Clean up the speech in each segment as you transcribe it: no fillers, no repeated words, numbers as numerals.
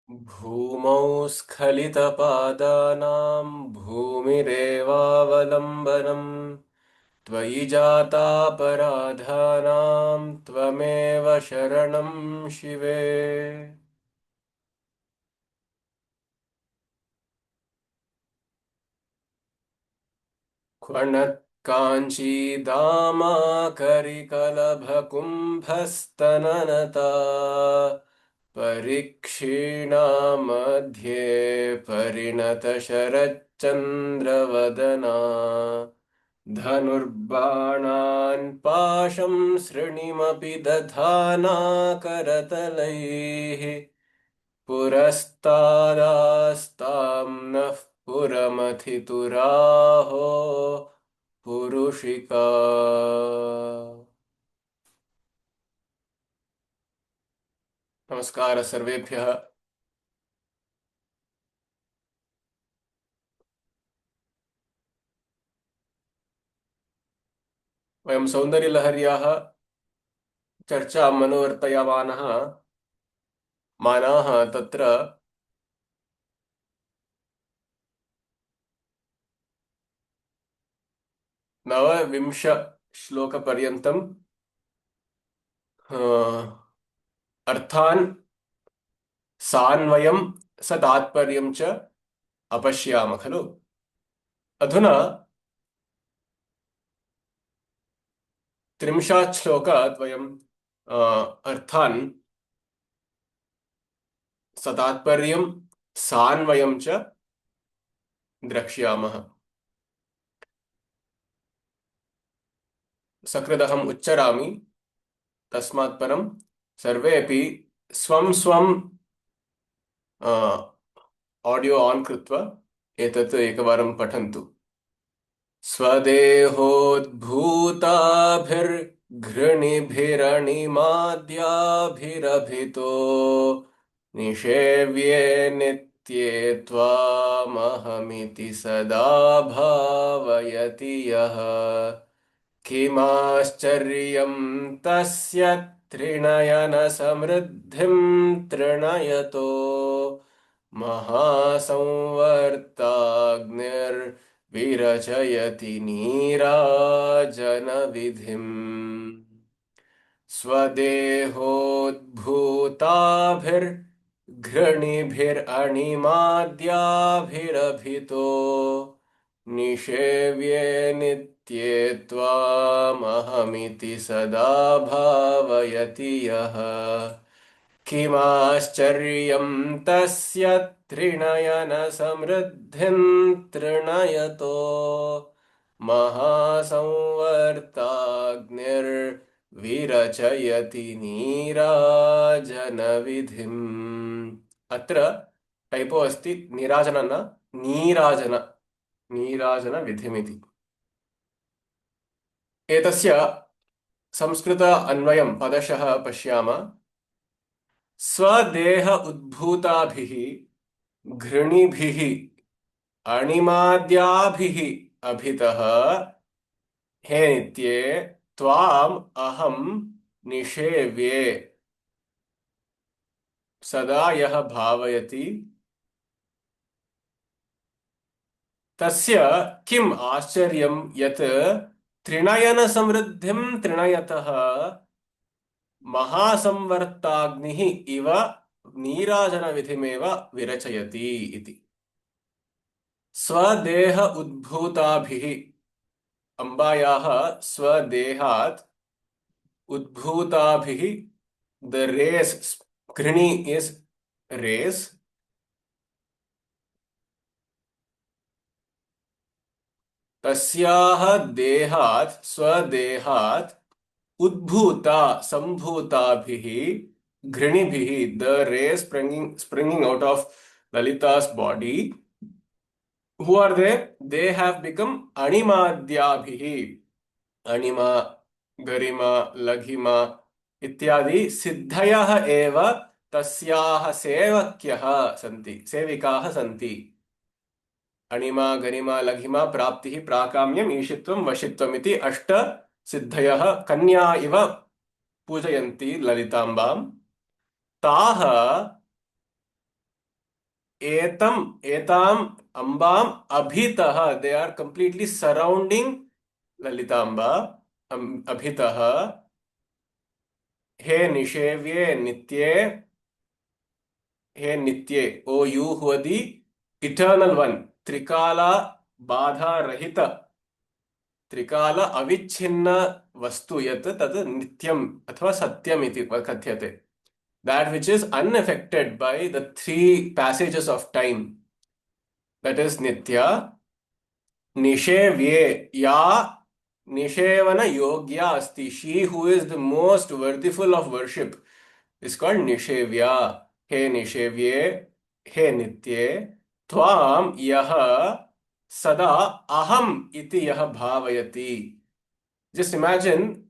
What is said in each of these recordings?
भूमौ स्खलितपादानां भूमिरेवावलम्बनम् त्वयि जातापराधानां त्वमेव शरणं शिवे। क्वणत्काञ्चीदामाकरिकलभकुम्भस्तननता परीक्षीणा मध्ये परिणतशरच्चन्द्रवदना धनुर्बाणान् पाशं सृणिमपि दधाना करतलैः पुरस्तादास्तां नः पुरमथितुराहो पुरुषिका। नमस्कार सर्वेभ्यः। वयं सौन्दर्यलहर्याः चर्चां मनोवर्तयामानः मानाः तत्र नवविंश श्लोकपर्यन्तम् अर्थान् सान्वयं सतात्पर्यं च अपश्याम खलु। अधुना 30 श्लोकात् वयं अर्थान् सतात्पर्यं सान्वयं च द्रक्ष्यामः। सकृदहम् उच्चरामि, तस्मात् परं सर्वेपि स्वं स्वं ऑडियो ऑन कृत्वा एतत् एकवारं पठन्तु। स्वदेहोद्भूताभिर्घृणिभिरणिमाद्याभिरभितो निषेव्ये नित्ये त्वामहमिति सदा भावयति यः किमाश्चर्यं तस्य त्रिणयनसमृद्धिं तृणयतो महासंवर्ताग्निर्विरचयति नीराजनविधिम्। स्वदेहोद्भूताभिर्घृणिभिरणिमाद्याभिरभितो निषेव्ये नित्ये त्वामहमिति सदा भावयति यः किमाश्चर्यं तस्य त्रिणयनसमृद्धिं तृणयतो महासंवर्ताग्निर्विरचयति नीराजनविधिम्। अत्र टैपो अस्ति, नीराजन न नीराजन, नीराजनविधिमिति। एतस्य संस्कृत अन्वयं पदशः पश्यामः। स्वदेह उद्भूताभिः घृणिभिः अणिमाद्याभिः अभितः हे नित्ये त्वाम् अहं निषेव्ये सदा यः भावयति तस्य किम् आश्चर्यं यत् त्रिनयन समृद्धिं तृणयतः महासंवर्ताग्निः इव नीराजनविधिमेव विरचयति इति। स्वदेह उद्भूताभिः, अम्बायाः स्वदेहात् उद्भूताभिः, द रेस, घृणि इज रेस, तस्याः देहात् स्वदेहात् उद्भूता संभूताभिः घृणिभिः, the rays springing out of Lalita's body. Who are they? They have become animadyabhihi. Anima, garima, laghima इत्यादि सिद्धयः एव तस्याः सेवक्यः सन्ति, सेविकाः सन्ति। अणिमा गरिमा लघिमा प्राप्तिः प्राकाम्यम् ईशित्वं वशित्वम् इति अष्ट सिद्धयः कन्या इव पूजयन्ति ललिताम्बाम्। ताः etam ambam abhitaha. They are completely surrounding Lalitamba. Abhitaha. He nishevye nitye. He nitye. O you who are the eternal one. Trikala badha rahita. त्रिकाल अविच्छिन्न वस्तु यत् तत् नित्यम अथवा सत्यम इति कथ्यते. That which is unaffected by the three passages of time. That is nitya. Nishevye ya nishevana yogya asti. She who is the most worthiful of worship is called nishevya. He nishevye, he nitye, tvam yaha sada aham iti yaha bhavayati. Just imagine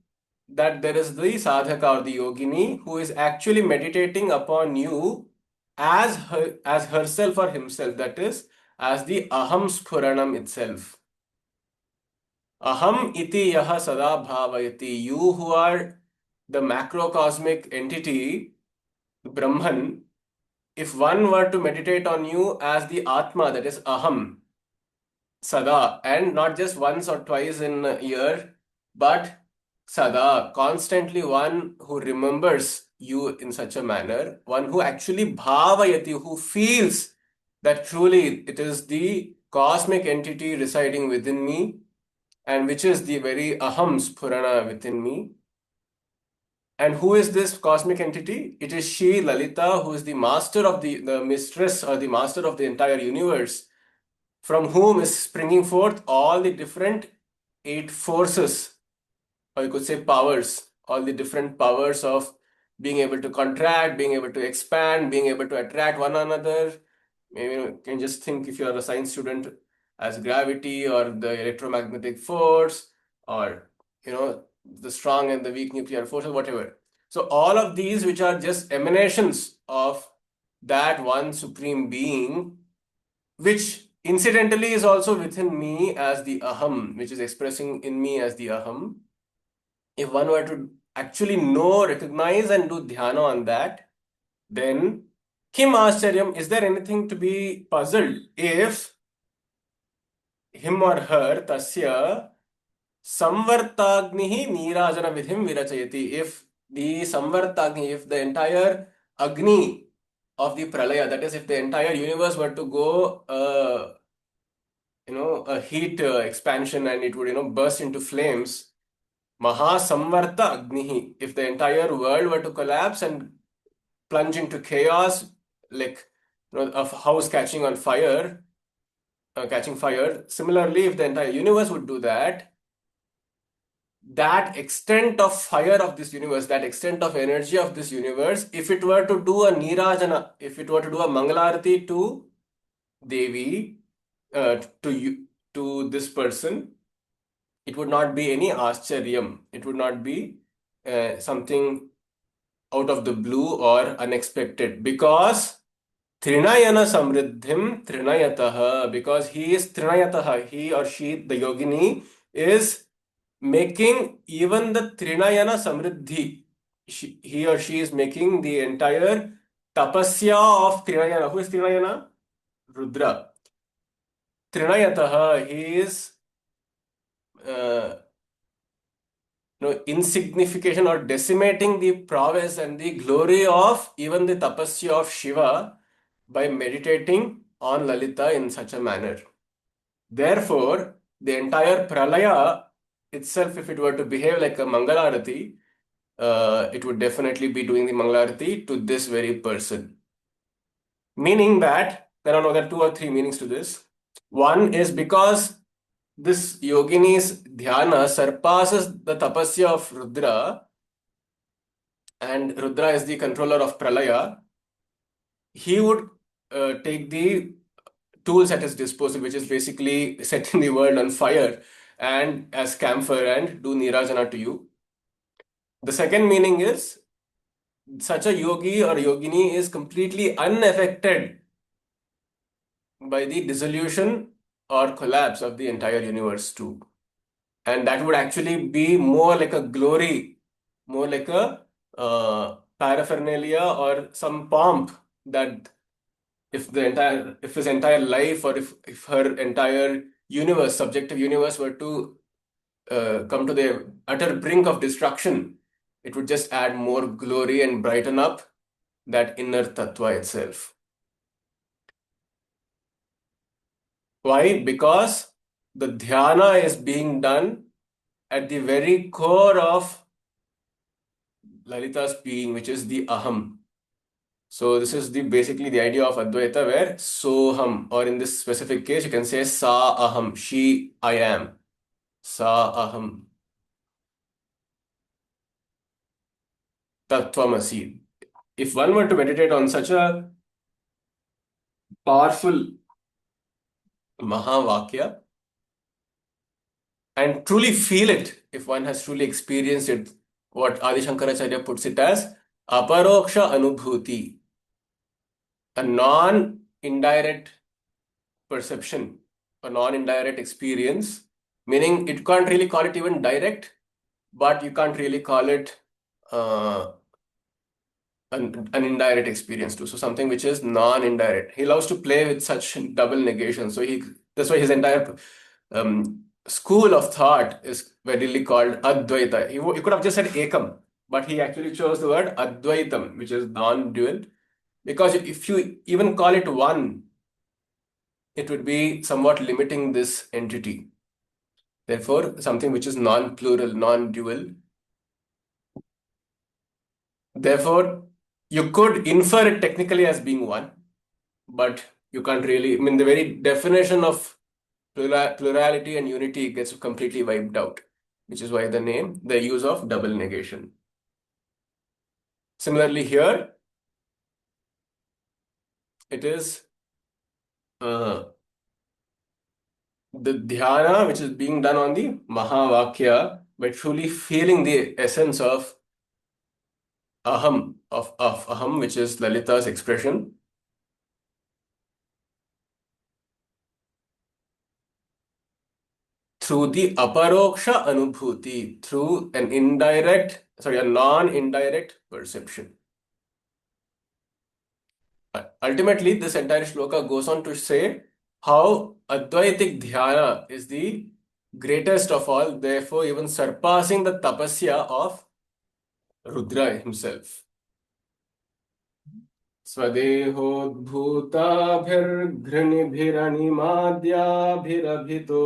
that there is the sadhaka or the yogini who is actually meditating upon you as herself or himself. That is, as the aham sphuranam itself. Aham iti yaha sada bhavayati. You who are the macrocosmic entity, Brahman, if one were to meditate on you as the Atma, that is aham, sada, and not just once or twice in a year, but sada, constantly one who remembers you in such a manner, one who actually bhavayati, who feels that truly it is the cosmic entity residing within me, and which is the very aham spurana within me. And who is this cosmic entity? It is she, Lalita, who is the master of the mistress or the master of the entire universe, from whom is springing forth all the different eight forces, or you could say powers, all the different powers of being able to contract, being able to expand, being able to attract one another. Maybe you can just think, if you are a science student, as gravity or the electromagnetic force, or the strong and the weak nuclear force, or whatever. So all of these, which are just emanations of that one supreme being, which incidentally is also within me as the aham, which is expressing in me as the aham. If one were to actually know, recognize, and do dhyana on that, then kim ascharyam, is there anything to be puzzled if him or her tasya samvartagnihi nirajana vidhim virachayati? If the samvartagni, if the entire agni of the pralaya, that is, if the entire universe were to go a heat expansion, and it would burst into flames, Mahasamvarta Agnihi. If the entire world were to collapse and plunge into chaos, like a house catching on fire, catching fire. Similarly, if the entire universe would do that, that extent of fire of this universe, that extent of energy of this universe, if it were to do a nirajana, if it were to do a mangalarati to Devi, to this person, it would not be any ascharyam. It would not be something out of the blue or unexpected, because Trinayana Samriddhim Trinayataha, because he is Trinayataha, he or she, the yogini, is making even the Trinayana Samriddhi. He or she is making the entire tapasya of Trinayana. Who is Trinayana? Rudra. Trinayataha, he is uh, insignification or decimating the prowess and the glory of even the tapasya of Shiva by meditating on Lalita in such a manner. Therefore, the entire pralaya itself, if it were to behave like a Mangalarati, it would definitely be doing the Mangalarati to this very person. Meaning that there are two or three meanings to this. One is because this yogini's dhyana surpasses the tapasya of Rudra, and Rudra is the controller of Pralaya, he would take the tools at his disposal, which is basically setting the world on fire and as camphor, and do nirajana to you. The second meaning is such a yogi or yogini is completely unaffected by the dissolution or collapse of the entire universe too. And that would actually be more like a glory, more like a paraphernalia or some pomp that if his entire life, or if her entire universe, subjective universe, were to come to the utter brink of destruction, it would just add more glory and brighten up that inner tattva itself. Why? Because the dhyana is being done at the very core of Lalita's being, which is the aham. So this is the basically the idea of Advaita, where soham, or in this specific case, you can say sa aham, she, I am, sa aham, tattvamasi. If one were to meditate on such a powerful Mahavakya and truly feel it, if one has truly experienced it, what Adi Shankaracharya puts it as aparoksha anubhuti, a non-indirect perception, a non-indirect experience, meaning you can't really call it even direct, but you can't really call it uh, an indirect experience too. So something which is non-indirect. He loves to play with such double negation. So that's why his entire school of thought is readily called Advaita. He could have just said Ekam, but he actually chose the word Advaitam, which is non-dual. Because if you even call it one, it would be somewhat limiting this entity. Therefore, something which is non-plural, non-dual. Therefore, you could infer it technically as being one, but you can't really, I mean, the very definition of plurality and unity gets completely wiped out, which is why the use of double negation. Similarly, here, it is uh, the dhyana which is being done on the Mahavakya by truly feeling the essence of aham, of aham, which is Lalita's expression, through the aparoksha anubhuti, through a non-indirect perception. Ultimately, this entire shloka goes on to say how Advaitic dhyana is the greatest of all, therefore even surpassing the tapasya of Rudra himself. स्वदेहोद्भूताभिर्घृणिभिरनिमाद्याभिरभितो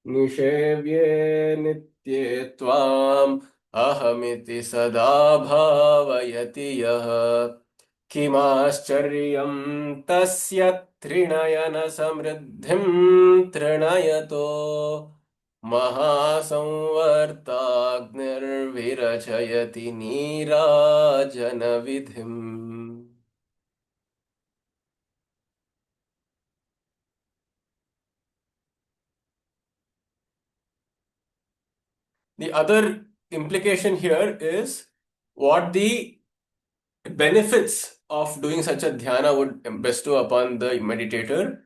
निषेव्ये नित्ये त्वाम् अहमिति सदा भावयति यः किमाश्चर्यं तस्य त्रिनयनसमृद्धिं तृणयतो महासंवर्ताग्निर्विरचयति नीराजनविधिम्. The other implication here is what the benefits of doing such a dhyana would bestow upon the meditator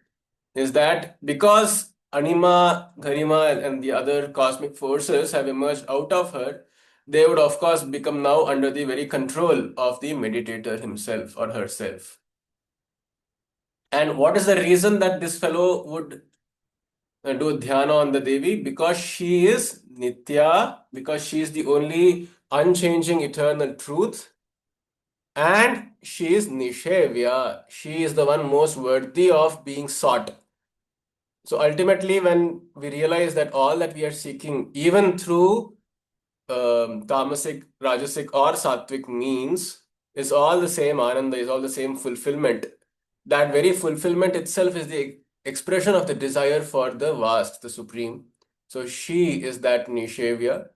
is that because Anima, Garima, and the other cosmic forces have emerged out of her, they would of course become now under the very control of the meditator himself or herself. And what is the reason that this fellow would do dhyana on the Devi? Because she is Nitya, because she is the only unchanging eternal truth, and she is Nishevya. She is the one most worthy of being sought. So ultimately, when we realize that all that we are seeking, even through tamasic, rajasic, or sattvic means, is all the same ananda, is all the same fulfillment. That very fulfillment itself is the expression of the desire for the vast, the supreme. So she is that Nishevya.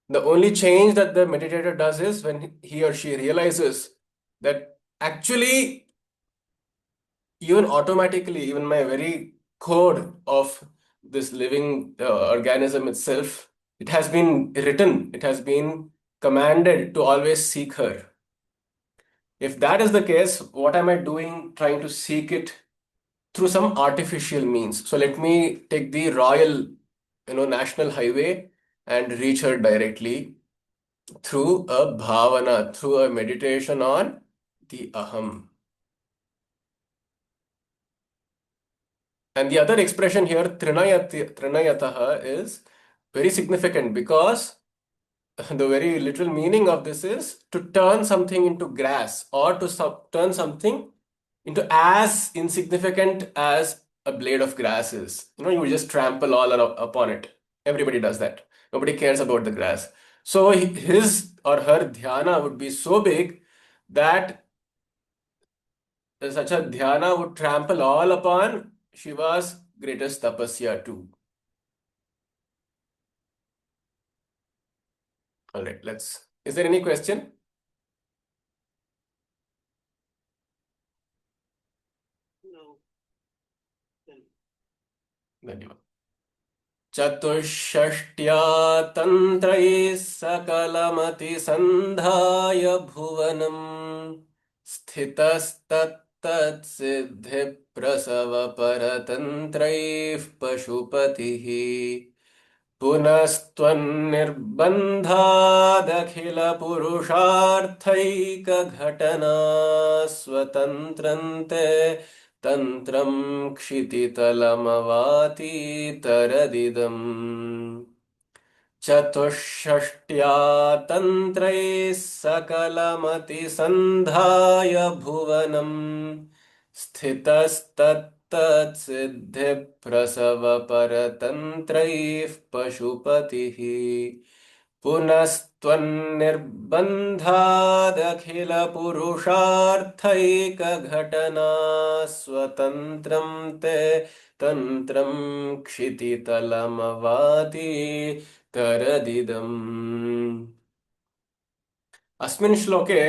The only change that the meditator does is when he or she realizes that actually, even automatically, even my very code of this living organism itself, it has been written, it has been commanded to always seek her. If that is the case, what am I doing trying to seek it through some artificial means? So let me take the royal, national highway and reach her directly through a bhavana, through a meditation on the aham. And the other expression here, trinayataha, is very significant because the very literal meaning of this is to turn something into grass or to turn something into as insignificant as a blade of grass is. You just trample all upon it. Everybody does that. Nobody cares about the grass. So his or her dhyana would be so big that such a dhyana would trample all upon Shiva's greatest tapasya too. All right, let's. Is there any question? No. धन्यवाद. चतुष्षष्ट्या तन्त्रैः सकलमतिसन्धाय भुवनम् स्थितस्तत्तत्सिद्धिप्रसवपरतन्त्रैः पशुपतिः पुनस्त्वन्निर्बन्धादखिलपुरुषार्थैकघटना स्वतन्त्रन्ते तन्त्रं क्षितितलमवातीतरदिदम् चतुष्षष्ट्या तन्त्रैः सकलमतिसन्धाय भुवनम् स्थितस्तत्तत्सिद्धिप्रसवपरतन्त्रैः पशुपतिः पुनस्त्वन्निर्बन्धादखिलपुरुषार्थैकघटना स्वतन्त्रं ते तन्त्रं क्षितितलमवाति तरदिदम्. अस्मिन् श्लोके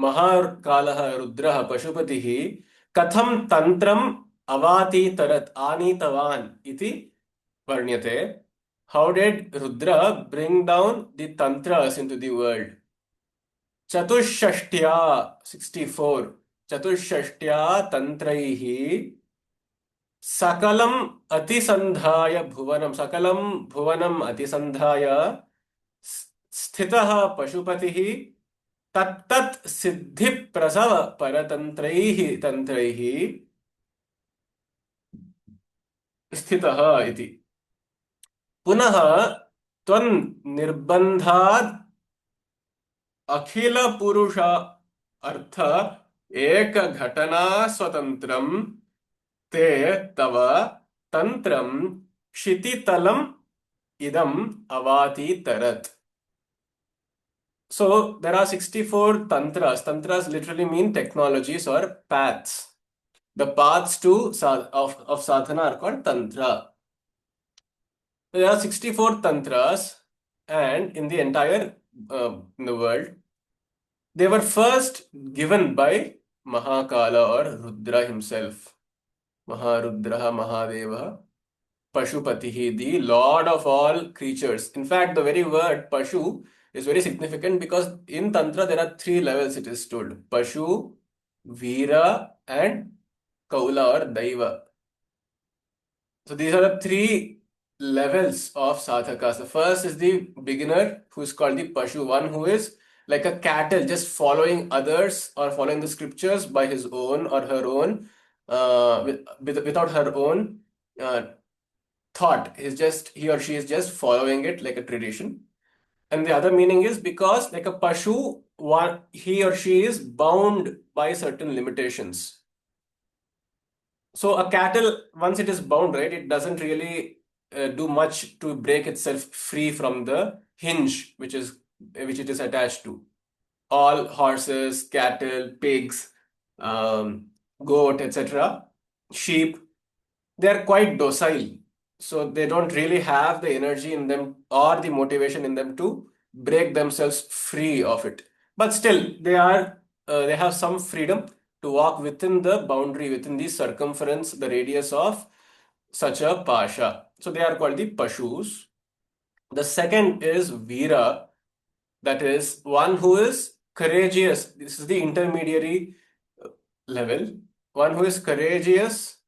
महाकालः रुद्रः पशुपतिः कथं तन्त्रम् अवातीतरत् आनीतवान् इति वर्ण्यते. How did Rudra bring down the tantras into the world? Chatushashtya, 64. Chatushashtya tantraihi sakalam atisandhaya bhuvanam. Sakalam bhuvanam atisandhaya sthitaha pashupatihi tattat siddhi prasava paratantraihi tantraihi स्थितः इति. पुनः त्वन् निर्बन्धात् अखिल पुरुष अर्थ एक घटना स्वतंत्रम ते तव तंत्रम क्षितितलम idam avati tarat. So there are 64 tantras. Tantras literally mean technologies or paths. The paths to of sadhana are called tantra. There are 64 tantras, and in the entire in the world, they were first given by Mahakala or Rudra himself. Maharudraha Mahadeva Pashupatihi, the Lord of all creatures. In fact, the very word Pashu is very significant because in Tantra there are three levels, it is told. Pashu, Veera and Kaula or Daiva. So these are the three levels of sadhakas. The first is the beginner, who is called the Pashu, one who is like a cattle, just following others or following the scriptures by his own or her own, without her own thought. He or she is just following it like a tradition. And the other meaning is because, like a Pashu, he or she is bound by certain limitations. So a cattle, once it is bound, right, it doesn't really do much to break itself free from the hinge which it is attached to. All horses, cattle, pigs, goat, etc., sheep, they are quite docile. So they don't really have the energy in them or the motivation in them to break themselves free of it. But still, they have some freedom to walk within the boundary, within the circumference, the radius of such a pasha. So they are called the Pashus. The second is Veera, that is one who is courageous. This is the intermediary level. One who is courageous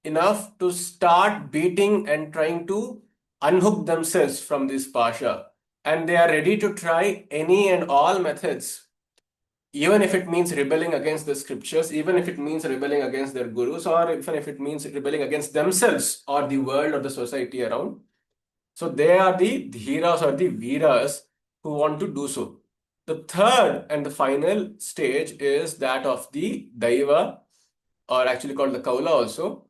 enough to start beating and trying to unhook themselves from this pasha. And they are ready to try any and all methods, even if it means rebelling against the scriptures, even if it means rebelling against their gurus, or even if it means rebelling against themselves or the world or the society around. So they are the dhiras or the veeras who want to do so. The third and the final stage is that of the daiva, or actually called the kaula also,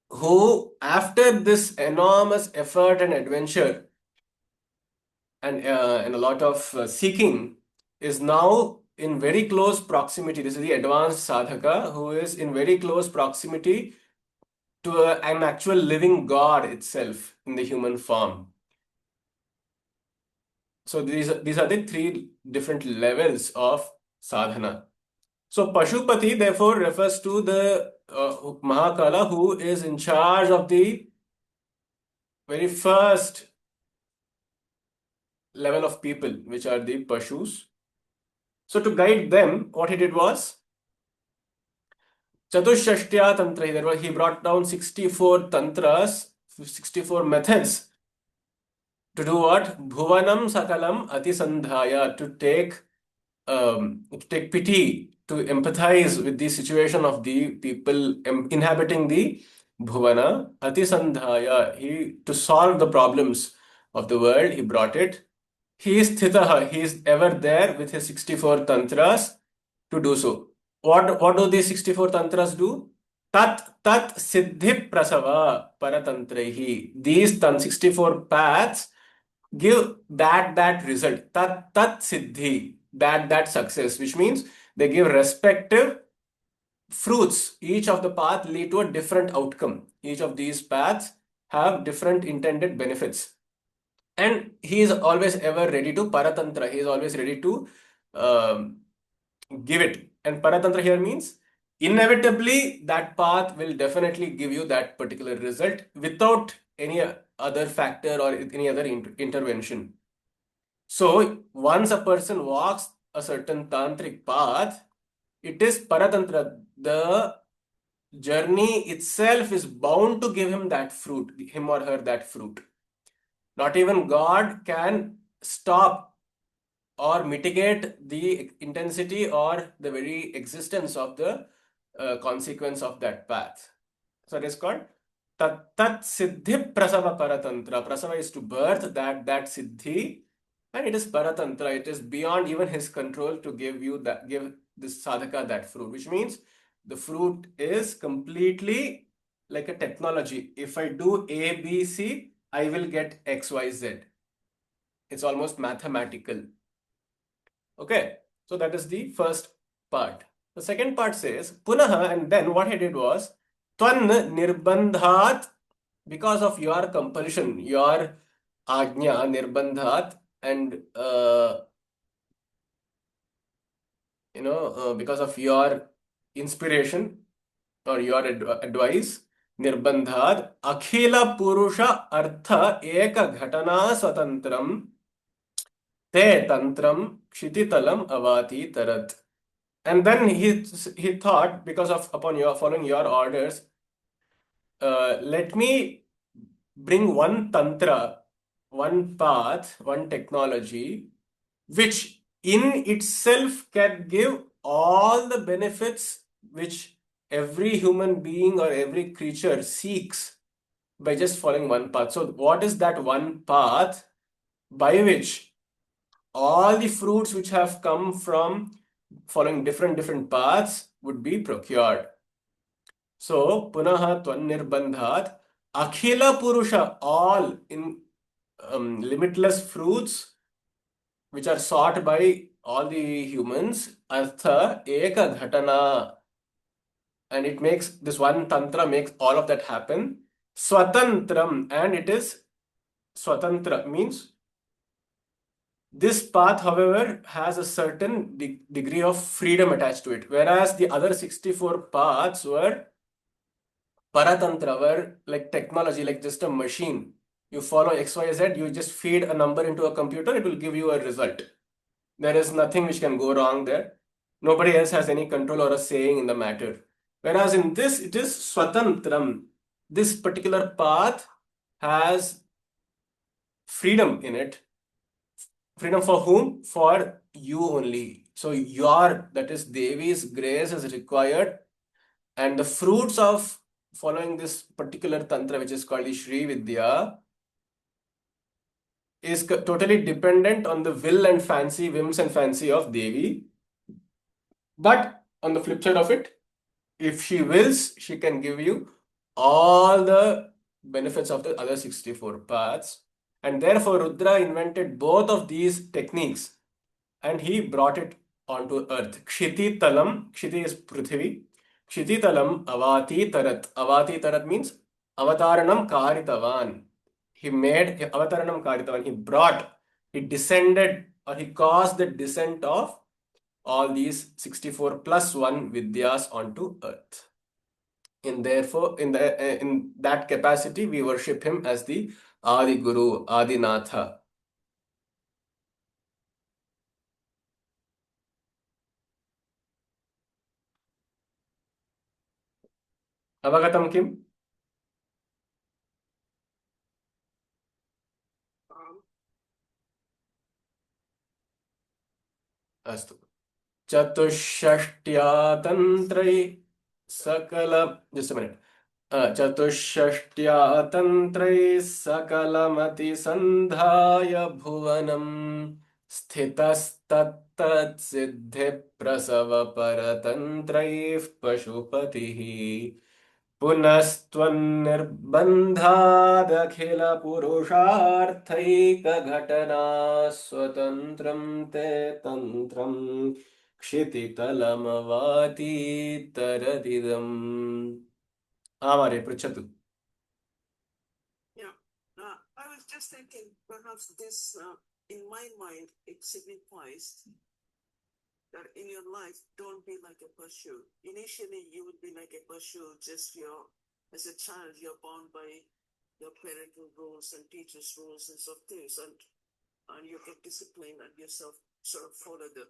who after this enormous effort and adventure and a lot of seeking is now in very close proximity. This is the advanced sadhaka who is in very close proximity to an actual living God itself in the human form. So these are the three different levels of sadhana. So Pashupati therefore refers to the Mahakala who is in charge of the very first level of people, which are the Pashus. So to guide them, what he did was Chatushtya Tantra. He brought down 64 tantras, 64 methods to do what? Bhuvanam Sakalam Atisandhaya, to take pity, to empathize with the situation of the people inhabiting the Bhuvana. Atisandhaya, to solve the problems of the world, he brought it. He is Sthitaha, he is ever there with his 64 tantras to do so. What do these 64 tantras do? Tat siddhi prasava paratantrehi. These 64 paths give that result. Tat siddhi, that success, which means they give respective fruits. Each of the path lead to a different outcome. Each of these paths have different intended benefits. And he is always ever ready to paratantra. He is always ready to um, give it. And paratantra here means inevitably that path will definitely give you that particular result without any other factor or any other intervention. So once a person walks a certain tantric path, it is paratantra. The journey itself is bound to give him that fruit, him or her that fruit. Not even God can stop or mitigate the intensity or the very existence of the consequence of that path. So it is called Tat Siddhi Prasava Paratantra. Prasava is to birth that Siddhi, and it is Paratantra. It is beyond even his control to give this sadhaka that fruit, which means the fruit is completely like a technology. If I do A, B, C, I will get X, Y, Z. It's almost mathematical. Okay, so that is the first part. The second part says Punaha, and then what he did was Twan Nirbandhat, because of your compulsion, your Ajna Nirbandhat, and because of your inspiration or your advice, Nirbandhat, Akhila Purusha Artha Eka Ghatana Swatantram Te Tantram Kshititalam Avati Tarat. And then he thought, because of upon your following your orders, let me bring one tantra, one path, one technology, which in itself can give all the benefits which every human being or every creature seeks by just following one path. So, what is that one path by which all the fruits which have come from following different paths would be procured? So, punaha tvannirbandhat, akhila purusha, all in limitless fruits which are sought by all the humans, artha eka ghatana, and it makes this one tantra makes all of that happen. Swatantram, and it is swatantra, means this path, however, has a certain degree of freedom attached to it, whereas the other 64 paths were paratantra, were like technology, like just a machine. You follow XYZ, you just feed a number into a computer, it will give you a result. There is nothing which can go wrong there. Nobody else has any control or a saying in the matter. Whereas in this, it is swatantram. This particular path has freedom in it. Freedom for whom? For you only. So that is Devi's grace is required, and the fruits of following this particular tantra, which is called the Shri Vidya, is totally dependent on the will and fancy, whims and fancy of Devi. But on the flip side of it, if she wills, she can give you all the benefits of the other 64 paths. And therefore, Rudra invented both of these techniques and he brought it onto earth. Kshiti talam, Kshiti is Prithvi. Kshiti talam avati tarat. Avati tarat means avataranam karitavan. He made avataranam karitavan. He descended, or he caused the descent of all these 64 plus 1 vidyas onto earth. And therefore, in that capacity, we worship him as the Adi Guru, Adi Natha. Avagatam kim? Astu. चतुष्षष्ट्या तन्त्रै सकल just a minute. चतुष्षष्ट्या तन्त्रै सकलमतिसन्धाय भुवनम् स्थितस्तत्तत्सिद्धिप्रसवपरतन्त्रैः पशुपतिः पुनस्त्वन्निर्बन्धादखिलपुरुषार्थैकघटना स्वतन्त्रं ते तन्त्रम् क्षितितलमवातीतरदिदम् आमारे पृच्छतु Yeah, I was just thinking perhaps this, in my mind, it signifies that in your life, don't be like a Pashu. Initially, you would be like a Pashu, just as a child, you're bound by your parental rules and teachers' rules and sort of things, and you get disciplined and yourself sort of follow the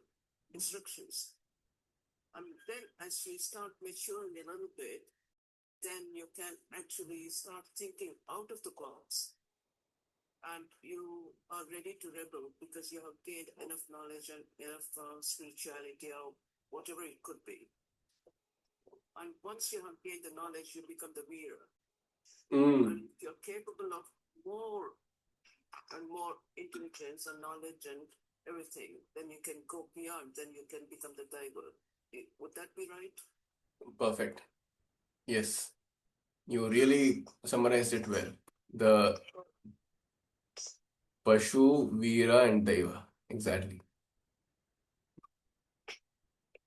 instructions. And then as you start maturing a little bit, then you can actually start thinking out of the box. And you are ready to rebel because you have gained enough knowledge and enough spirituality or whatever it could be. And once you have gained the knowledge, you become the Veera. And if you're capable of more and more intelligence and knowledge and everything, then you can go beyond, then you can become the Daiva. Would that be right? Perfect. Yes. You really summarized it well. The Pashu, Veera, and Daiva. Exactly.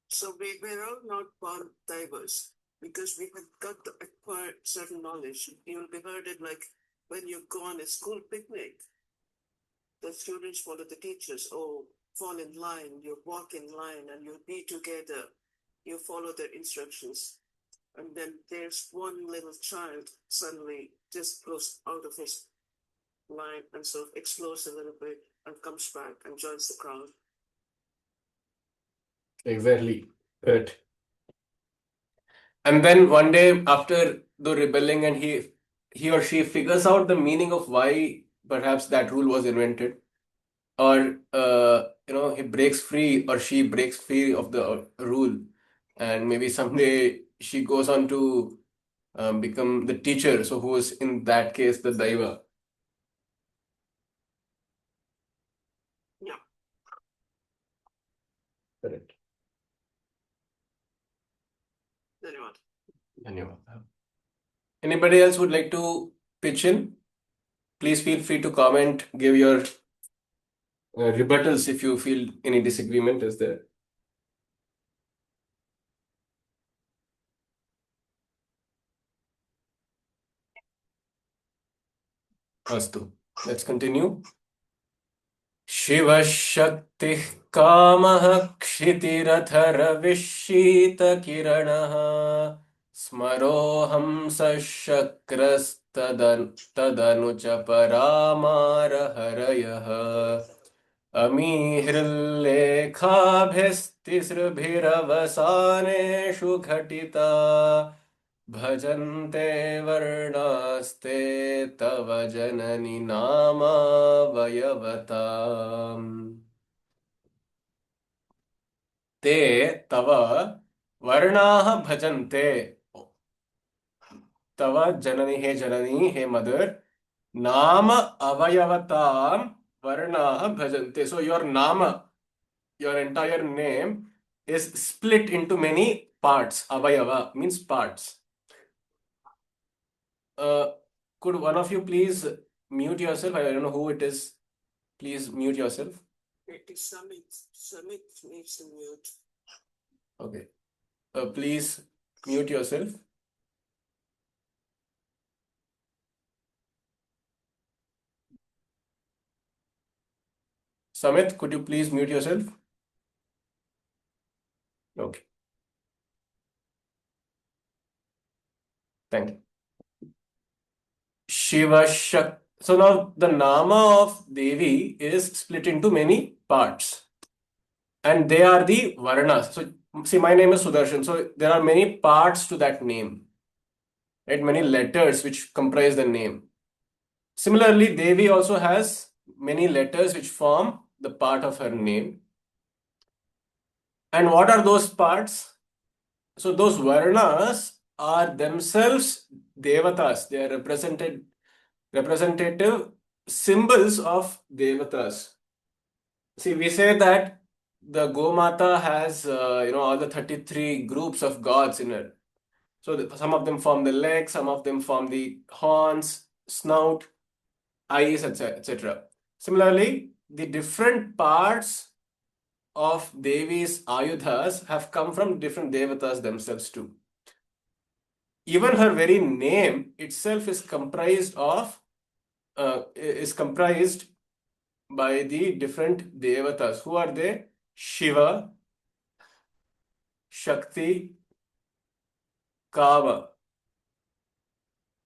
So we were all not born Daivas because we have got to acquire certain knowledge. You'll be heard it like when you go on a school picnic, the students follow the teachers. Oh, fall in line, you walk in line, and you be together. You follow their instructions. And then there's one little child suddenly just goes out of his line and sort of explodes a little bit and comes back and joins the crowd. Exactly. Correct. And then one day after the rebelling, and he or she figures out the meaning of why perhaps that rule was invented, or he breaks free or she breaks free of the rule, and maybe someday she goes on to become the teacher, so who is in that case the Daiva. Yeah. Correct. Dhanyavad. Dhanyavad. Anybody else would like to pitch in? Please feel free to comment, give your rebuttals if you feel any disagreement is there. Astu. Let's continue. शिवशक्तिः कामः क्षितिरथरविशीतकिरणः स्मरोऽहं सशक्रस्तदनु च परामारहरयः अमीहृल्लेखाभिस्तिसृभिरवसानेषु घटिता भजन्ते वर्णास्ते तव जननि नामावयवताम्. te tava varnaah bhajante. Tava janani, hey mother. Nama avayavatam varnaah bhajante. So your nama, your entire name, is split into many parts. Avayava means parts. Uh, could one of you please mute yourself? I don't know who it is. Please mute yourself. It is Summit. Summit needs to mute. Okay. Please mute yourself. Samit, could you please mute yourself? Okay. Thank you. Shiva Shak. So now the Nama of Devi is split into many parts. And they are the Varnas. So see, my name is Sudarshan. So there are many parts to that name. Right? Many letters which comprise the name. Similarly, Devi also has many letters which form the part of her name. And what are those parts? So those Varnas are themselves Devatas. They are representative symbols of Devatas. See, we say that the Gomata has, all the 33 groups of gods in it. So some of them form the legs, some of them form the horns, snout, eyes, etc. Similarly, the different parts of Devi's Ayudhas have come from different Devatas themselves too. Even her very name itself is comprised by the different Devatas. Who are they? Shiva, Shakti, Kava.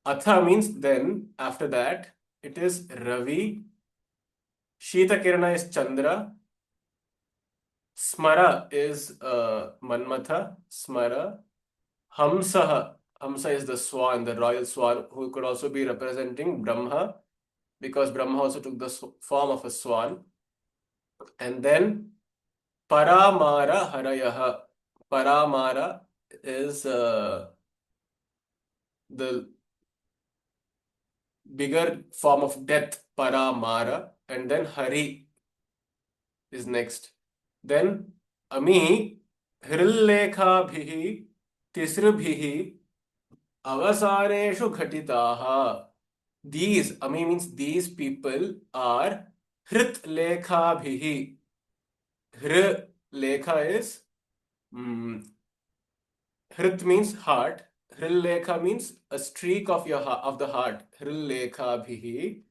Atha means then, after that, it is Ravi. Shita Kirana is Chandra. Smara is Manmatha. Smara. Hamsa is the swan, the royal swan, who could also be representing Brahma, because Brahma also took the form of a swan. And then Paramara Harayaha. Paramara is the bigger form of death, Paramara, and then Hari is next. Then Ami Hrillekhabhihi Tisrubhihi Avasareshu Ghatitaha. These, Ami means these people are Hrit Lekhabhihi. Hri Lekha is Hrit means heart. Hril Lekha means a streak of the heart. Hril Lekha Bhihi.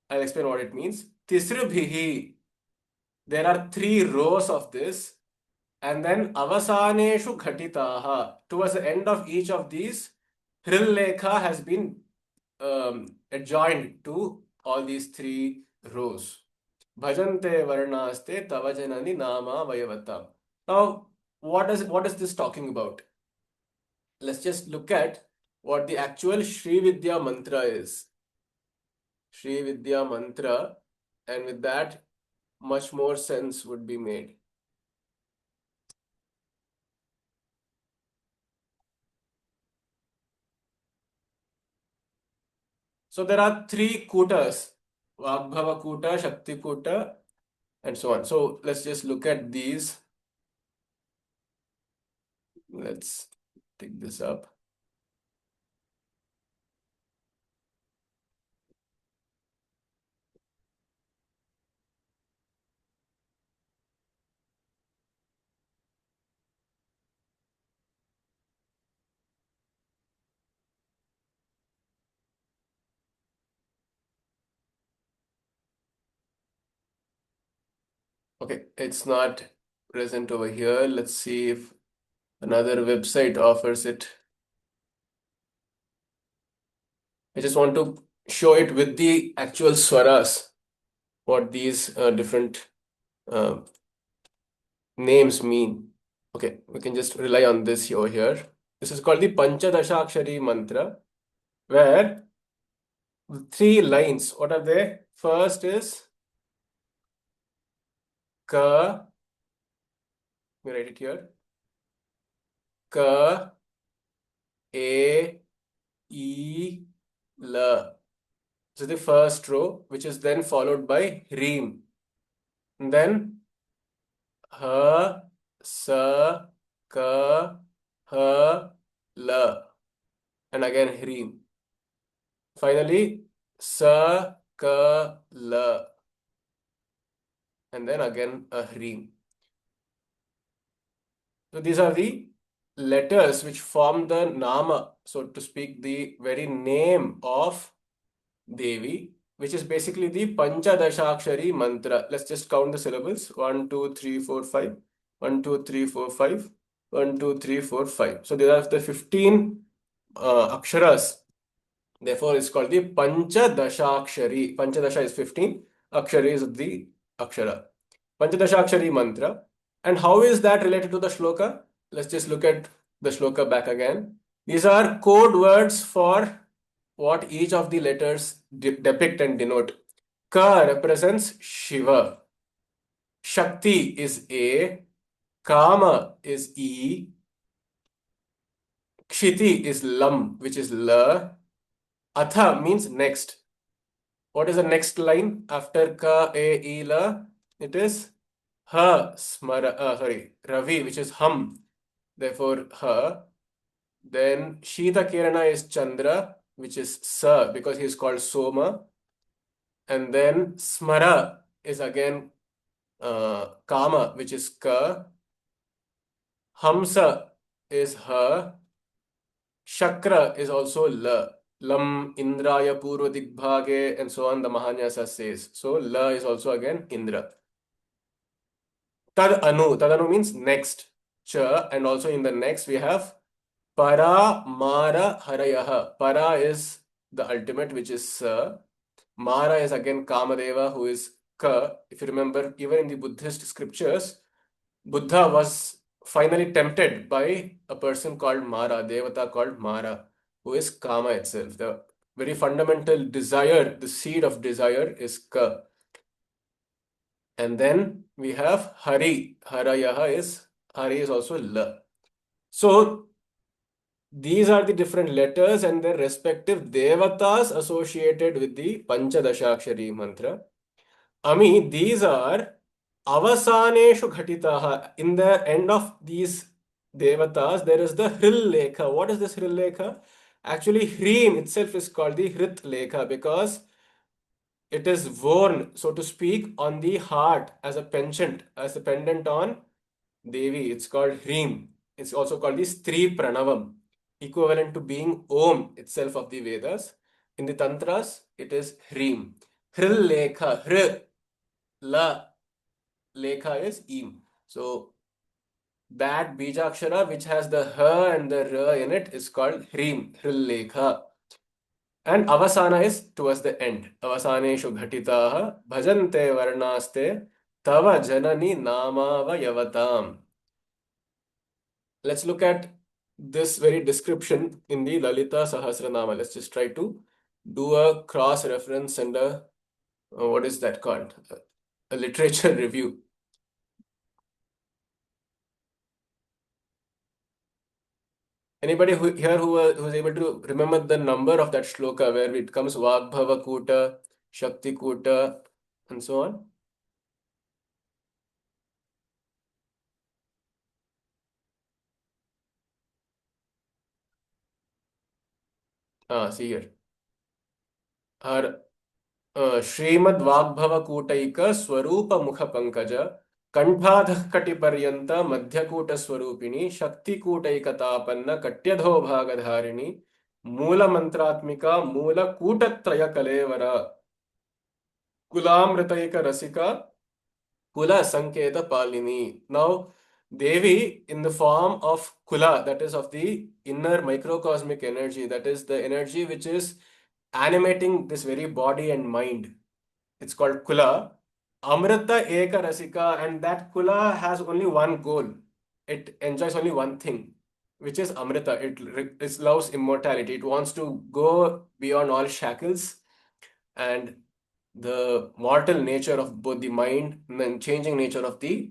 I'll explain what it means. Tisru Bhihi. There are 3 rows of this. And then Avasaneshu Ghatitaha. Towards the end of each of these, Hril Lekha has been adjoined to all these 3 rows. Bhajante Varnaste Tavajanani Nama Vayavatam. Now, what is this talking about? Let's just look at what the actual Shri Vidya mantra is. Shri Vidya mantra, and with that, much more sense would be made. So there are 3 kutas, Vagbhava Kuta, Shakti Kuta, and so on. So let's just look at these. Let's take this up. Okay, it's not present over here. Let's see if another website offers it. I just want to show it with the actual swaras, what these different names mean. Okay, we can just rely on this over here. This is called the Panchadashakshari mantra, where 3 lines, what are they? First is Ka, me write it here. Ka, A, E, La. So the first row, which is then followed by Reem. And then Ha, Sa, Ka, Ha, La. And again Reem. Finally, Sa, Ka, La. And then again a Reem. So these are the letters which form the Nama, so to speak, the very name of Devi, which is basically the Panchadashakshari mantra. Let's just count the syllables. 1, 2, 3, 4, 5. 1, 2, 3, 4, 5. 1, 2, 3, 4, 5. So these are the 15 aksharas. Therefore, it's called the Panchadashakshari. Panchadasha is 15. Akshari is the akshara. Panchadashakshari mantra. And how is that related to the shloka? Let's just look at the shloka back again. These are code words for what each of the letters depict and denote. Ka represents Shiva. Shakti is A. Kama is E. Kshiti is Lam, which is La. Atha means next. What is the next line after Ka, A, E, La? It is Ha, Ravi, which is Hum. Therefore, Ha. Then Shita Kirana is Chandra, which is Sa, because he is called Soma. And then Smara is again Kama, which is Ka. Hamsa is Ha. Shakra is also La. Lam Indraya Purva Digbhage, and so on, the Mahanyasa says. So La is also again Indra. Tad anu means next. Cha, and also in the next we have Para Mara Harayaha. Para is the ultimate, which is Sa. Mara is again Kamadeva, who is Ka. If you remember, even in the Buddhist scriptures, Buddha was finally tempted by a person called Mara, Devata called Mara, who is Kama itself. The very fundamental desire, the seed of desire is Ka. And then we have Hari. Hari is also La. So these are the different letters and their respective devatas associated with the Panchadashakshari mantra. Ami, these are avasaneshu ghatitaha. In the end of these devatas, there is the Hril Lekha. What is this Hril Lekha? Actually, Hrim itself is called the Hrit Lekha because it is worn, so to speak, on the heart as a penchant, as a pendant on Devi. It's called Hrim. It's also called the Stri Pranavam, equivalent to being Om itself of the Vedas. In the Tantras, it is Hrim. Hril Lekha. Hr, La, Lekha is Im. So that Bijakshara which has the H and the R in it is called Hrim, Hril Lekha. And Avasana is towards the end. Avasaneshu ghatitaha bhajante varnaste tava janani namavayavatam. Let's look at this very description in the Lalita Sahasranama. Let's just try to do a cross reference and a what is that called? A literature review. Anybody who is able to remember the number of that shloka where it comes Vagbhava Kuta, Shakti Kuta, and so on? See here. Our Srimad Vagbhava Kutaika Swarupa Mukha Pankaja Kanthadah Katiparyanta Madhyakuta Swarupini Shakti Kutaika Tapanna Katyadho Bhagadharini Mula Mantratmika Mula Kutatraya Kalevara Kulamritaika Rasika Kula Sanketa Palini. Now, Devi, in the form of Kula, that is of the inner microcosmic energy, that is the energy which is animating this very body and mind. It's called Kula. Amrita Eka Rasika, and that Kula has only one goal. It enjoys only one thing, which is Amrita. It loves immortality. It wants to go beyond all shackles and the mortal nature of both the mind and then changing nature of the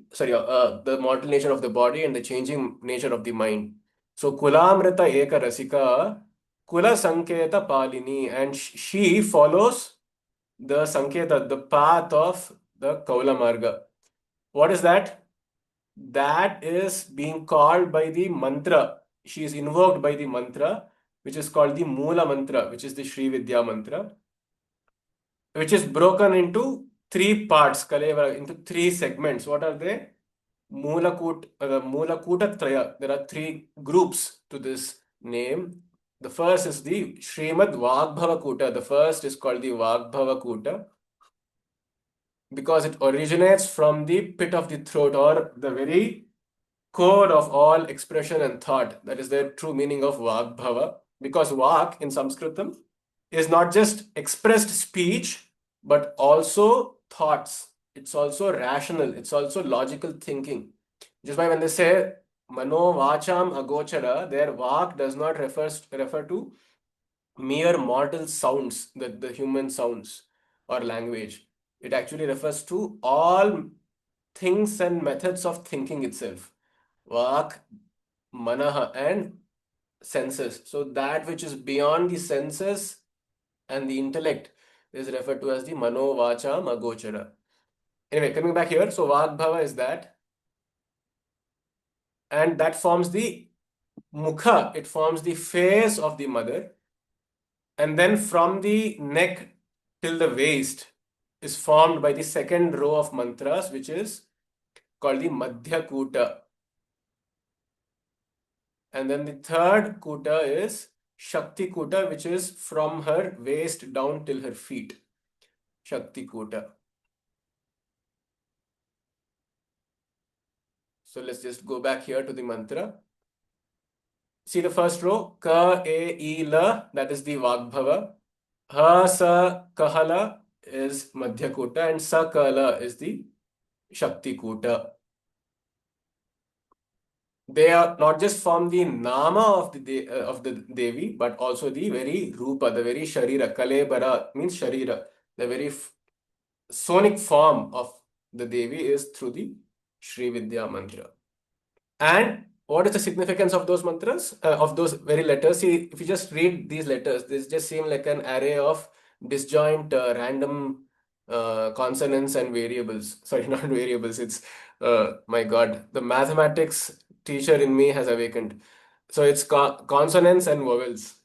mortal nature of the body and the changing nature of the mind. So Kulamrita Eka Rasika Kula Sanketa Palini, and she follows the Sanketa, the path of the Kaula Marga. What is that? That is being called by the mantra. She is invoked by the mantra, which is called the Mula mantra, which is the Sri Vidya mantra, which is broken into three parts, Kaleva, into three segments. What are they? Mulakuta There are three groups to this name. The first is the Srimad Vagbhava Kuta. The first is called the Vagbhava Kuta because it originates from the pit of the throat, or the very core of all expression and thought. That is the true meaning of Vagbhava. Because Vak in Sanskritam is not just expressed speech, but also thoughts. It's also rational. It's also logical thinking. Which is why when they say Mano Vacham Agochara, their Vak does not refer to mere mortal sounds, the human sounds or language. It actually refers to all things and methods of thinking itself. Vak, Manaha, and senses. So that which is beyond the senses and the intellect is referred to as the Mano Vacha Magochara. Anyway, coming back here, so Vagbhava is that, and that forms the Mukha, it forms the face of the mother, and then from the neck till the waist is formed by the second row of mantras, which is called the Madhya Kuta. And then the third Kuta is Shakti Kuta, which is from her waist down till her feet. Shakti Kuta. So let's just go back here to the mantra. See the first row, Ka, E, I, La, that is the Vagbhava. Ha, Sa, Kahala is Madhya Kuta, and Sa, Kala is the Shakti Kuta. They are not just from the Nama of the Devi, but also the very Rupa, the very Sharira. Kalebara means Sharira. The very sonic form of the Devi is through the Sri Vidya mantra. And what is the significance of those mantras, of those very letters? See, if you just read these letters, this just seem like an array of disjoint, random consonants and variables. Sorry, not variables. It's, my God, the mathematics teacher in me has awakened. So it's consonants and vowels.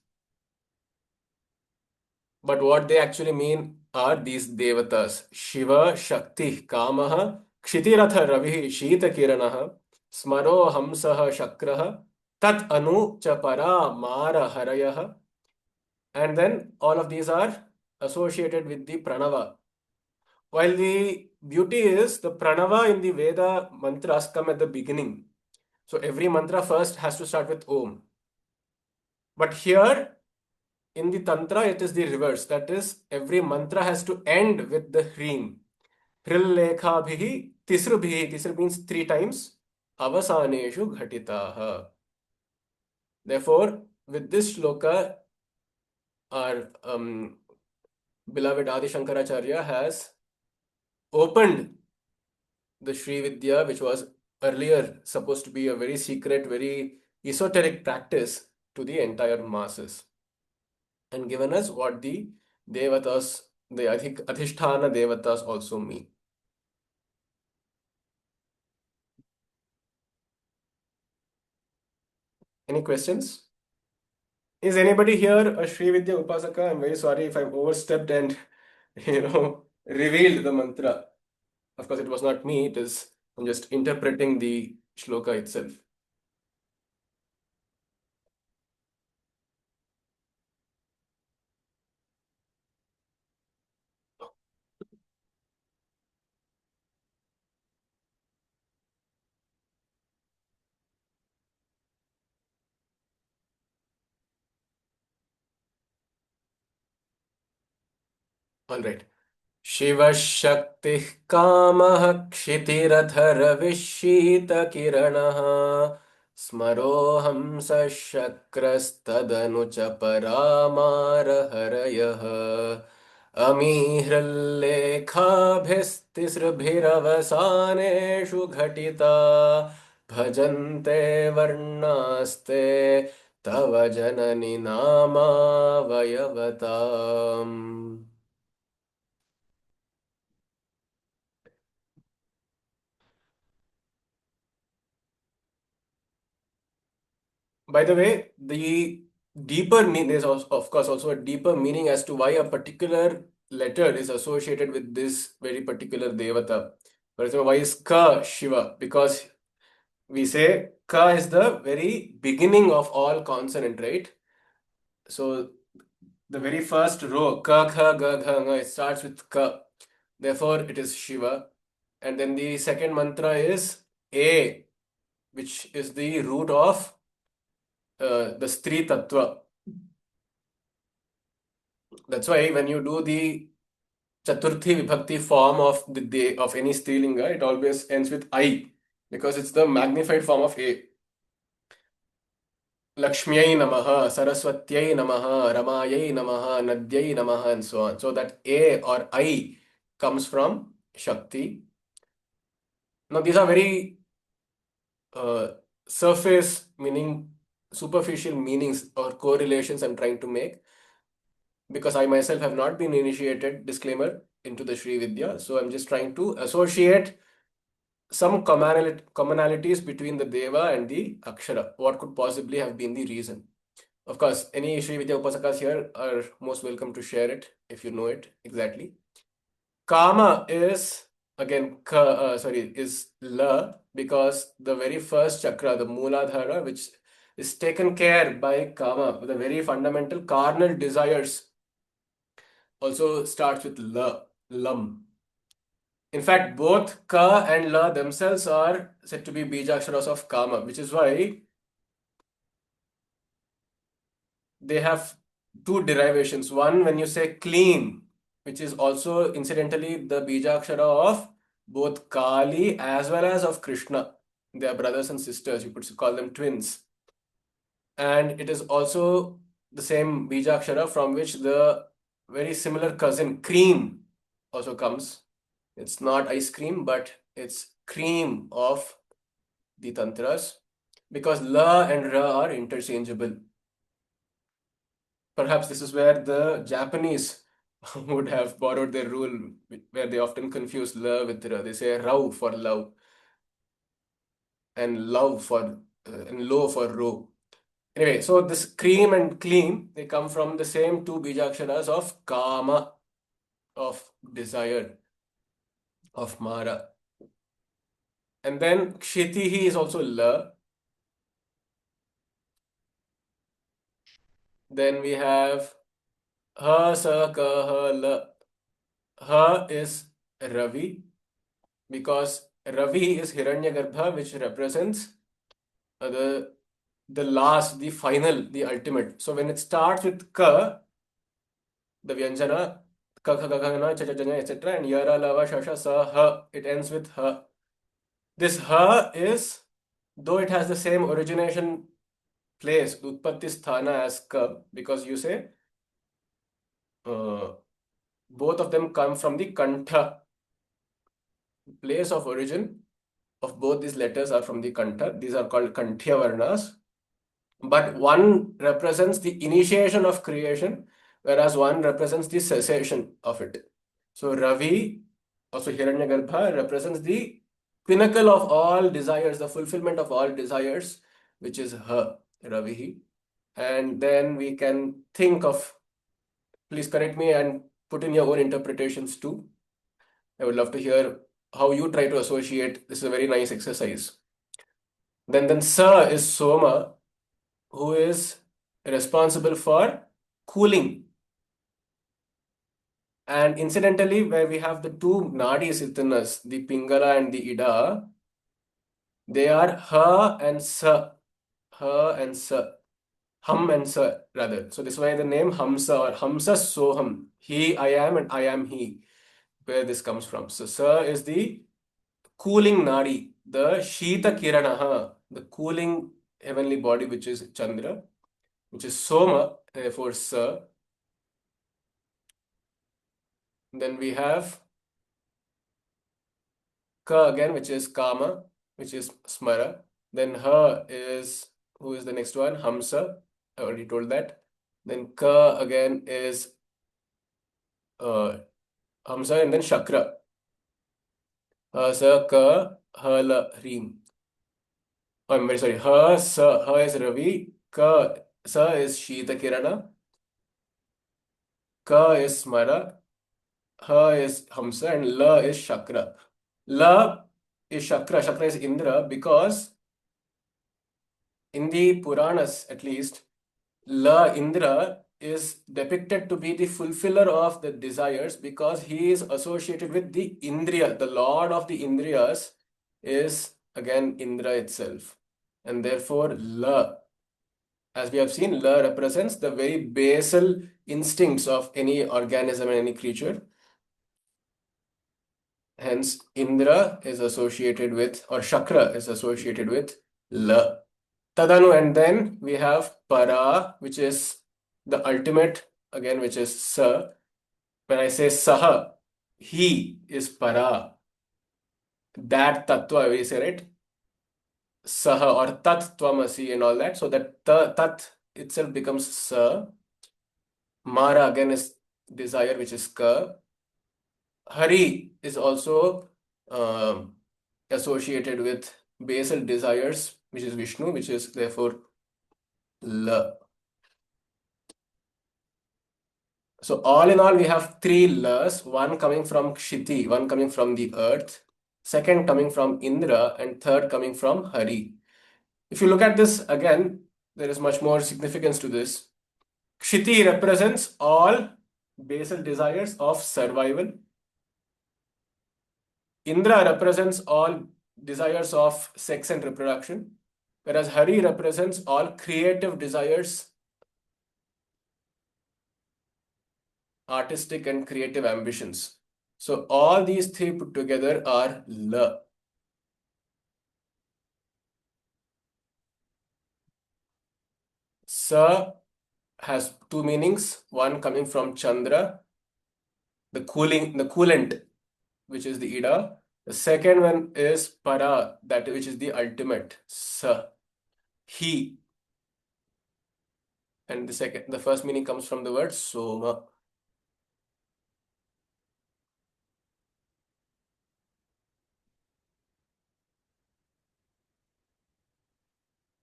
But what they actually mean are these devatas. Shiva, Shakti, Kamaha, Kshitirata Ravi, Shita Kiranaha, Smaro Hamsaha Shakraha, Tat Anu Chapara Mara Harayaha. And then all of these are associated with the Pranava. While the beauty is the Pranava in the Veda mantras come at the beginning. So every mantra first has to start with Om. But here in the Tantra, it is the reverse. That is, every mantra has to end with the Hrim. Hrillekhabhihi tisrubhihi. Tisru means three times. Avasaneshu ghatitaha. Therefore, with this shloka, our beloved Adi Shankaracharya has opened the Sri Vidya, which was earlier supposed to be a very secret, very esoteric practice, to the entire masses, and given us what the devatas, the adhishthana devatas also mean. Any questions? Is anybody here a Sri Vidya Upasaka? I'm very sorry if I've overstepped and revealed the mantra. Of course, it was not me. I'm just interpreting the shloka itself. All right. शिवशक्तिः कामः क्षितिरधरविशीतकिरणः स्मरोऽहं सशक्रस्तदनु च परामारहरयः अमीहृल्लेखाभिस्तिसृभिरवसानेषु घटिता भजन्ते वर्णास्ते तव जननि नामावयवताम्. By the way, the deeper meaning, there's of course also a deeper meaning as to why a particular letter is associated with this very particular devata. For example, why is Ka Shiva? Because we say Ka is the very beginning of all consonant, right? So the very first row, Ka, Kha, Ga, Gha, Nga, it starts with Ka. Therefore, it is Shiva. And then the second mantra is A, which is the root of the Stri Tattva. That's why when you do the Chaturthi Vibhakti form of the day of any Strilinga, it always ends with I because it's the magnified form of A. Lakshmyai Namaha, Saraswatyai Namaha, Ramayai Namaha, Nadyai Namaha, and so on. So that A or I comes from Shakti. Now, these are very uh, surface meaning, superficial meanings or correlations I'm trying to make because I myself have not been initiated, disclaimer, into the Sri Vidya. So I'm just trying to associate some commonalities between the Deva and the Akshara. What could possibly have been the reason? Of course, any Sri Vidya Upasakas here are most welcome to share it if you know it exactly. Kama is again is La because the very first chakra, the Mooladhara, which is taken care by Kama, the very fundamental carnal desires, also starts with La, Lam. In fact, both Ka and La themselves are said to be Bijaksharas of Kama, which is why they have two derivations. One, when you say clean, which is also incidentally the Bijakshara of both Kali as well as of Krishna. They are brothers and sisters, you could call them twins. And it is also the same Bijakshara from which the very similar cousin cream also comes. It's not ice cream, but it's cream of the tantras because la and ra are interchangeable. Perhaps this is where the Japanese would have borrowed their rule, where they often confuse la with ra. They say rau for love and love for and lo for ro. Anyway, so this cream and clean, they come from the same two bijaksharas of kama, of desire, of mara. And then kshitihi is also la. Then we have ha, sa, ka, ha, la. Ha is Ravi because Ravi is Hiranyagarbha, which represents the last, the final, the ultimate. So when it starts with Ka, the Vyanjana, Ka, Kha, Ga, Gha, Na, Cha, Cha, Janya, etc., and Yara, Lava, Shasha, Sa, Ha, it ends with Ha. This Ha is, though it has the same origination place, Utpatti Sthana as Ka, because you say uh, both of them come from the Kantha, place of origin of both these letters are from the Kantha. These are called Kanthya Varnas. But one represents the initiation of creation, whereas one represents the cessation of it. So Ravi, also Hiranyagarbha, represents the pinnacle of all desires, the fulfillment of all desires, which is Ha, Ravihi. And then we can think of, please correct me and put in your own interpretations too. I would love to hear how you try to associate. This is a very nice exercise. Then Sa is Soma, who is responsible for cooling. And incidentally, where we have the two nadis within us, the Pingala and the Ida, they are Ha and Sa. Ha and Sa. Hum and Sa, rather. So this is why the name Hamsa or Hamsa Soham. He, I am, and I am he, where this comes from. So Sa is the cooling nadi, the Shita Kiranaha, the cooling heavenly body, which is Chandra, which is Soma, therefore Sa. Then we have Ka again, which is Kama, which is Smara. Then Ha is, who is the next one? Hamsa. I already told that. Then Ka again is Hamsa, and then Shakra. Ha, Sa, Ka, Ha, La, Reem. Oh, I'm very sorry. Ha, Sa, Ha is Ravi. Ka, Sa is Shita Kirana. Ka is Smara. Ha is Hamsa, and La is Shakra. La is Shakra. Shakra is Indra, because in the Puranas, at least, La Indra is depicted to be the fulfiller of the desires, because he is associated with the Indriya. The lord of the Indriyas is again Indra itself. And therefore, La, as we have seen, La represents the very basal instincts of any organism and any creature. Hence, Indra is associated with, or Shakra is associated with La. Tadanu, and then we have Para, which is the ultimate, again, which is Sa. When I say Saha, he is Para. That Tattva, we say, right? Saha or Tat Tvamasi and all that. So that Tat itself becomes Sa. Mara again is desire, which is Ka. Hari is also associated with basal desires, which is Vishnu, which is therefore La. So all in all, we have three Las, one coming from Kshiti, one coming from the earth, second coming from Indra, and third coming from Hari. If you look at this again, there is much more significance to this. Kshiti represents all basal desires of survival. Indra represents all desires of sex and reproduction, whereas Hari represents all creative desires, artistic and creative ambitions. So all these three put together are La. Sa has two meanings, one coming from Chandra, the coolant, which is the Ida. The second one is Para, that which is the ultimate, Sa, he. And the first meaning comes from the word Soma.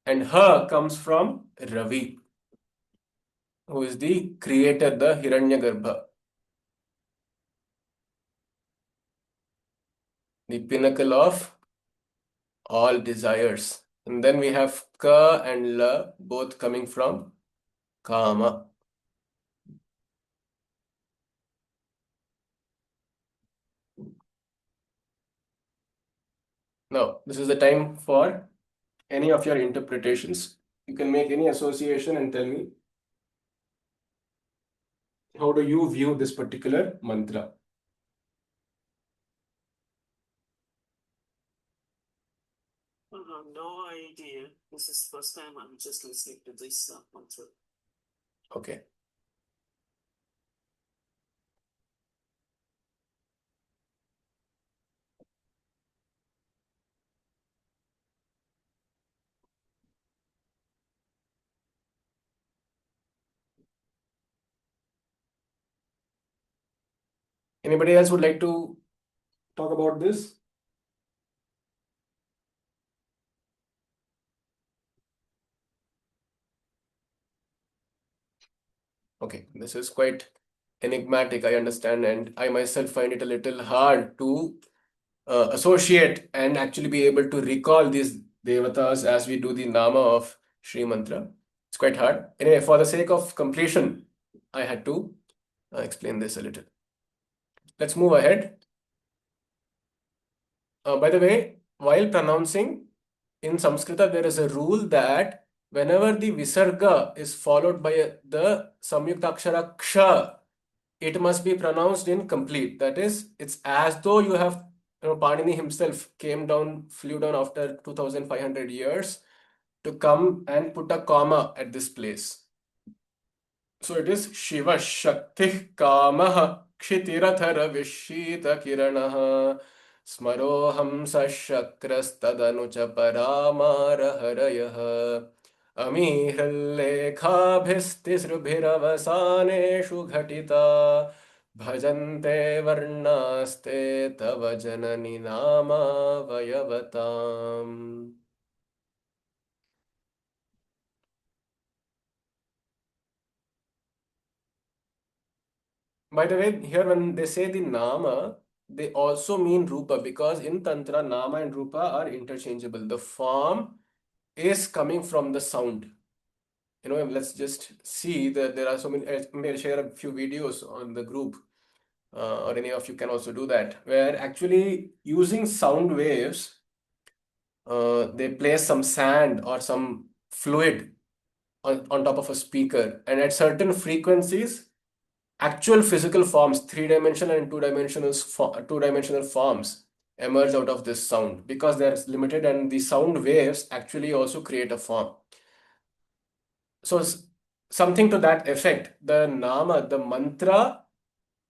And Ha comes from Ravi, who is the creator, the Hiranyagarbha, the pinnacle of all desires. And then we have Ka and La, both coming from Kama. Now, this is the time for any of your interpretations. You can make any association and tell me, how do you view this particular mantra? No idea. This is first time I'm just listening to this mantra. Okay. Anybody else would like to talk about this? Okay, this is quite enigmatic, I understand, and I myself find it a little hard to associate and actually be able to recall these devatas as we do the nama of Sri Mantra. It's quite hard. Anyway, for the sake of completion, I had to explain this a little. Let's move ahead. By the way, while pronouncing in Samskrita, there is a rule that whenever the Visarga is followed by the Samyuktakshara Ksha, it must be pronounced in complete. That is, it's as though you have, Panini himself flew down after 2500 years to come and put a comma at this place. So it is Shiva Shakti Kamaha. क्षितिरथरविशीतकिरणः स्मरोऽहं सशक्रस्तदनु च परामारहरयः अमीहृल्लेखाभिस्तिसृभिरवसानेषु घटिता भजन्ते वर्णास्ते तव जननि नामावयवताम्. By the way, here when they say the nama, they also mean rupa because in Tantra, nama and rupa are interchangeable. The form is coming from the sound. You know, let's just see that there are so many. Maybe I'll share a few videos on the group, or any of you can also do that, where actually using sound waves, they place some sand or some fluid on top of a speaker, and at certain frequencies, actual physical forms, three-dimensional and two-dimensional forms emerge out of this sound because they're limited, and the sound waves actually also create a form. So something to that effect, the nama, the mantra,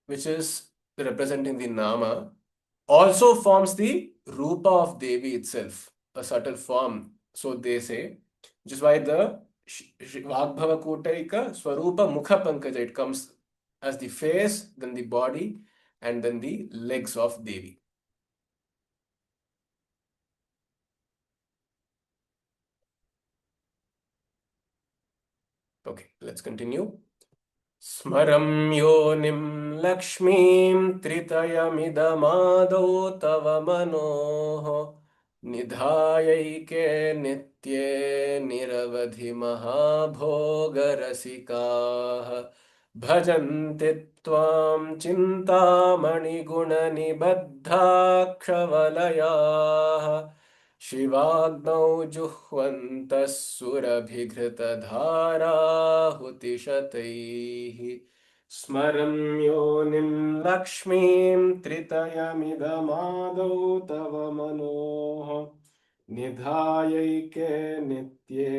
which is representing the nama, also forms the rupa of Devi itself, a subtle form, so they say, which is why the Vagbhava Kutaika Swarupa Mukha Pankaja, it comes as the face, then the body, and then the legs of Devi. Okay, let's continue. स्मरं योनिं लक्ष्मीं त्रितयमिदमादौ तव मनोः निधायैके नित्ये निरवधि महाभोगरसिकाः भजन्ति त्वां चिन्तामणिगुणनिबद्धाक्षवलयाः शिवाग्नौ जुह्वन्तः सुरभिघृतधाराहुतिशतैः स्मरं योनिं लक्ष्मीं त्रितयमिदमादौ तव मनोः निधायैके नित्ये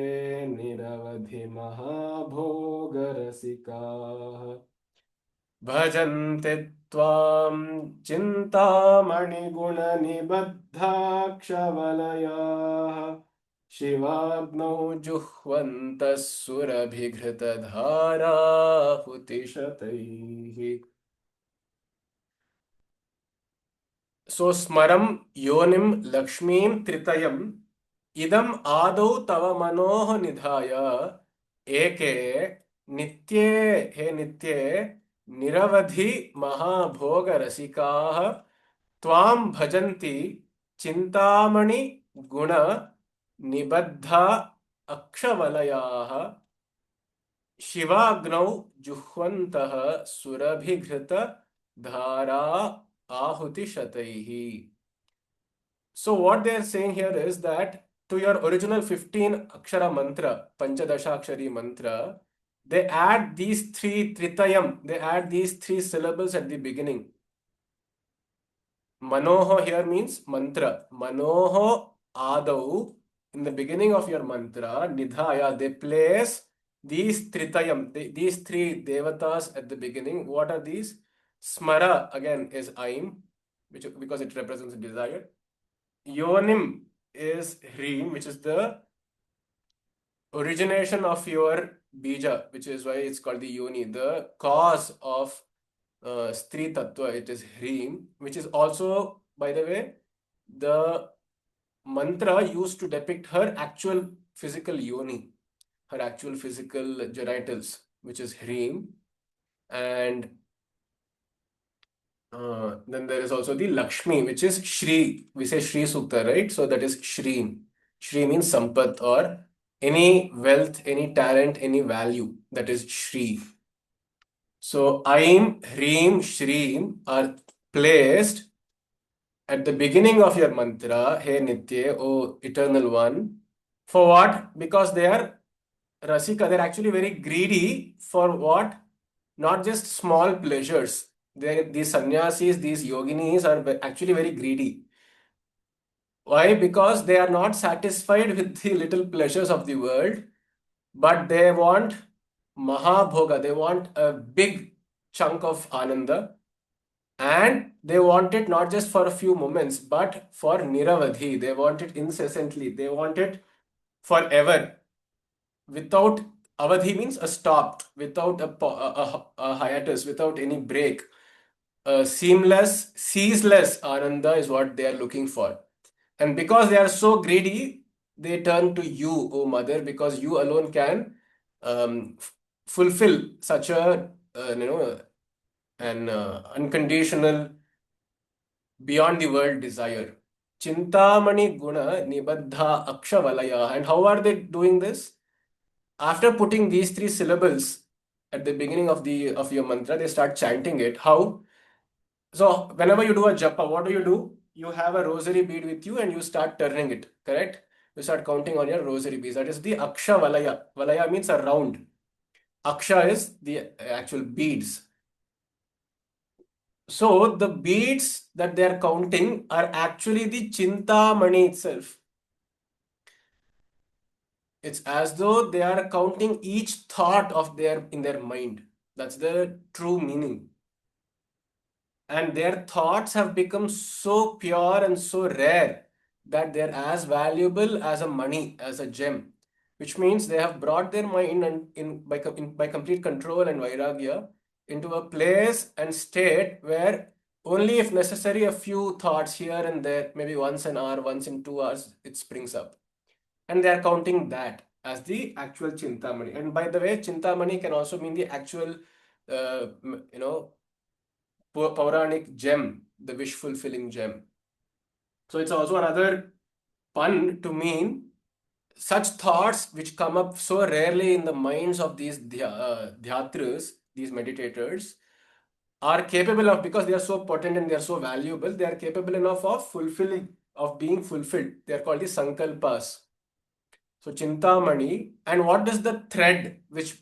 निरवधि महाभोगरसिकाः भजन्ति त्वां चिन्तामणिगुणनिबद्धाक्षवलयाः शिवाग्नौ जुह्वन्तः सुरभिघृतधाराहुतिशतैः. So smaram yonim lakshmim tritayam idam adau tava manoh nidhaya eke nitye he nitye niravadhi महाभोग रसिकाः त्वां भजन्ति चिंतामणि गुण निबद्धा अक्षवलयाः शिवाग्नौ जुह्वन्तः सुरभिघृत धारा ahuti shataihi. So what they are saying here is that to your original 15 akshara mantra, Panchadasha akshari mantra, they add these three tritayam, they add these three syllables at the beginning. Manoho here means mantra. Manoho adau, in the beginning of your mantra, nidhaya, they place these tritayam, these three devatas at the beginning. What are these? Smara again is aim, which because it represents desire. Yonim is Hreem, which is the origination of your bija, which is why it's called the yoni, the cause of Stri Tattva, it is Hreem, which is also, by the way, the mantra used to depict her actual physical yoni, her actual physical genitals, which is Hreem. And then there is also the Lakshmi, which is Shri. We say Shri Sukta, right? So that is Shri. Shri means Sampat or any wealth, any talent, any value. That is Shri. So Aim, Hreem, Shri are placed at the beginning of your mantra, He Nitye, O Eternal One. For what? Because they are Rasika, they're actually very greedy for what? Not just small pleasures. These sannyasis, these yoginis are actually very greedy. Why? Because they are not satisfied with the little pleasures of the world, but they want Mahabhoga, they want a big chunk of Ananda. And they want it not just for a few moments, but for niravadhi. They want it incessantly. They want it forever. Without avadhi means a stop, without a hiatus, without any break. Seamless, ceaseless ananda is what they are looking for. And because they are so greedy, they turn to you, O mother, because you alone can fulfill such a an unconditional, beyond the world desire. Chintamani guna nibaddha akshavalaya. And how are they doing this? After putting these three syllables at the beginning of your mantra, they start chanting it. How? So whenever you do a japa, what do? You have a rosary bead with you and you start turning it, correct? You start counting on your rosary beads. That is the aksha valaya. Valaya means a round. Aksha is the actual beads. So the beads that they are counting are actually the Chintamani itself. It's as though they are counting each thought of their in their mind. That's the true meaning. And their thoughts have become so pure and so rare that they're as valuable as a money, as a gem, which means they have brought their mind and by complete control and vairagya into a place and state where only if necessary a few thoughts here and there, maybe once an hour, once in 2 hours, it springs up. And they are counting that as the actual chintamani. And by the way, chintamani can also mean the actual, uh, you know, Puranic gem, the wish fulfilling gem. So it's also another pun to mean such thoughts which come up so rarely in the minds of these dhyatras, these meditators, are capable of, because they are so potent and they are so valuable, they are capable enough of fulfilling, of being fulfilled. They are called the sankalpas. So Chintamani, and what is the thread which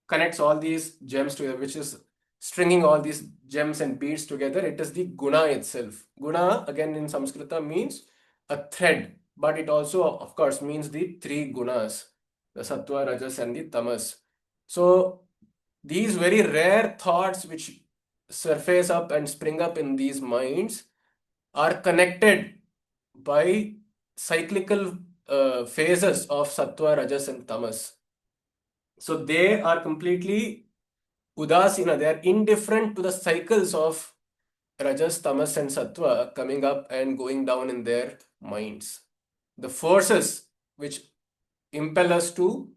connects all these gems together, which is stringing all these gems and beads together? It is the guna itself. Guna, again in Samskrita, means a thread, but it also, of course, means the three gunas, the sattva, rajas, and the tamas. So these very rare thoughts which surface up and spring up in these minds are connected by cyclical phases of sattva, rajas, and tamas. So they are completely udasina, they are indifferent to the cycles of rajas, tamas, and sattva coming up and going down in their minds. The forces which impel us to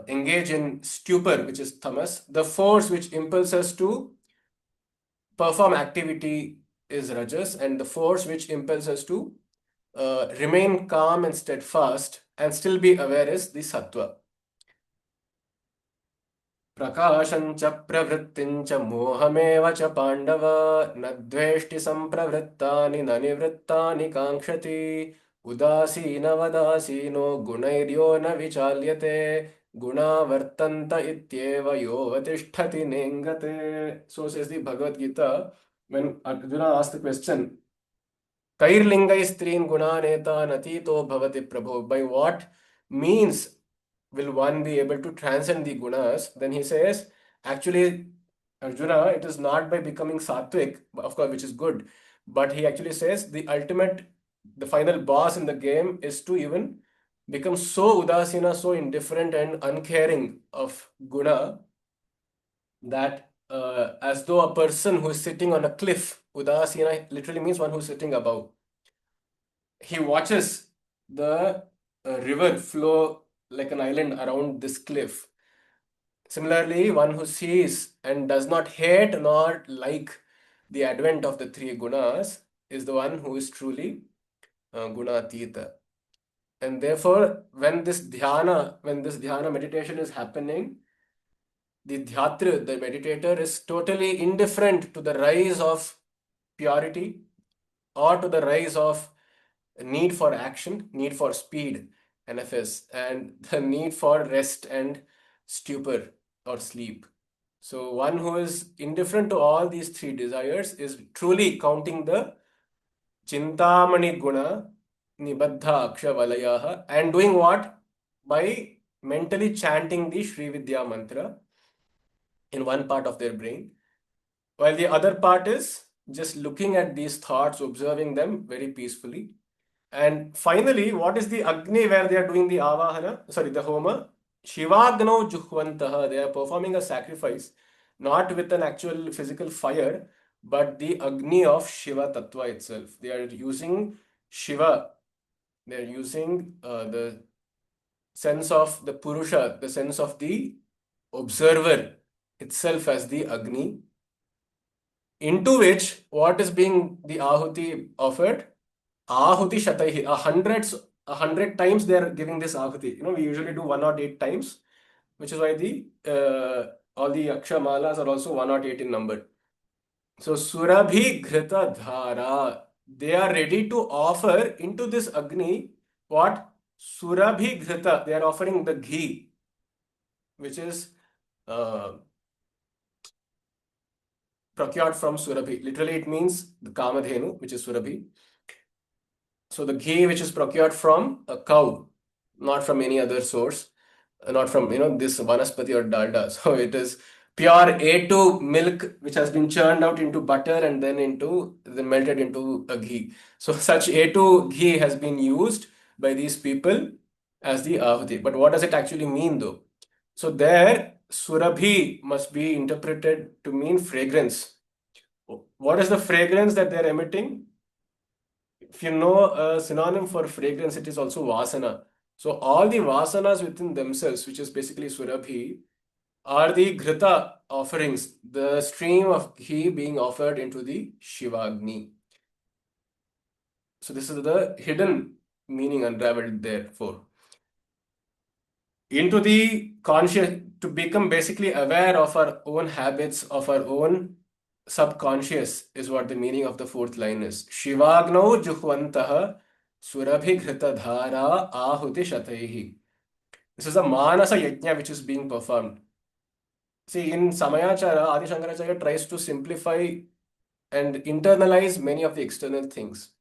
engage in stupor, which is tamas, the force which impels us to perform activity is rajas, and the force which impels us to remain calm and steadfast and still be aware is the sattva. प्रकाशं च प्रवृत्तिं च मोहमेव च पाण्डव न द्वेष्टि सम्प्रवृत्तानि न निवृत्तानि काङ्क्षति उदासीनवदासीनो गुणैर्यो न विचाल्यते गुणा वर्तन्त इत्येव योऽवतिष्ठति नेङ्गते. So says the Bhagavad Gita when Arjuna asked the question, Kairlingai strin gunaneta natito bhavati prabho. By what means will one be able to transcend the gunas? Then he says, actually, Arjuna, it is not by becoming sattvic, of course, which is good, but he actually says the ultimate, the final boss in the game is to even become so udasina, so indifferent and uncaring of guna that as though a person who is sitting on a cliff, udasina literally means one who is sitting above. He watches the river flow like an island around this cliff. Similarly, one who sees and does not hate nor like the advent of the three gunas is the one who is truly gunatita. And therefore, when this dhyana meditation is happening, the dhyatra, the meditator, is totally indifferent to the rise of purity or to the rise of need for action, need for speed, NFS, and the need for rest and stupor or sleep. So one who is indifferent to all these three desires is truly counting the Chintamani Guna Nibaddha Akshavalayah and doing what? By mentally chanting the Sri Vidya mantra in one part of their brain, while the other part is just looking at these thoughts, observing them very peacefully. And finally, what is the Agni where they are doing the Avahana? Sorry, the Homa. Shivagno Juhvantaha. They are performing a sacrifice, not with an actual physical fire, but the Agni of Shiva Tattva itself. They are using Shiva. They are using the sense of the Purusha, the sense of the observer itself as the Agni, into which what is being the Ahuti offered? Ahuti Shataihi, a hundred times they are giving this Ahuti. We usually do 108 times, which is why the all the Aksha Malas are also 108 in number. So Surabhi Ghrita Dhara, they are ready to offer into this Agni what? Surabhi Ghrita, they are offering the ghee, which is uh, procured from Surabhi. Literally, it means the Kamadhenu, which is Surabhi. So the ghee which is procured from a cow, not from any other source, not from this vanaspati or dalda. So it is pure A2 milk which has been churned out into butter and then melted into a ghee. So such A2 ghee has been used by these people as the ahuti. But what does it actually mean though? So there, surabhi must be interpreted to mean fragrance. What is the fragrance that they're emitting? If you know a synonym for fragrance, it is also vasana. So all the vasanas within themselves, which is basically surabhi, are the ghrita offerings, the stream of ghee being offered into the Shivagni. So this is the hidden meaning unraveled therefore. Into the conscious, to become basically aware of our own habits, of our own subconscious, is what the meaning of the fourth line is. Shivagno juhvantaha surabhigrita dhara ahuti shataihi. This is a manasa yajna which is being performed. See, in Samayachara, Adi Shankaracharya tries to simplify and internalize many of the external things.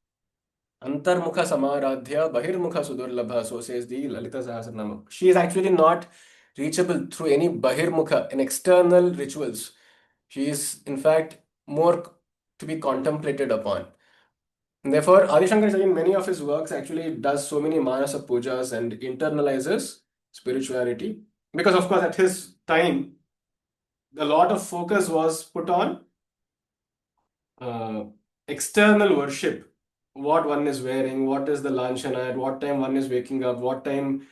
Antarmukha Samaradhya Bahirmukha Sudurlabha, so says the Lalita Sahasranama. She is actually not reachable through any Bahirmukha, an external rituals. She is, in fact, more to be contemplated upon. And therefore, Adi Shankaracharya in many of his works actually does so many Manasa pujas and internalizes spirituality. Because, of course, at his time, a lot of focus was put on uh, external worship, what one is wearing, what is the lanchana, at what time one is waking up, what time,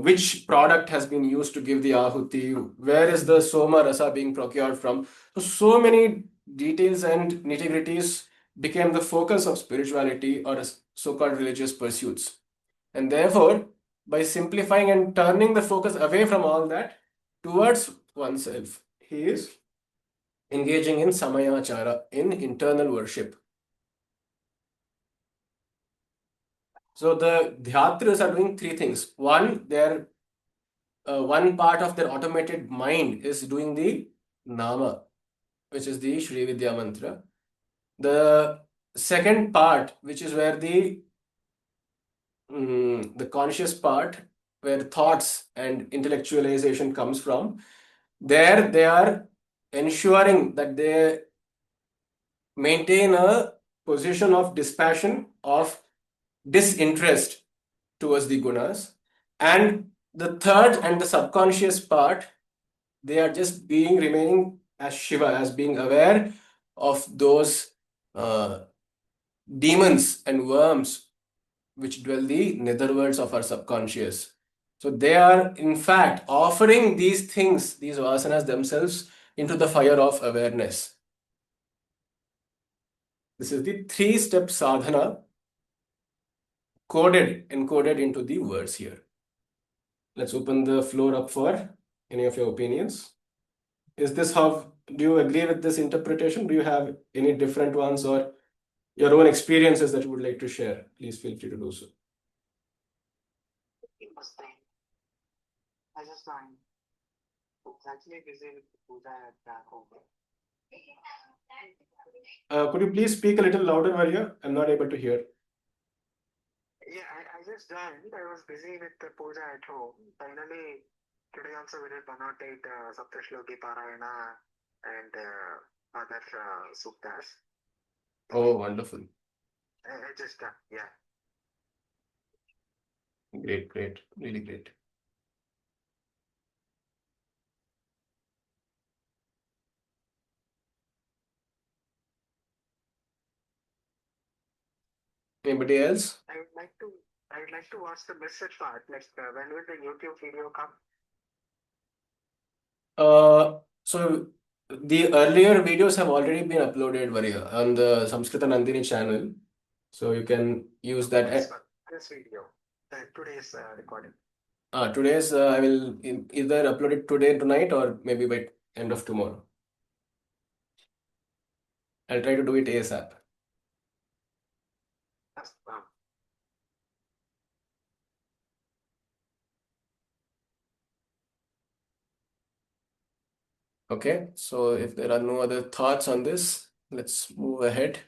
which product has been used to give the ahuti, where is the soma rasa being procured from. So many details and nitty-gritties became the focus of spirituality or so-called religious pursuits. And therefore, by simplifying and turning the focus away from all that towards oneself, he is engaging in samayachara, in internal worship. So the dhyatras are doing three things. One, one part of their automated mind is doing the nama, which is the Shri Vidya mantra. The second part, which is where the conscious part, where thoughts and intellectualization comes from, there they are ensuring that they maintain a position of dispassion, of disinterest towards the gunas. And the third and the subconscious part, they are just remaining as Shiva, as being aware of those uh, demons and worms which dwell the netherworlds of our subconscious. So they are in fact offering these things, these vasanas themselves, into the fire of awareness. This is the three-step sadhana encoded into the words here. Let's open the floor up for any of your opinions. Is this how, do you agree with this interpretation? Do you have any different ones or your own experiences that you would like to share? Please feel free to do so. I just actually busy with puja at back home. Could you please speak a little louder, Varya? I'm not able to hear. Yeah, I just joined. I was busy with the puja at home. Finally, today also we did 108 Saptashloki Parayana and other suktas. Oh, wonderful. I just done. Yeah. Great, great. Really great. Anybody else? I would like to. I would like to watch the message part. Like, when will the YouTube video come? So the earlier videos have already been uploaded, Varia, on the Samskrita Nandini channel. So you can use that. This one, this video, today's recording. Today's I will either upload it today, tonight, or maybe by end of tomorrow. I'll try to do it ASAP. That's, Okay, so if there are no other thoughts on this, let's move ahead.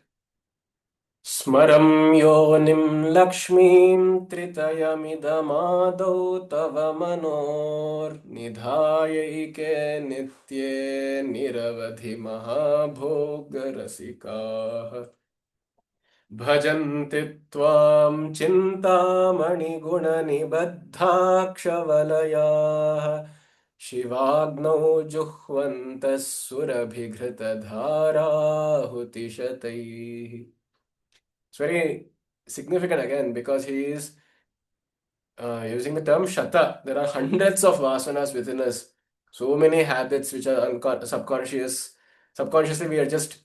Smaram yonim lakshmim tritayamidamaadau tava manor nidhayaike nitye niravadhi mahabhogarasikaah भजन्ति त्वां चिन्तामणिगुणनिबद्धाक्षवलयाः शिवाग्नौ जुह्वन्तः सुरभिघृतधाराहुतिशतैः. It's very significant again because he is using the term shata. There are hundreds of vasanas within us. So many habits which are subconscious. Subconsciously, we are just,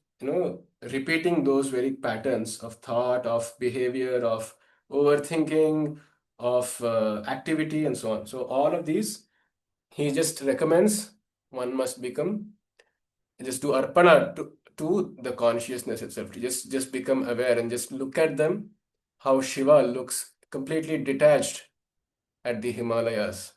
repeating those very patterns of thought, of behavior, of overthinking, of activity, and so on. So all of these, he just recommends one must become just do arpana to the consciousness itself. Just become aware and just look at them, how Shiva looks completely detached at the Himalayas.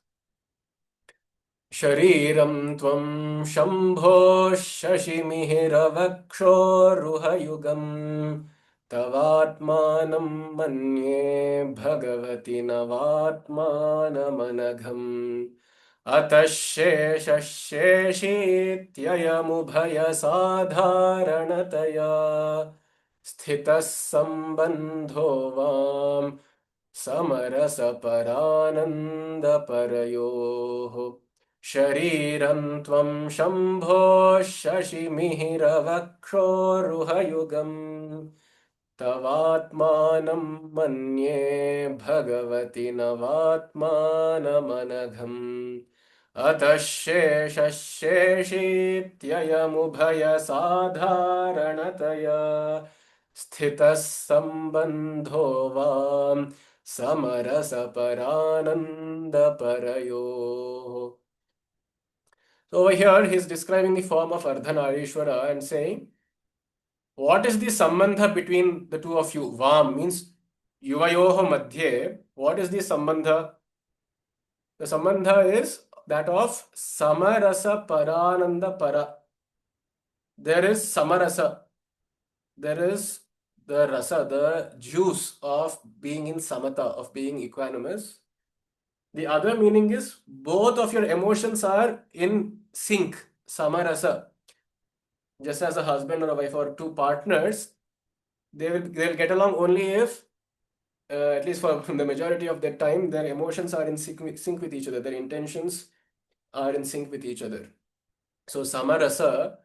Shariram tvam shambho shashimihiravakshorruhayugam tavatmanam manye bhagavati navatmanamanagham अतः शेषशेषीत्ययमुभयसाधारणतया स्थितः सम्बन्धो वां समरसपरानन्दपरयोः शरीरं त्वं शम्भो शशिमिहिरवक्षोरुहयुगम् तवात्मानं मन्ये भगवति नवात्मानमनघम् अतः शेषशेषीत्ययमुभयसाधारणतया स्थितः सम्बन्धो वां समरसपरानन्दपरयोः. So over here he is describing the form of Ardhanarishwara and saying, what is the sambandha between the two of you? Vam means yuvayoho madhye. What is the sambandha? The sambandha is that of samarasa parananda para. There is samarasa. There is the rasa, the juice of being in samatha, of being equanimous. The other meaning is both of your emotions are in sync, samarasa. Just as a husband or a wife or two partners, they'll get along only if, at least for the majority of their time, their emotions are in sync with each other. Their intentions are in sync with each other. So samarasa,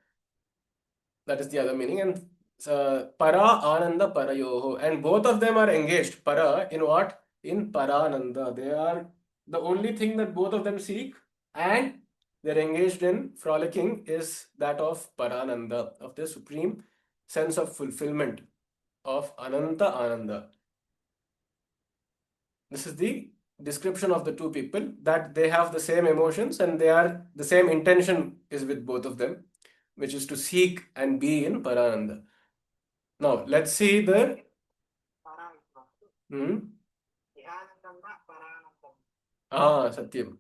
that is the other meaning, and para ananda parayoho, and both of them are engaged. Para in what? In parananda. They are the only thing that both of them seek, and they're engaged in frolicking is that of parananda, of the supreme sense of fulfillment of ananta ananda. This is the description of the two people, that they have the same emotions and they are the same intention is with both of them, which is to seek and be in parananda. Now let's see the Satyam.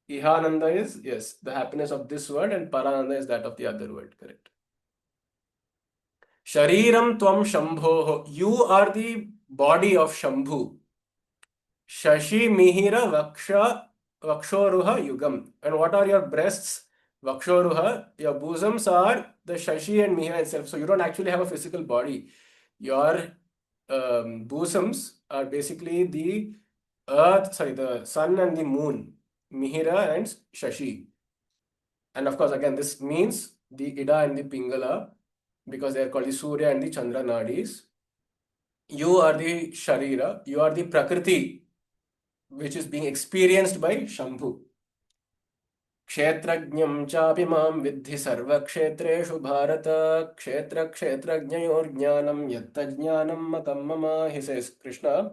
Ihananda is, yes, the happiness of this world, and parananda is that of the other world. Correct. Shariram tvam shambho. You are the body of Shambhu. Shashi mihira vakshoruha yugam. And what are your breasts? Vakshoruha, your bosoms are the Shashi and Mihira itself. So you don't actually have a physical body. Your bosoms are basically the the sun and the moon, Mihira and Shashi. And of course, again, this means the Ida and the Pingala because they are called the Surya and the Chandra Nadis. You are the Sharira, you are the Prakriti, which is being experienced by Shambhu. क्षेत्रज्ञं चापि मां विद्धि सर्वक्षेत्रेषु भारत क्षेत्रक्षेत्रज्ञयोर्ज्ञानं यत्तज्ज्ञानं मतं मम. He says, Krishna,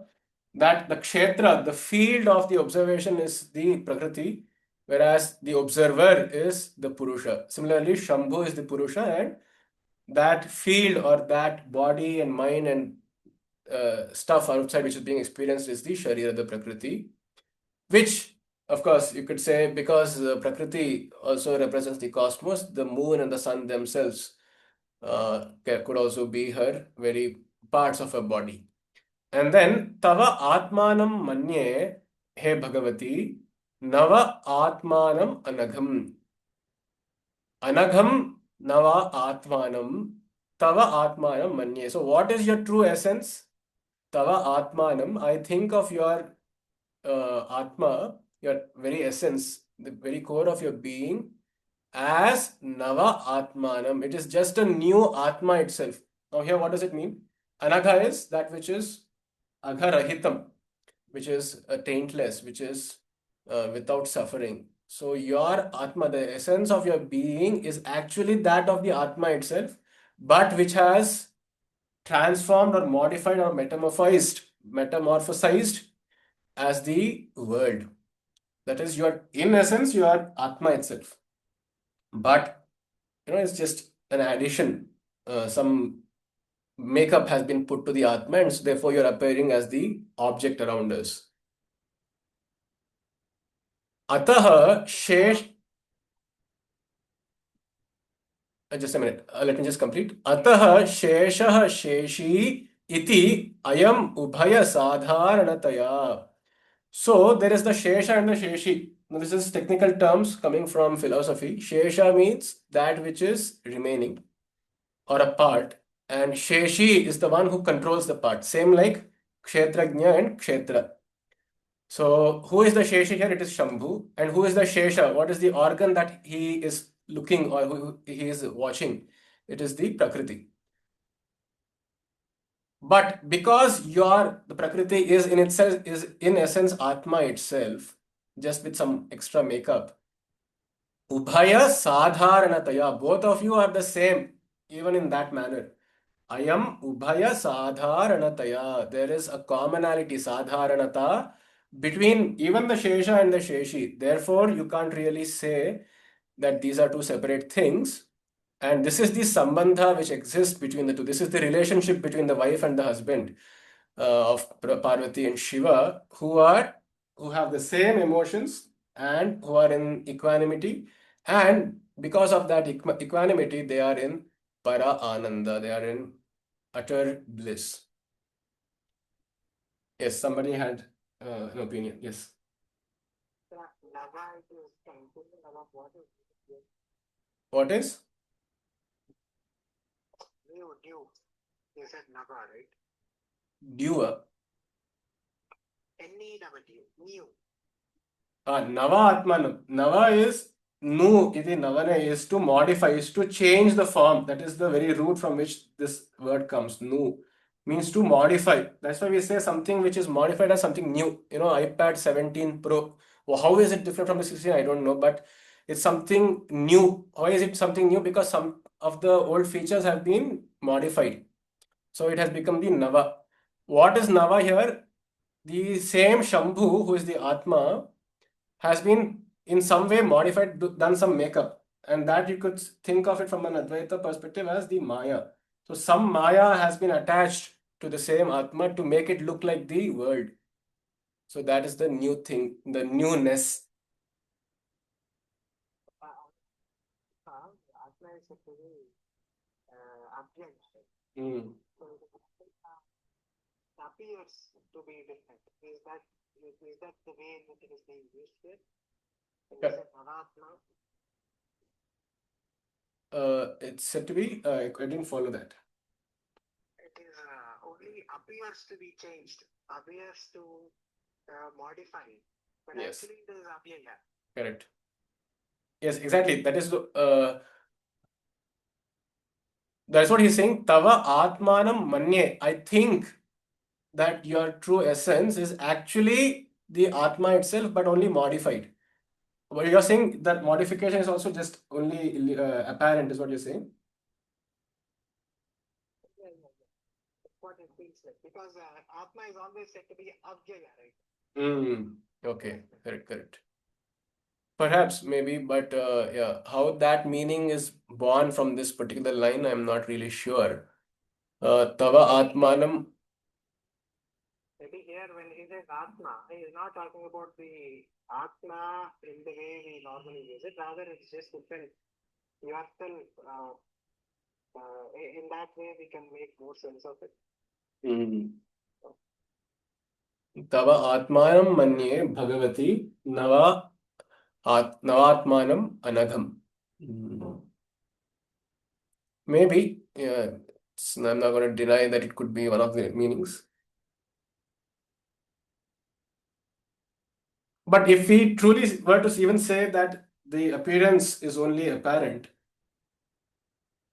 that the kshetra, the field of the observation is the Prakriti, whereas the observer is the Purusha. Similarly, Shambhu is the Purusha, and that field or that body and mind and stuff outside which is being experienced is the Sharira, the Prakriti, which of course you could say because Prakriti also represents the cosmos, the moon and the sun themselves could also be her very parts of her body. And then Tava Atmanam Manye, He Bhagavati, Nava Atmanam Anagham. Anagham Nava Atmanam, Tava Atmanam Manye. So what is your true essence? Tava Atmanam, I think of your Atma, your very essence, the very core of your being, as Nava Atmanam. It is just a new Atma itself. Now, here, what does it mean? Anagha is that which is Agharahitam, which is taintless, which is without suffering. So, your Atma, the essence of your being, is actually that of the Atma itself, but which has transformed or modified or metamorphosized as the world. That is, you are in essence, you are Atma itself. But it's just an addition. Some makeup has been put to the Atma, and so therefore you're appearing as the object around us. Ataha shesh. Just a minute. Let me just complete. Ataha sheshah sheshi iti ayam ubhaya sadharanataya. So there is the Shesha and the Sheshi. Now, this is technical terms coming from philosophy. Shesha means that which is remaining or a part, and Sheshi is the one who controls the part. Same like Kshetrajna and Kshetra. So who is the Sheshi here? It is Shambhu. And who is the Shesha? What is the organ that he is looking or who he is watching? It is the Prakriti. But because the Prakriti is in itself, is in essence Atma itself, just with some extra makeup. Ubhaya sadharanataya, both of you are the same, even in that manner. Ayam ubhaya sadharanataya. There is a commonality, sadharanata, between even the Shesha and the Sheshi. Therefore, you can't really say that these are two separate things. And this is the sambandha which exists between the two. This is the relationship between the wife and the husband of Parvati and Shiva, who have the same emotions and who are in equanimity. And because of that equanimity, they are in para ananda. They are in utter bliss. Yes, somebody had an opinion. Yes. Nava is temple, Nava what is it? What is? New. You said Nava, right? Dua. N-E-W, new. Nava Atmanam. Nava is nu iti navana is to modify, is to change the form. That is the very root from which this word comes. Nu means to modify. That's why we say something which is modified as something new. iPad 17 Pro. Well, how is it different from the 16? I don't know, but it's something new. Why is it something new? Because some of the old features have been modified. So it has become the Nava. What is Nava here? The same Shambhu, who is the Atma, has been in some way modified, done some makeup. And that you could think of it from an Advaita perspective as the Maya. So some Maya has been attached to the same Atma to make it look like the world. So that is the new thing, the newness. Atma is actually object. Mm. So it appears to be different. Is that the way that it is being used here? Is it Anatma? it's said to be, I didn't follow that. It is only appears to be changed, appears to modify, but Yes, actually it is abhyaya. correct. Yes, exactly. That's what he's saying. Tava atmanam manye. I think that your true essence is actually the Atma itself, but only modified. But you're saying that modification is also just only apparent, is what you're saying? Yeah, yeah, yeah. That's what it feels like. Because Atma is always said to be abhyaya, right? Okay, correct. Perhaps, maybe, but yeah, how that meaning is born from this particular line, I'm not really sure. Tava Atmanam. Maybe here when he says Atma, he is not talking about the Atma in the way we normally use it. Rather, it's just different. You are still, in that way, we can make more sense of it. Tava Atmanam Manye Bhagavati Navatmanam Anagham. Maybe, yeah, I'm not going to deny that it could be one of the meanings. But if we truly were to even say that the appearance is only apparent,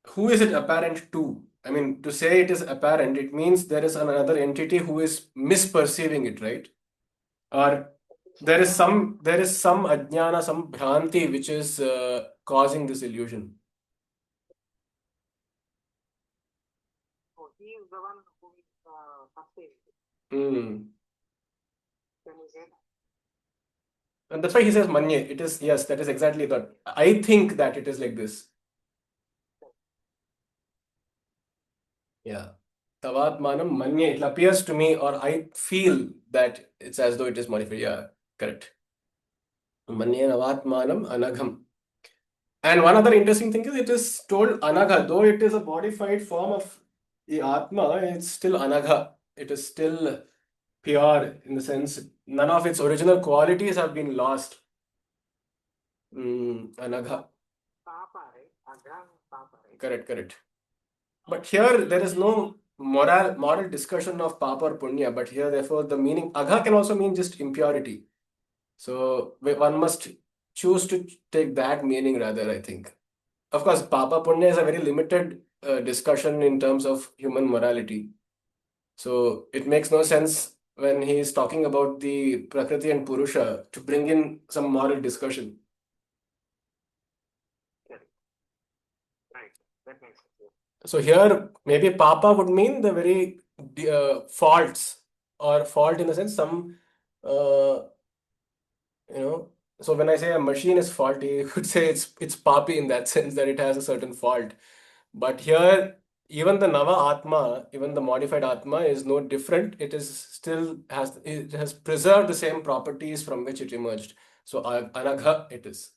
who is it apparent to? I mean, to say it is apparent, it means there is another entity who is misperceiving it, right? Or there is some ajnana, some bhranti which is causing this illusion. So he is the one who is perceiving. Hmm. Can you say that? And that's why he says manye. It is, yes, that is exactly that. I think that it is like this. Yeah. Tavatmanam manye. It appears to me, or I feel that it's as though it is modified. Yeah, correct. Manye navatmanam anagham. And one other interesting thing is it is told anagha, though it is a modified form of the Atma, it's still anagha. It is still pure in the sense none of its original qualities have been lost. Anagha. Papa, right? Agam Papa, right? Correct. But here there is no moral discussion of papa or punya, but here therefore the meaning agha can also mean just impurity. So one must choose to take that meaning rather, I think. Of course, papa punya is a very limited discussion in terms of human morality. So it makes no sense when he is talking about the prakriti and purusha to bring in some moral discussion. Correct. Right. That makes sense. Yeah. So here, maybe papa would mean the very faults, or fault in the sense some, uh, you know. So when I say a machine is faulty, you could say it's papi in that sense that it has a certain fault. But here, even the Nava Atma, even the modified Atma, is no different. It has preserved the same properties from which it emerged. So Anagha it is.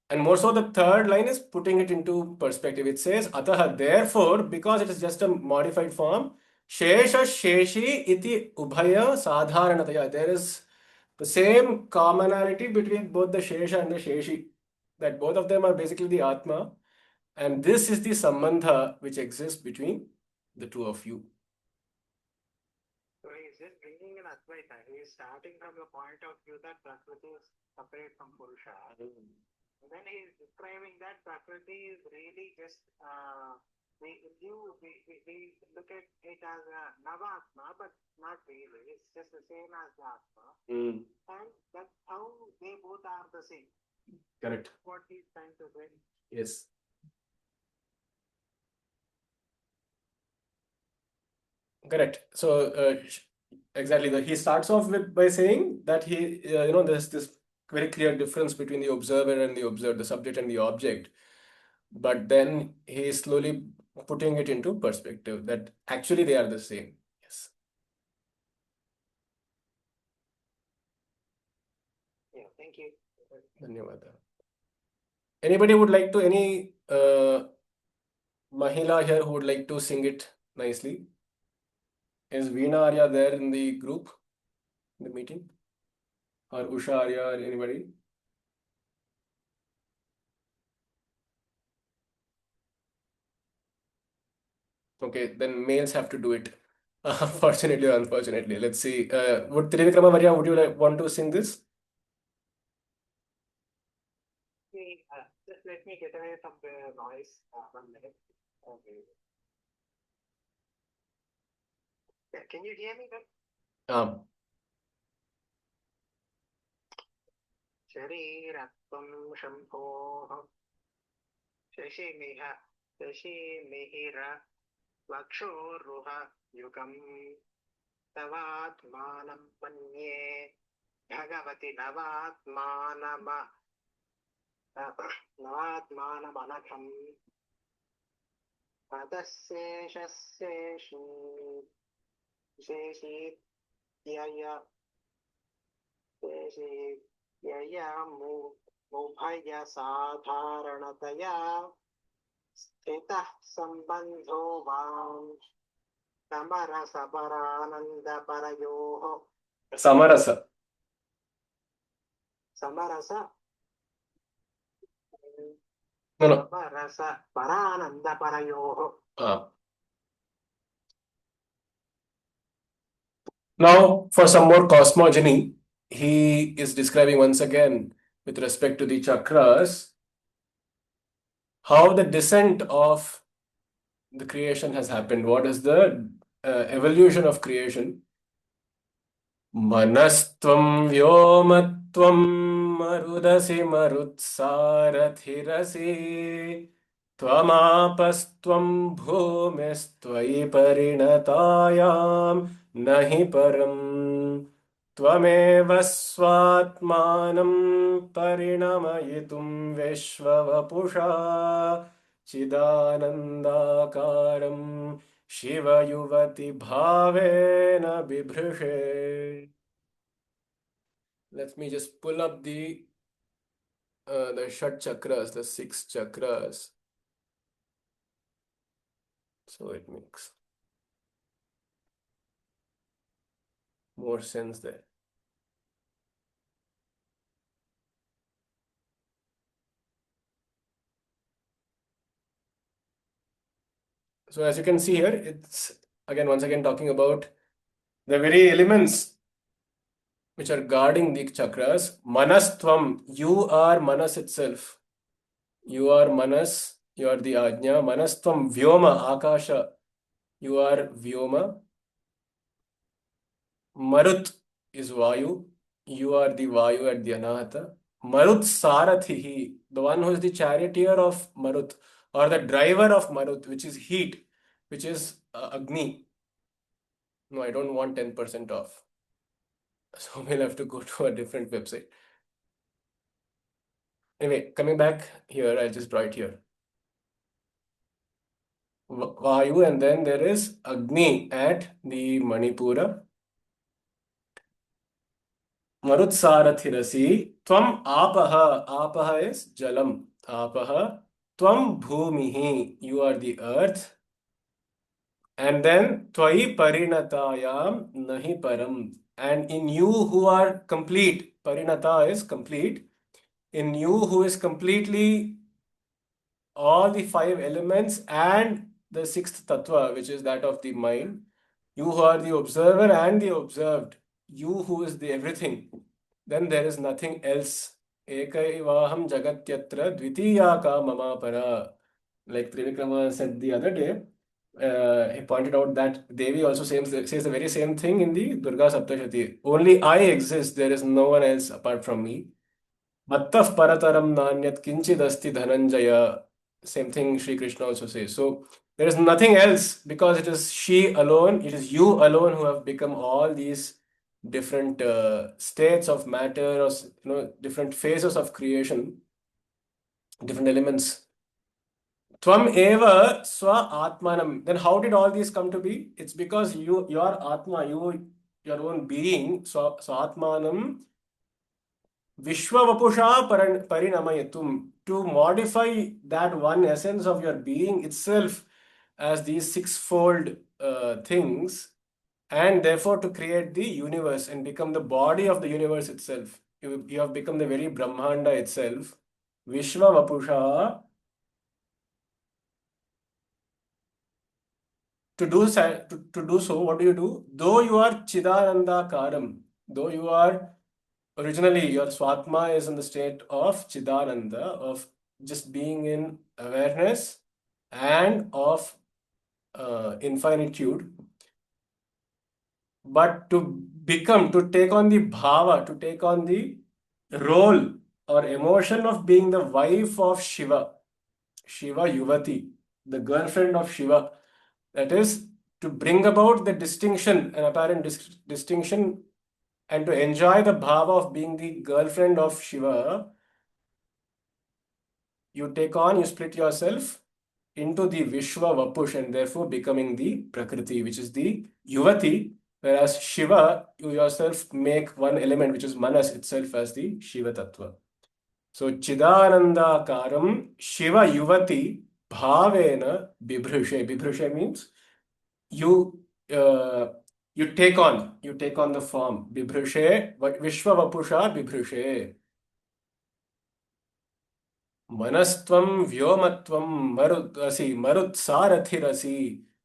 And more so, the third line is putting it into perspective. It says, Ataha, therefore, because it is just a modified form, Shesha Sheshi iti Ubhaya Sadharanataya. There is the same commonality between both the Shesha and the Sheshi, that both of them are basically the Atma. And this is the Sambandha which exists between the two of you. So he is just bringing an Advaita. He is starting from the point of view that Prakriti is separate from Purusha. And then he is describing that Prakriti is really just, we look at it as a Navatma, but not really. It's just the same as the Atma. And that's how they both are the same. Correct. What he's trying to say. Yes. Correct. So exactly, he starts off with by saying that there's this very clear difference between the observer and the observed, the subject and the object. But then he is slowly putting it into perspective that actually they are the same. Yes. Yeah, thank you. Dhanyawad. Anybody would like to any Mahila here who would like to sing it nicely? Is Veena Arya there in the group, in the meeting? Or Usha Arya or anybody? Okay, then males have to do it. Fortunately or unfortunately. Let's see. Would Trivikrama Maria, would you want to sing this? Just let me get away from the noise. 1 minute. Okay. Yeah, can you hear me? Um, शरीरत्वं शम्भोः शशिमिहिर वक्षोरुह युगम् तवात्मानं मन्ये भगवति नवात्मानमनघम् पदशेषशेषी शेषीत्यय मुभय साधारणतया स्थितः सम्बन्धो वाम् समरसपरानन्दपरयोः Samarasa. समरस No, no. समरसपरानन्दपरयोः. Now, for some more cosmogony, he is describing once again with respect to the chakras how the descent of the creation has happened. What is the evolution of creation? Manastvam vyomatvam marudasi marutsarathirasi त्वमापस्त्वं भूमिस्त्वयि परिणतायां नहि परम् त्वमेव स्वात्मानं परिणमयितुं विश्ववपुषा चिदानन्दाकारं शिवयुवति भावेन बिभृषे. Let me just pull up the Shat chakras, the 6 chakras. So it makes more sense there. So as you can see here, it's again, once again, talking about the very elements which are guarding the chakras. Manastvam, you are Manas itself. You are Manas, you are the Ajna. Manastvam, Vyoma, Akasha, you are Vyoma. Marut is Vayu, you are the Vayu at the Anahata. Marut Sarathihi, the one who is the charioteer of Marut, or the driver of Marut, which is heat, which is Agni. No, I don't want 10% off. So we'll have to go to a different website. Anyway, coming back here, I'll just draw it here. Vayu, and then there is Agni at the Manipura. Marutsarathirasi, Tvam Apaha. Apaha is Jalam. Apaha. Tvam Bhumihi, you are the earth. And then Twai Parinatayam Nahi Param. And in you who are complete, Parinata is complete. In you who is completely all the 5 elements and the 6th tattva, which is that of the mind, you who are the observer and the observed, you who is the everything, then there is nothing else. Ekaivaham jagatyatra dvitiyaka mama para. Like Trivikrama said the other day, he pointed out that Devi also says the very same thing in the Durga Saptashati. Only I exist, there is no one else apart from me. Mattaf parataram nanyat kinchid asti dhananjaya. Same thing Sri Krishna also says. So there is nothing else because it is she alone, it is you alone who have become all these different states of matter, or different phases of creation, different elements. Tvam eva swa atmanam. Then how did all these come to be? It's because your atma, your own being, so atmanam Vishwavapusha Parinamayatum, to modify that one essence of your being itself as these sixfold things, and therefore to create the universe and become the body of the universe itself. You have become the very Brahmanda itself. Vishwavapusha to do so, what do? Though you are Chidananda Karam, though you are originally your Swatma is in the state of Chidananda, of just being in awareness and of infinitude, but to take on the bhava, to take on the role or emotion of being the wife of Shiva, Shiva Yuvati, the girlfriend of Shiva, that is to bring about the distinction, an apparent distinction, and to enjoy the bhava of being the girlfriend of Shiva, you split yourself into the Vishwa Vapush and therefore becoming the Prakriti, which is the Yuvati, whereas Shiva, you yourself make one element, which is Manas itself, as the Shiva Tattva. So Chidananda Karam Shiva Yuvati Bhavena Bibhrushe. Bibhrushe means you uh, you take on the form. Bibhrushe, Vishwa Vapusha Bibhrushe. मनस्त्वं व्योमत्वं मरुत्सारथिरसि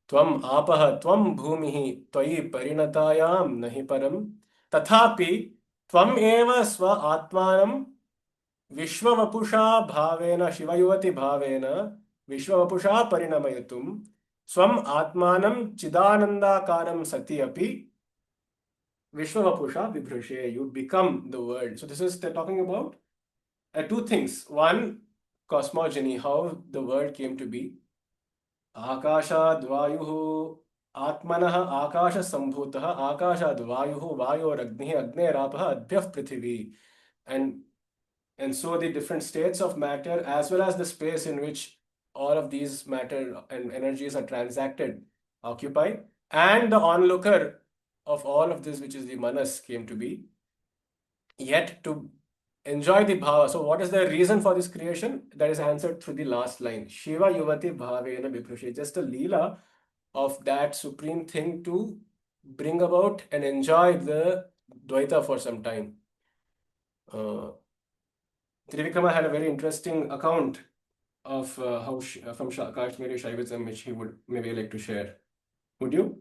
त्वम् आपः त्वं भूमिः त्वयि परिणतायां नहि परं तथापि त्वम् एव स्व आत्मानं विश्ववपुषा भावेन शिवयुवति भावेन विश्ववपुषा परिणमयितुं स्वम् आत्मानं चिदानन्दाकारं सति अपि विश्ववपुषा बिभृशे. You become the world. So this is talking about two things. One, cosmogony, how the world came to be. Akashad Vayuhu Atmanah Akasha Sambhutah Akashad Vayuhu Vayoragnihi Agnerapah Adhyaf Prithvi. And so the different states of matter as well as the space in which all of these matter and energies are transacted occupy, and the onlooker of all of this, which is the Manas, came to be. Yet to enjoy the bhava. So, what is the reason for this creation? That is answered through the last line. Shiva Yuvati Bhavena Biprushi. Just a leela of that supreme thing to bring about and enjoy the Dvaita for some time. Trivikrama had a very interesting account of how from Kashmiri Shaivism, which he would maybe like to share. Would you?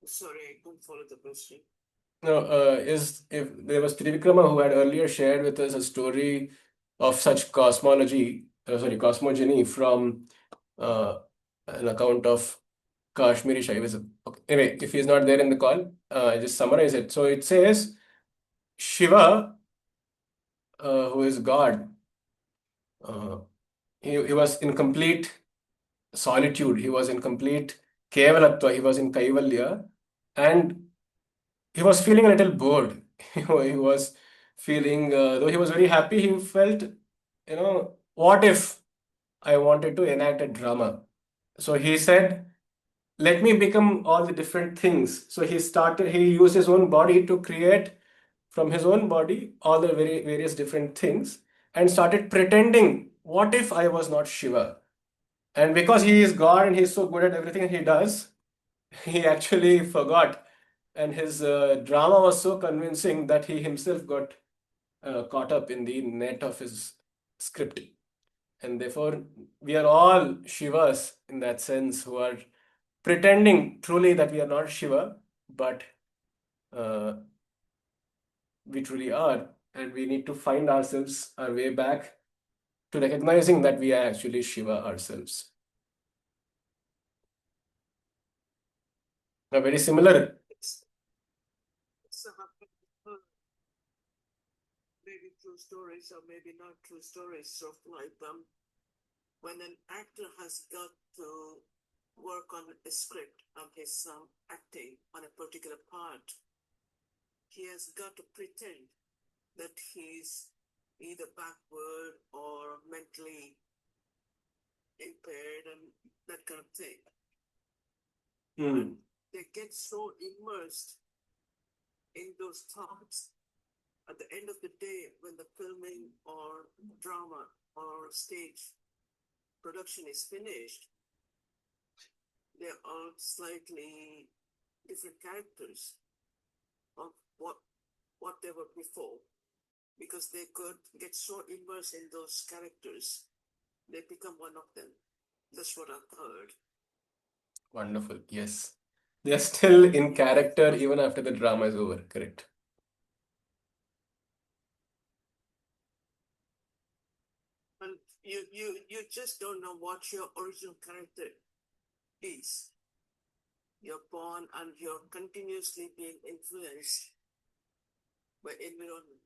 Sorry, I couldn't follow the question. No, if there was Trivikrama who had earlier shared with us a story of such cosmogony from an account of Kashmiri Shaivism. Okay. Anyway, if he's not there in the call, I just summarize it. So it says Shiva, who is God, he was in complete solitude. He was in complete Kevalatva. He was in Kaivalya, and he was feeling a little bored. He was feeling, though he was very happy, he felt, what if I wanted to enact a drama? So he said, let me become all the different things. So he used his own body to create from his own body all the various different things and started pretending, what if I was not Shiva? And because he is God and he's so good at everything he does, he actually forgot. And his drama was so convincing that he himself got caught up in the net of his script. And therefore, we are all Shivas in that sense, who are pretending truly that we are not Shiva, but we truly are. And we need to find ourselves, our way back to recognizing that we are actually Shiva ourselves. A very similar. Some of maybe true stories or maybe not true stories of like when an actor has got to work on a script of his acting on a particular part, he has got to pretend that he's either backward or mentally impaired and that kind of thing. Mm. They get so immersed in those thoughts. At the end of the day, when the filming or drama or stage production is finished, they are slightly different characters of what what they were before, because they could get so immersed in those characters, they become one of them. That's what I've heard. Wonderful. Yes. They are still in character even after the drama is over. Correct. And you just don't know what your original character is. You're born and you're continuously being influenced by environment.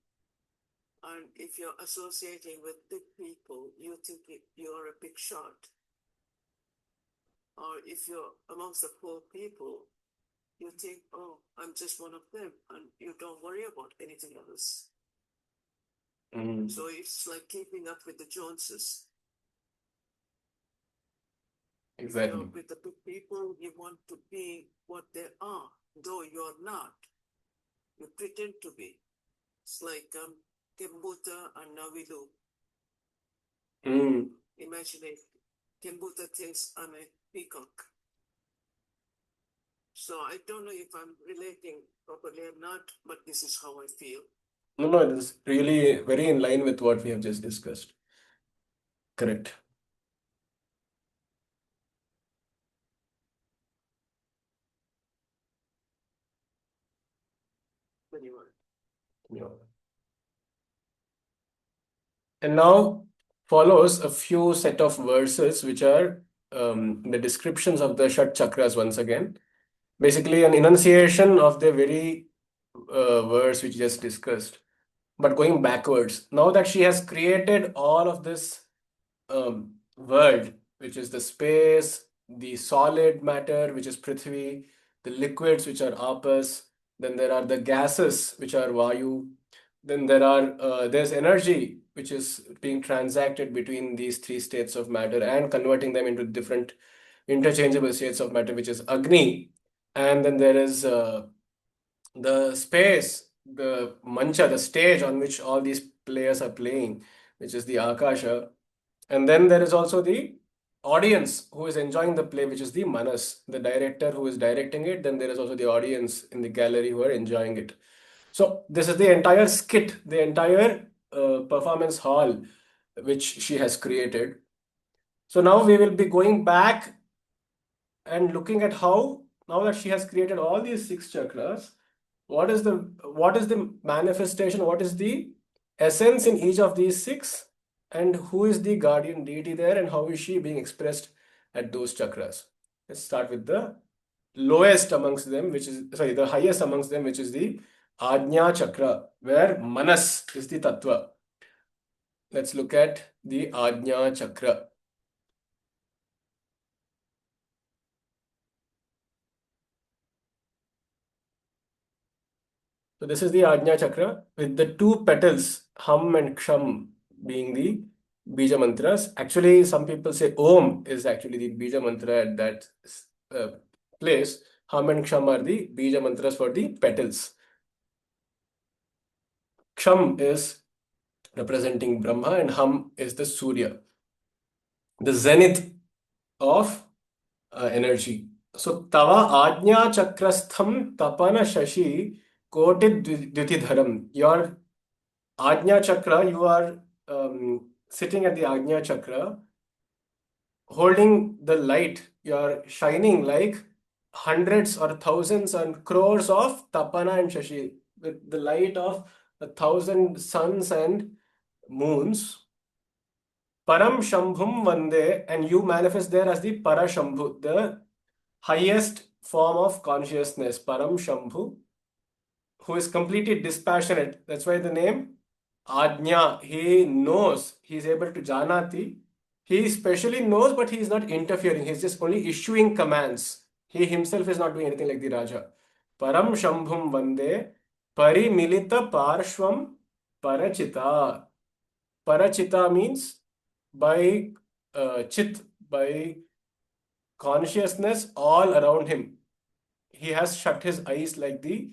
And if you're associating with big people, you think you're a big shot. Or if you're amongst the poor people, you think, oh, I'm just one of them, and you don't worry about anything else. So it's like keeping up with the Joneses. Exactly. If you're with the big people, you want to be what they are, though you're not. You pretend to be. It's like Kembuta and Navilu. Imagine it. Kembuta thinks I'm a peacock. So I don't know if I'm relating properly or not, but this is how I feel. No, it is really very in line with what we have just discussed. Correct. Anyway. Yeah. And now follows a few set of verses which are the descriptions of the Shat Chakras once again. Basically, an enunciation of the very verse which just discussed, but going backwards. Now that she has created all of this world, which is the space, the solid matter, which is Prithvi, the liquids, which are Apas, then there are the gases, which are Vayu, then there's energy, which is being transacted between these three states of matter and converting them into different interchangeable states of matter, which is Agni. And then there is the space, the mancha, the stage on which all these players are playing, which is the Akasha. And then there is also the audience who is enjoying the play, which is the Manas, the director who is directing it. Then there is also the audience in the gallery who are enjoying it. So this is the entire skit, the entire performance hall which she has created. So now we will be going back and looking at how, now that she has created all these six chakras, what is the manifestation, what is the essence in each of these six, and who is the guardian deity there, and how is she being expressed at those chakras. Let's start with the lowest amongst them, which is, sorry, the highest amongst them, which is the Ajna chakra, where Manas is the Tattva. Let's look at the Ajna chakra. So this is the Ajna chakra with the two petals, Hum and Ksham, being the Bija mantras. Actually, some people say Om is actually the Bija mantra at that uh, place. Hum and Ksham are the Bija mantras for the petals. Ksham is representing Brahma and Hum is the Surya, the zenith of energy. So Tava Ajna chakrastham tapana shashi kotid dhyutidharam. Your Ajna chakra, you are sitting at the Ajna chakra, holding the light. You are shining like hundreds or thousands and crores of Tapana and Shashi, with the light of 1,000 suns and moons. Param Shambhum Vande, and you manifest there as the Parashambhu, the highest form of consciousness, Param Shambhu, who is completely dispassionate. That's why the name Ajna. He knows, he is able to Janati. He specially knows, but he is not interfering. He is just only issuing commands. He himself is not doing anything like the Raja. Param Shambhum Vande Parimilita Parshvam Parachita. Parachita means by chit, by consciousness all around him. He has shut his eyes like the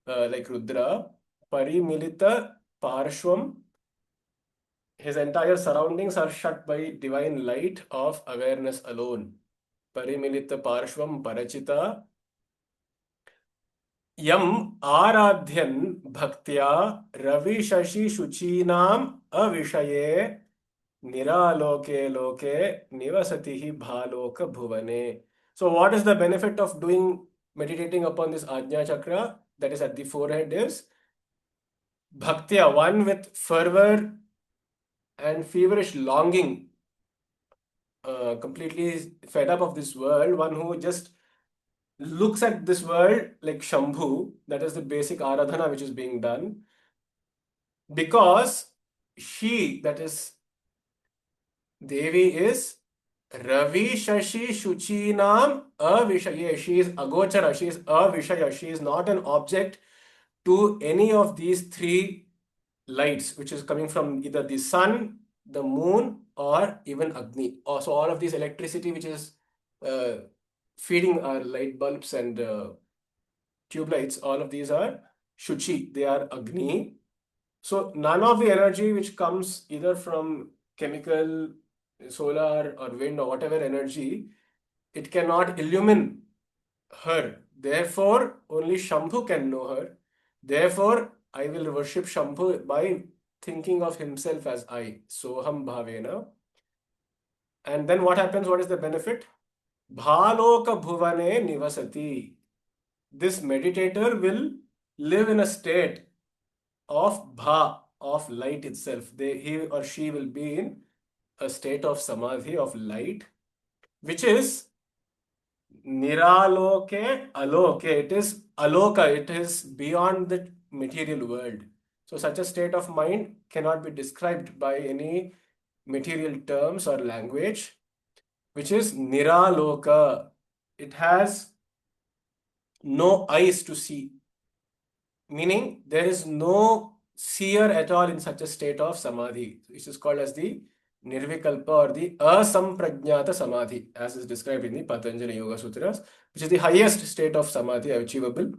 like Rudra. Parimilita Parshvam. His entire surroundings are shut by divine light of awareness alone. Parimilita Parshvam Parachita. Yam aradhyan bhaktya ravi shashi shuchinam avishaye niraloke loke nivasatihi bhaloka bhuvane. So what is the benefit of doing meditating upon this Ajna chakra that is at the forehead is bhaktya, one with fervor and feverish longing, completely fed up of this world, one who just looks at this world like Shambhu, that is the basic aradhana which is being done, because she, that is Devi, is Ravi Shashi Shuchinam Avishaya. She is Agochara, she is Avishaya, she is not an object to any of these three lights, which is coming from either the sun, the moon, or even Agni. Also, all of these electricity which is uh, feeding our light bulbs and tube lights, all of these are Shuchi, they are Agni. So, none of the energy which comes either from chemical, solar, or wind, or whatever energy, it cannot illumine her. Therefore, only Shambhu can know her. Therefore, I will worship Shambhu by thinking of himself as I. Soham bhavena. And then what happens? What is the benefit? Bhaloka bhuvane nivasati. This meditator will live in a state of of light itself. He or she will be in a state of samadhi, of light, which is Niraloke aloke. It is aloka. It is beyond the material world. So such a state of mind cannot be described by any material terms or language, which is niraloka. It has no eyes to see, meaning there is no seer at all in such a state of samadhi, which is called as the nirvikalpa or the asamprajnata samadhi, as is described in the Patanjali Yoga Sutras, which is the highest state of samadhi achievable.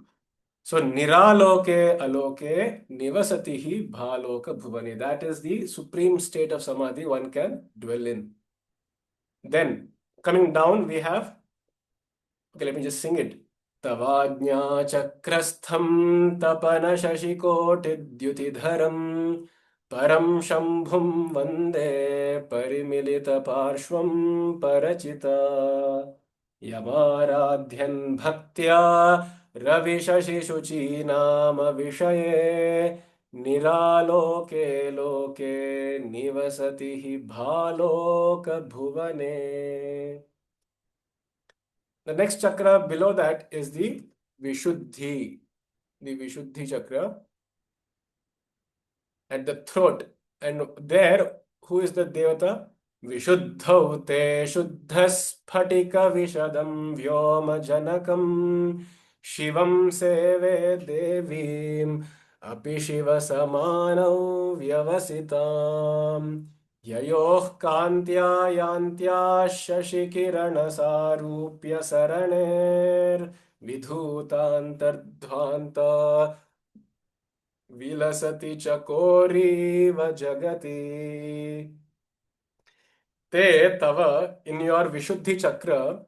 So niraloke aloke nivasatihi bhaloka bhuvani. That is the supreme state of samadhi one can dwell in. Then coming down, we have, okay, let me just sing it. तवाज्ञाचक्रस्थं तपनशशिकोटिद्युतिधरं परं शम्भुं वन्दे परिमिलितपार्श्वं परचिता यमाराध्यन् भक्त्या रविशशिशुचीनामविषये निरालोके लोके निवसति हि भालोकभुवने. The next chakra below that is the Vishuddhi chakra at the throat. And there, who is the Devata? Vishuddhau te shuddhasphatika vishadam vyoma janakam shivam seve devim api shiva samanau vyavasitam. ययोः कान्त्या यान्त्या शशिकिरणसारूप्य सरणेर्विधूतान्तर्ध्वान्ता विलसति चकोरीव जगति. ते तव, in your Vishuddhi chakra,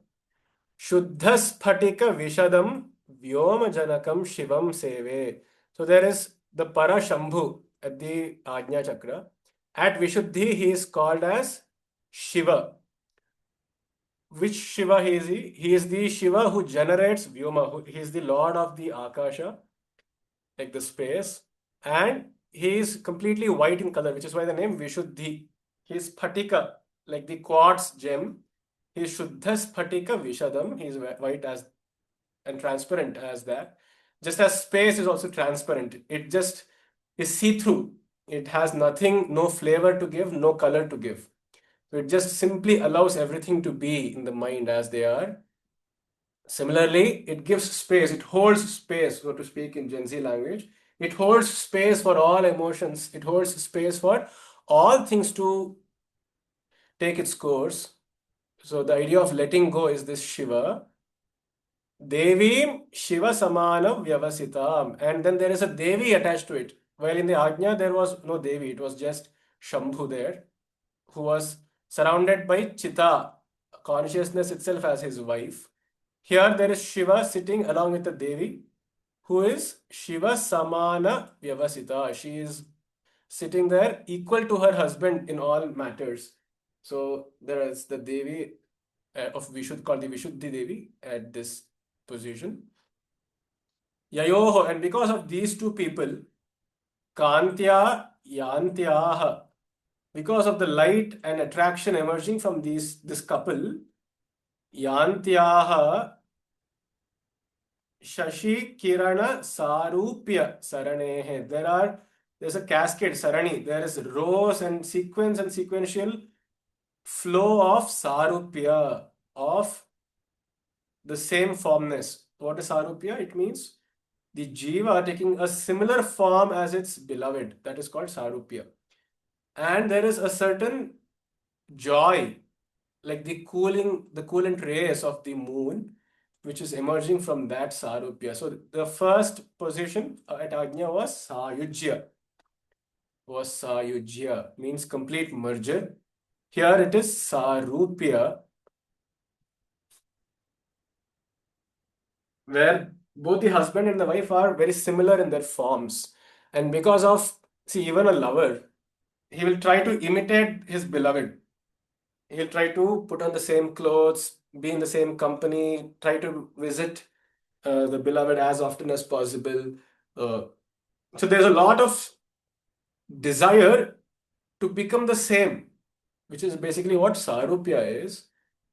Shuddha Sphatika Vishadam Vyoma Janakam Shivam Seve. So there is the Parashambhu at the Ajna chakra. At Vishuddhi, he is called as Shiva. Which Shiva he is he? He is the Shiva who generates Vyoma. He is the Lord of the Akasha, like the space. And he is completely white in color, which is why the name Vishuddhi. He is Phatika, like the quartz gem. He is Shuddha Sphatika Vishadam. He is white as and transparent as that. Just as space is also transparent. It just is see-through. It has nothing, no flavor to give, no color to give. So it just simply allows everything to be in the mind as they are. Similarly, it gives space, it holds space, so to speak in Gen Z language. It holds space for all emotions. It holds space for all things to take its course. So the idea of letting go is this Shiva. Devim Shiva Samana Vyavasitam. And then there is a Devi attached to it. While in the Ajna, there was no Devi, it was just Shambhu there, who was surrounded by Chita, consciousness itself as his wife. Here there is Shiva sitting along with the Devi, who is Shiva Samana Vyavasita. She is sitting there equal to her husband in all matters. So there is the Devi of Vishuddha, called the Vishuddhi Devi at this position. Yayoho, and because of these two people, Kantya Yantyaha, because of the light and attraction emerging from this couple, Yantyaha Shashi Kirana Sarupya Saranehe. There's a cascade Sarani. There is rows and sequence and sequential flow of Sarupya, of the same formness. What is Sarupya? It means the Jiva taking a similar form as its beloved. That is called Sarupya. And there is a certain joy, like the coolant rays of the moon, which is emerging from that Sarupya. So the first position at Ajna was Sayujya, means complete merger. Here it is Sarupya, where both the husband and the wife are very similar in their forms. And because of, see, even a lover, he will try to imitate his beloved. He'll try to put on the same clothes, be in the same company, try to visit the beloved as often as possible. Uh, so there's a lot of desire to become the same, which is basically what Sarupya is.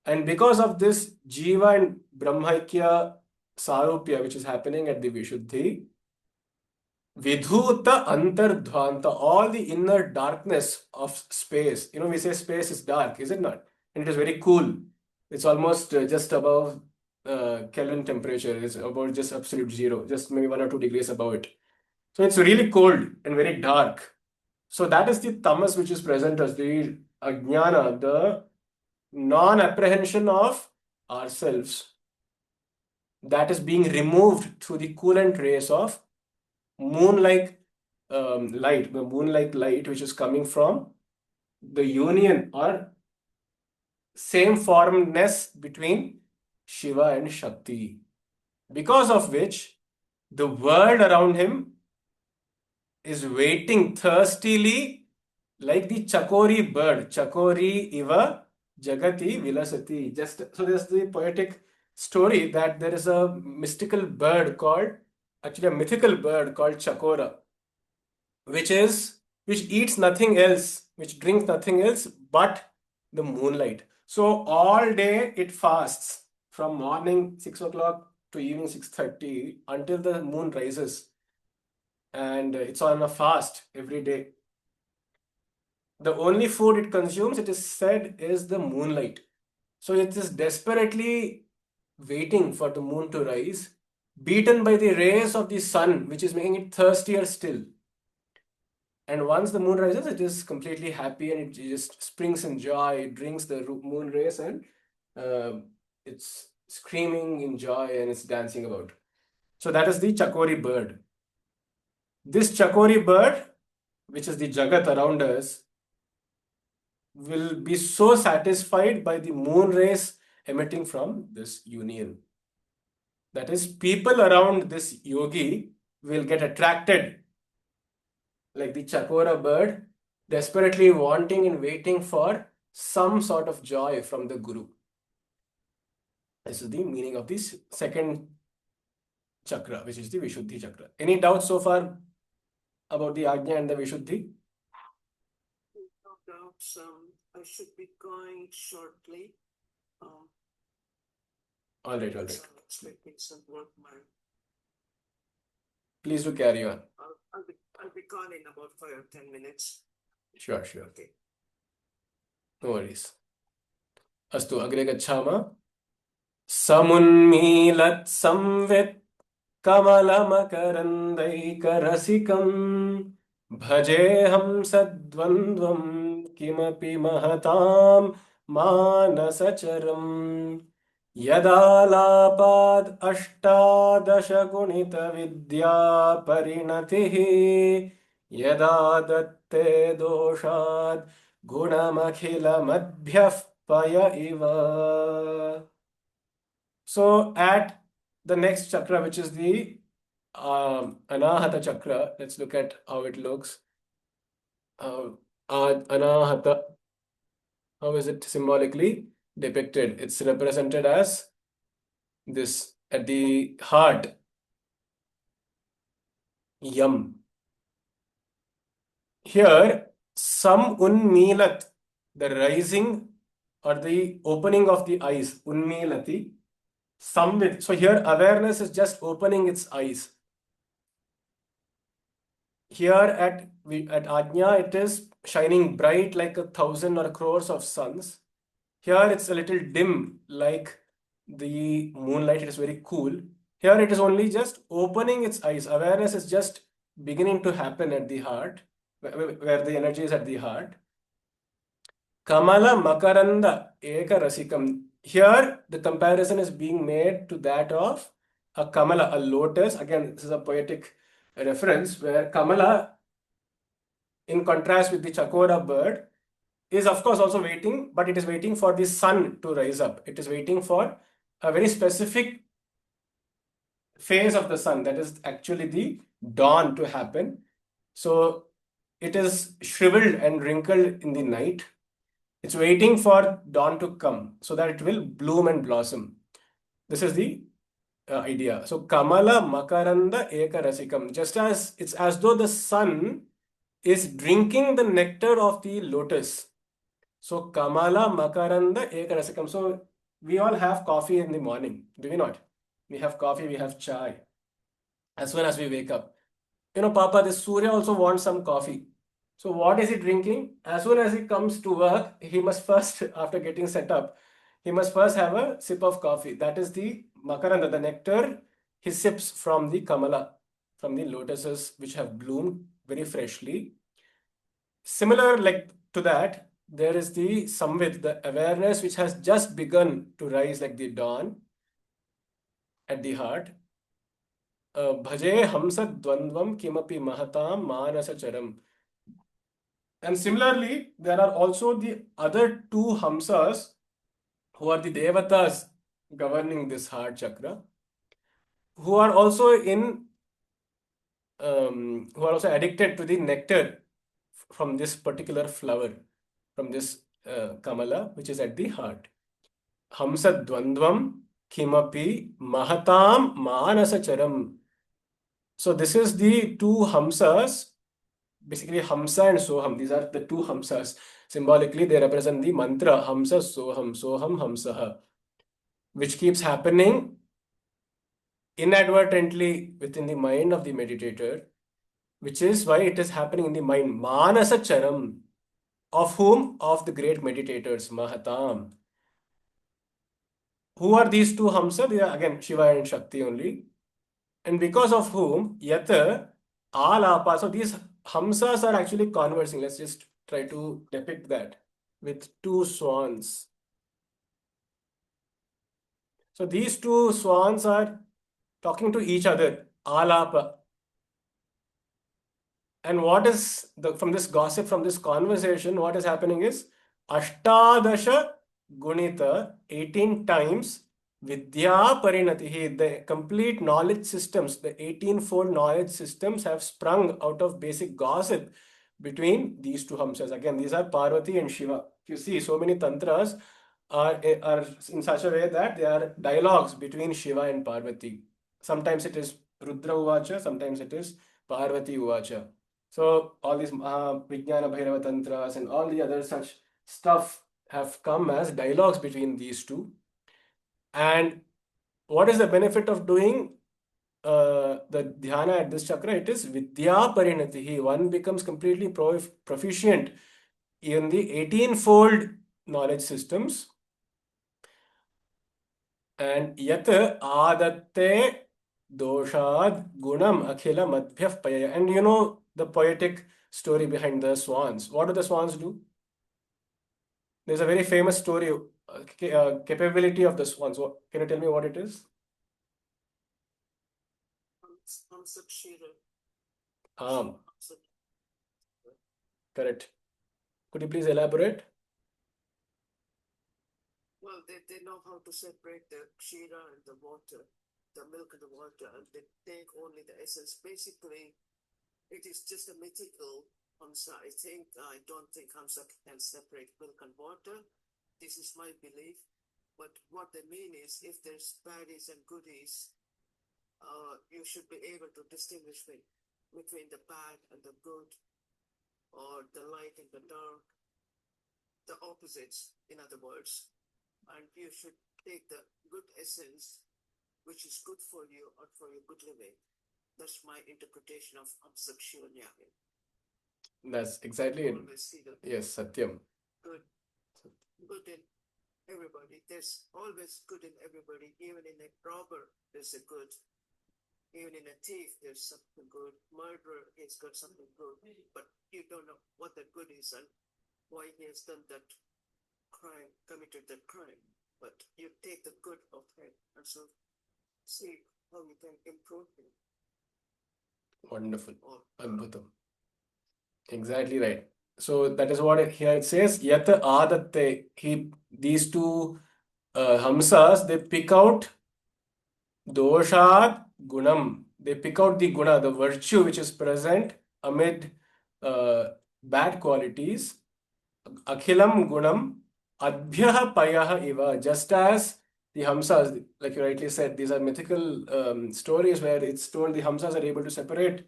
And because of this Jiva and Brahmaikya Sarupya, which is happening at the Vishuddhi, Vidhuta Antardhvanta, all the inner darkness of space. You know, we say space is dark, is it not? And it is very cool. It's almost just above Kelvin temperature. It's about just absolute zero, just maybe 1 or 2 degrees above it. So it's really cold and very dark. So that is the tamas which is present as the ajnana, the non-apprehension of ourselves, that is being removed through the coolant rays of moon-like light, the moon-like light which is coming from the union or same formness between Shiva and Shakti, because of which the world around him is waiting thirstily like the Chakori bird. Chakori iva jagati vilasati. Just so there's the poetic story that there is a mystical bird called, actually a mythical bird called Chakora, which eats nothing else, which drinks nothing else but the moonlight. So all day it fasts from morning 6 o'clock to evening 6:30 until the moon rises, and it's on a fast every day. The only food it consumes, it is said, is the moonlight. So it is desperately waiting for the moon to rise, beaten by the rays of the sun, which is making it thirstier still. And once the moon rises, it is completely happy and it just springs in joy. It drinks the moon rays and it's screaming in joy and it's dancing about. So that is the Chakori bird. This Chakori bird, which is the Jagat around us, will be so satisfied by the moon rays emitting from this union. That is, people around this yogi will get attracted like the Chakora bird, desperately wanting and waiting for some sort of joy from the Guru. This is the meaning of this second chakra, which is the Vishuddhi chakra. Any doubts so far about the Ajna and the Vishuddhi? No doubts. I should be going shortly. All right. So I'm expecting some work. Please do carry on. I'll be gone in about 5 or 10 minutes. Sure. Okay. No worries. Astu, agre gacchama. Samunmilat samvit कमलमकरन्दैकरसिकं भजेऽहं सद्वन्द्वं किमपि महतां मानसचरम् यदालापाद् अष्टादशगुणितविद्यापरिणतिः यदा दत्ते दोषाद् गुणमखिलमद्भ्यः पय इव. So at the next chakra, which is the Anahata Chakra. Let's look at how it looks. Anahata. How is it symbolically depicted? It's represented as this at the heart, Yam. Here, some unmilat, the rising or the opening of the eyes, unmilati, samvid. So here, awareness is just opening its eyes. Here at Ajna, it is shining bright like 1,000 or crores of suns. Here it's a little dim, like the moonlight. It is very cool. Here it is only just opening its eyes. Awareness is just beginning to happen at the heart, where the energy is at the heart. Kamala Makaranda Eka Rasikam. Here the comparison is being made to that of a Kamala, a lotus. Again, this is a poetic reference where Kamala, in contrast with the Chakora bird, is of course also waiting, but it is waiting for the sun to rise up. It is waiting for a very specific phase of the sun, that is actually the dawn, to happen. So it is shriveled and wrinkled in the night. It's waiting for dawn to come so that it will bloom and blossom. This is the idea. So Kamala Makaranda Eka Rasikam. Just as it's as though the sun is drinking the nectar of the lotus. So Kamala Makaranda Eka Rasikam. So we all have coffee in the morning, do we not? We have coffee, we have chai as soon as we wake up. Papa, this Surya also wants some coffee. So what is he drinking? As soon as he comes to work, he must first, after getting set up, he must first have a sip of coffee. That is the Makaranda, the nectar he sips from the Kamala, from the lotuses which have bloomed very freshly. Similar like to that, there is the Samvid, the awareness which has just begun to rise like the dawn at the heart. Bhaje hamsa dvandvam kimapi mahatam manasacharam. And similarly, there are also the other two Hamsas who are the Devatas governing this heart chakra, who are also who are also addicted to the nectar from this particular flower, from this Kamala, which is at the heart. Hamsa Dvandvam Kimapi Mahatam Manasacharam. So this is the two Hamsas. Basically, Hamsa and Soham, these are the two Hamsas. Symbolically, they represent the mantra Hamsa Soham, Soham Hamsaha, which keeps happening inadvertently within the mind of the meditator, which is why it is happening in the mind. Manasa Charam, of whom? Of the great meditators, Mahatam. Who are these two Hamsa? They are again Shiva and Shakti only. And because of whom, Yata, Alapa. So these Hamsas are actually conversing. Let's just try to depict that with two swans. So these two swans are talking to each other, Alapa. And what is from this gossip, from this conversation, what is happening is Ashtadasha Gunita, 18 times Vidya Parinatihi, the complete knowledge systems, the 18-fold knowledge systems have sprung out of basic gossip between these two Hamsas. Again, these are Parvati and Shiva. You see, so many tantras are in such a way that they are dialogues between Shiva and Parvati. Sometimes it is Rudra Uvacha, sometimes it is Parvati Uvacha. So all these Vijnana Bhairava Tantras and all the other such stuff have come as dialogues between these two. And what is the benefit of doing the dhyana at this chakra? It is Vidya Parinatihi. One becomes completely proficient in the 18-fold knowledge systems. And yat adatte doshad gunam akhila madhyaf payaya. And you know the poetic story behind the swans. What do the swans do? There's a very famous story, capability of the swans. Can you tell me what it is? Correct. Could you please elaborate? Well, they know how to separate the kshira and the water. the milk and the water, and they take only the essence. Basically, it is just a mythical Hamsa. I don't think Hamsa can separate milk and water. This is my belief. But what they mean is, if there's baddies and goodies, you should be able to distinguish between the bad and the good, or the light and the dark, the opposites, in other words. And you should take the good essence, which is good for you or for your good living. That's my interpretation of Hamsakshivanya. That's exactly it. Always see the Yes, Satyam. good in everybody. There's always good in everybody. Even in a robber, there's a good. Even in a thief, there's something good. Murderer, he's got something good. But you don't know what that good is and why he has done that crime, committed that crime. But you take the good of him and so see how you can improve him. Wonderful. Or Adbhutam. Exactly right. So that is what here it says. Yat adatte. These two Hamsas, they pick out doshat gunam. They pick out the guna, the virtue which is present amid bad qualities. Akhilam gunam adbhyah payah iva. Just as the Hamsas, like you rightly said, these are mythical stories where it's told the Hamsas are able to separate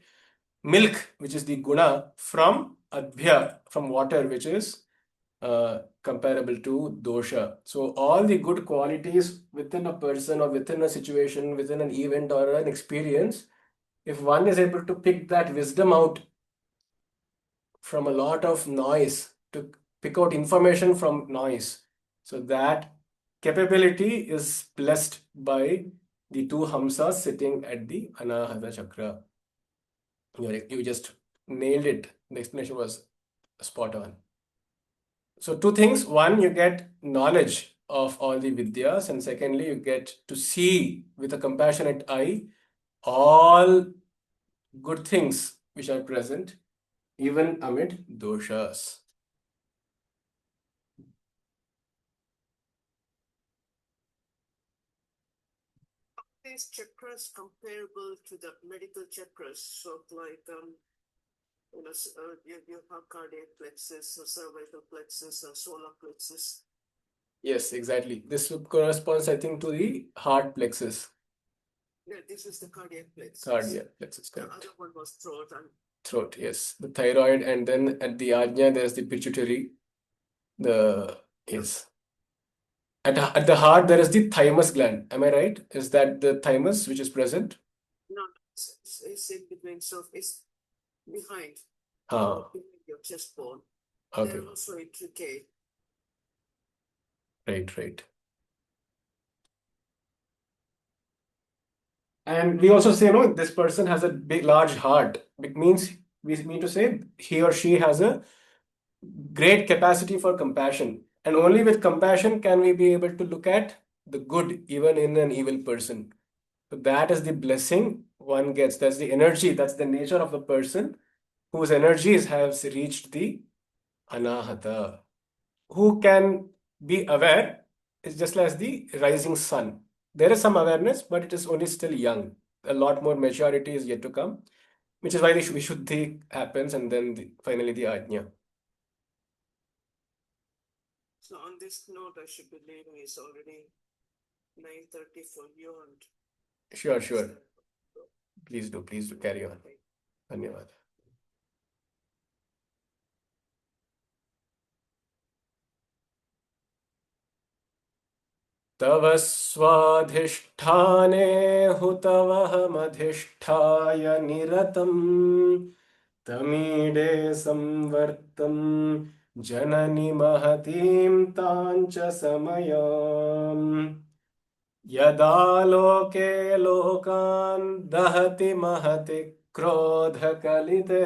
milk, which is the guna, from adbhya, from water, which is comparable to dosha. So all the good qualities within a person or within a situation, within an event or an experience, if one is able to pick that wisdom out from a lot of noise, to pick out information from noise, so that capability is blessed by the two Hamsas sitting at the Anahata Chakra. You just nailed it. The explanation was spot on. So two things. One, you get knowledge of all the vidyas, and secondly, you get to see with a compassionate eye all good things which are present, even amid doshas. these chakras comparable to the medical chakras, so like you have cardiac plexus, or cervical plexus, or solar plexus. Yes, exactly. This corresponds, I think, to the heart plexus. Yeah, this is the cardiac plexus. Cardiac plexus, The correct. other one was throat and Throat, yes. The thyroid, and then at the ajna, there's the pituitary. Yes. At the heart, there is the thymus gland. Am I right? Is that the thymus which is present? no, it's in between. So it's behind Ah, your chest bone. okay. They're also intricate. Right. And we also say, no, this person has a big, large heart. It means we mean to say he or she has a great capacity for compassion. And only with compassion can we be able to look at the good even in an evil person. So that is the blessing one gets. That's the energy, that's the nature of the person whose energies have reached the anahata. Who can be aware is just like the rising sun. There is some awareness, but it is only still young. A lot more maturity is yet to come, which is why the Vishuddhi happens and then finally the Ajna. So on this note, I should be leaving. It's already 9:30 for you and Sure. Please do carry on. Dhanyavad. तव स्वाधिष्ठाने हुतवहमधिष्ठाय निरतम् तमीडे संवर्तं जननि महतीं ताञ्च समयाम् यदा लोके लोकान् दहति महति क्रोधकलिते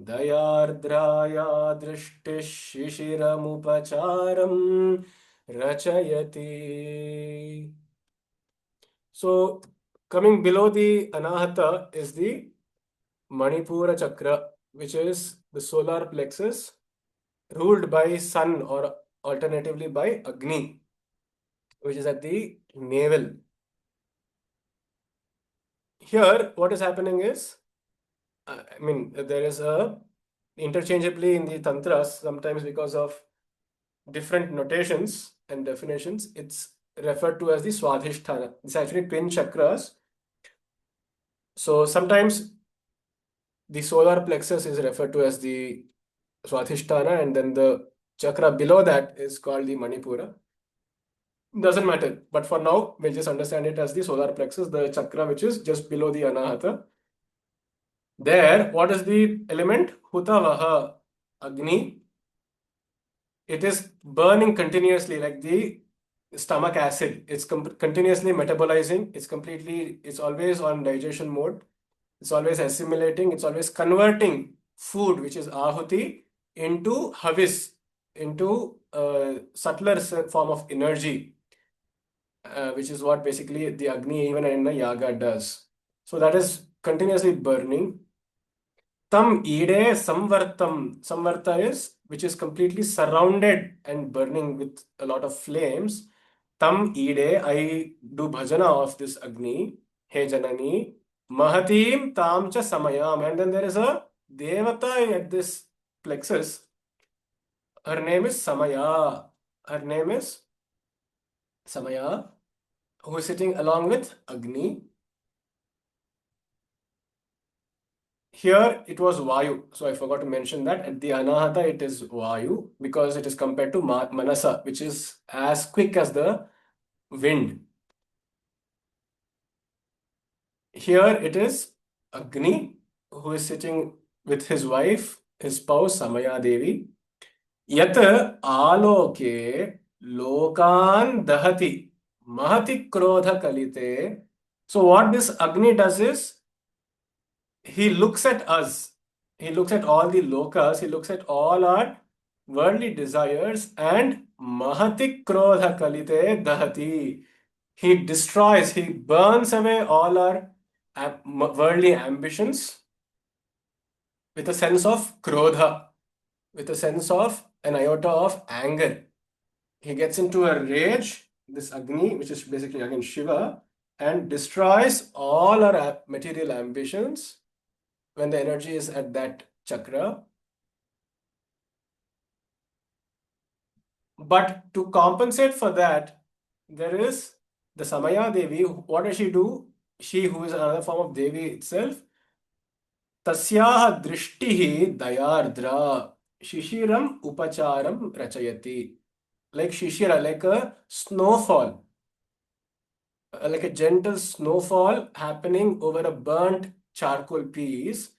दयार्द्राया दृष्टिः शिशिरमुपचारं rachayati. So, coming below the anahata is the Manipura chakra, which is the solar plexus ruled by sun or alternatively by Agni, which is at the navel. Here, what is happening is, there is a interchangeably in the tantras, sometimes because of different notations and definitions, it's referred to as the swadhisthana. It's actually twin chakras. So sometimes the solar plexus is referred to as the swadhisthana, and then the chakra below that is called the manipura. Doesn't matter, but for now, we'll just understand it as the solar plexus, the chakra which is just below the anahata. There, what is the element? Hutavaha, Agni. It is burning continuously like the stomach acid. It's continuously metabolizing. It's always on digestion mode. It's always assimilating. It's always converting food, which is ahuti, into havis, into a subtler form of energy, which is what basically the Agni even in the yaga does. So that is continuously burning. Tam ide samvartam. Samvarta is which is completely surrounded and burning with a lot of flames. Tam ide, I do bhajana of this Agni, He Janani, Mahatim Tam cha Samayam. And then there is a Devata at this plexus. Her name is Samaya. Her name is Samaya, who is sitting along with Agni. Here it was Vayu, so I forgot to mention that at the Anahata it is Vayu because it is compared to Manasa, which is as quick as the wind. Here it is Agni, who is sitting with his wife, his spouse Samaya Devi. Yat aloke lokan dahati mahati krodha kalite. So what this Agni does is, he looks at us, he looks at all the lokas, he looks at all our worldly desires, and mahati krodha kalite dahati. He destroys, he burns away all our worldly ambitions with a sense of krodha, with a sense of an iota of anger. He gets into a rage, this Agni, which is basically again Shiva, and destroys all our material ambitions when the energy is at that chakra. But to compensate for that, there is the Samaya Devi. What does she do? She, who is another form of Devi itself, Tasyaha drishtihi dayardra shishiram upacharam rachayati. Like shishira, like a snowfall, like a gentle snowfall happening over a burnt charcoal piece.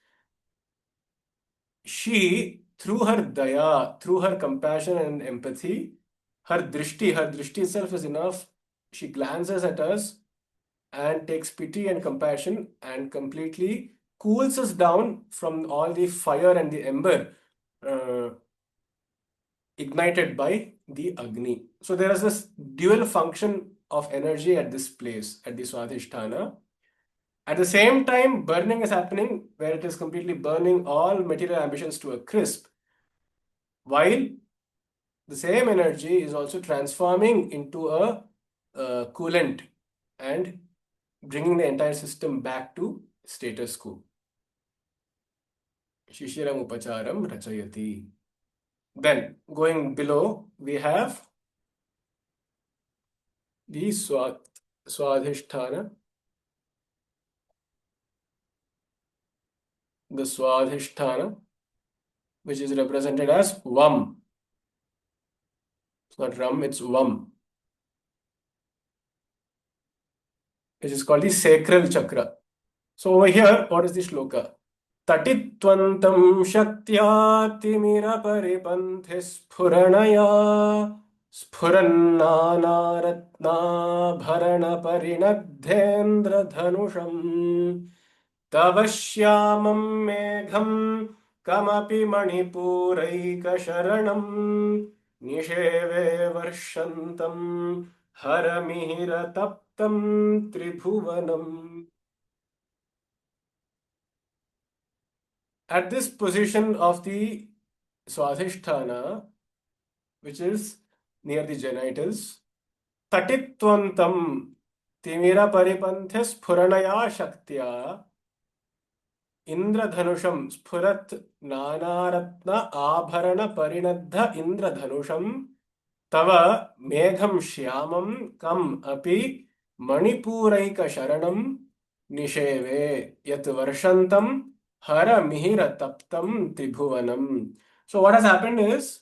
She, through her daya, through her compassion and empathy, her drishti itself is enough. She glances at us and takes pity and compassion and completely cools us down from all the fire and the ember uh, ignited by the Agni. So there is this dual function of energy at this place, at the Swadhisthana. At the same time, burning is happening where it is completely burning all material ambitions to a crisp, while the same energy is also transforming into a coolant and bringing the entire system back to status quo. Shishiram upacharam rachayati. Then, going below, we have the Swadhisthana. The Swadhisthana, which is represented as Vam. It's not Ram, it's Vam, which is called the sacral chakra. So over here, what is the shloka? Tatitvantam shaktya timira paripanthe sphuranaya sphurannaratna bharana parinadhendra dhanusham tavashyamam megham kamapi manipuraikasharanam nisheve varshantam haramihira taptam tribhuvanam. At this position of the Swadhisthana, which is near the genitals, Tatitvantam, Timira paripanthe sphuranaya shaktya Indradhanusham sphurat nanaratna abharana parinadha Indradhanusham Tava megham shyamam kam api manipuraika sharanam nisheve yat varshantam hara mihira taptam tribhuvanam. So what has happened is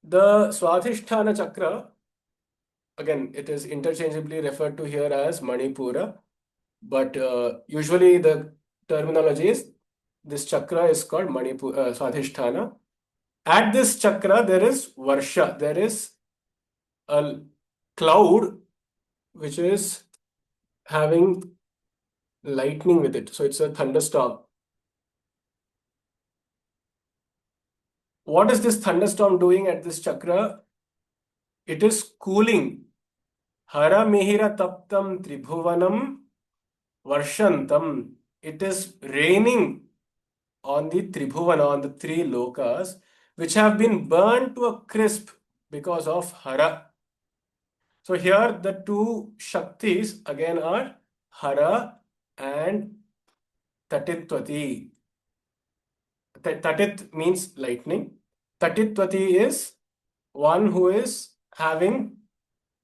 the Swadhisthana chakra, again, it is interchangeably referred to here as Manipura, but usually the terminology is this chakra is called Manipura, Swadhisthana. At this chakra, there is Varsha, there is a cloud which is having lightning with it. So it's a thunderstorm. What is this thunderstorm doing at this chakra? It is cooling. Hara mihira taptam tribhuvanam varshantam. It is raining on the tribhuvana, on the three lokas, which have been burned to a crisp because of Hara. So here the two Shaktis again are Hara and Tatitvati. Tatit means lightning. Tatitvati is one who is having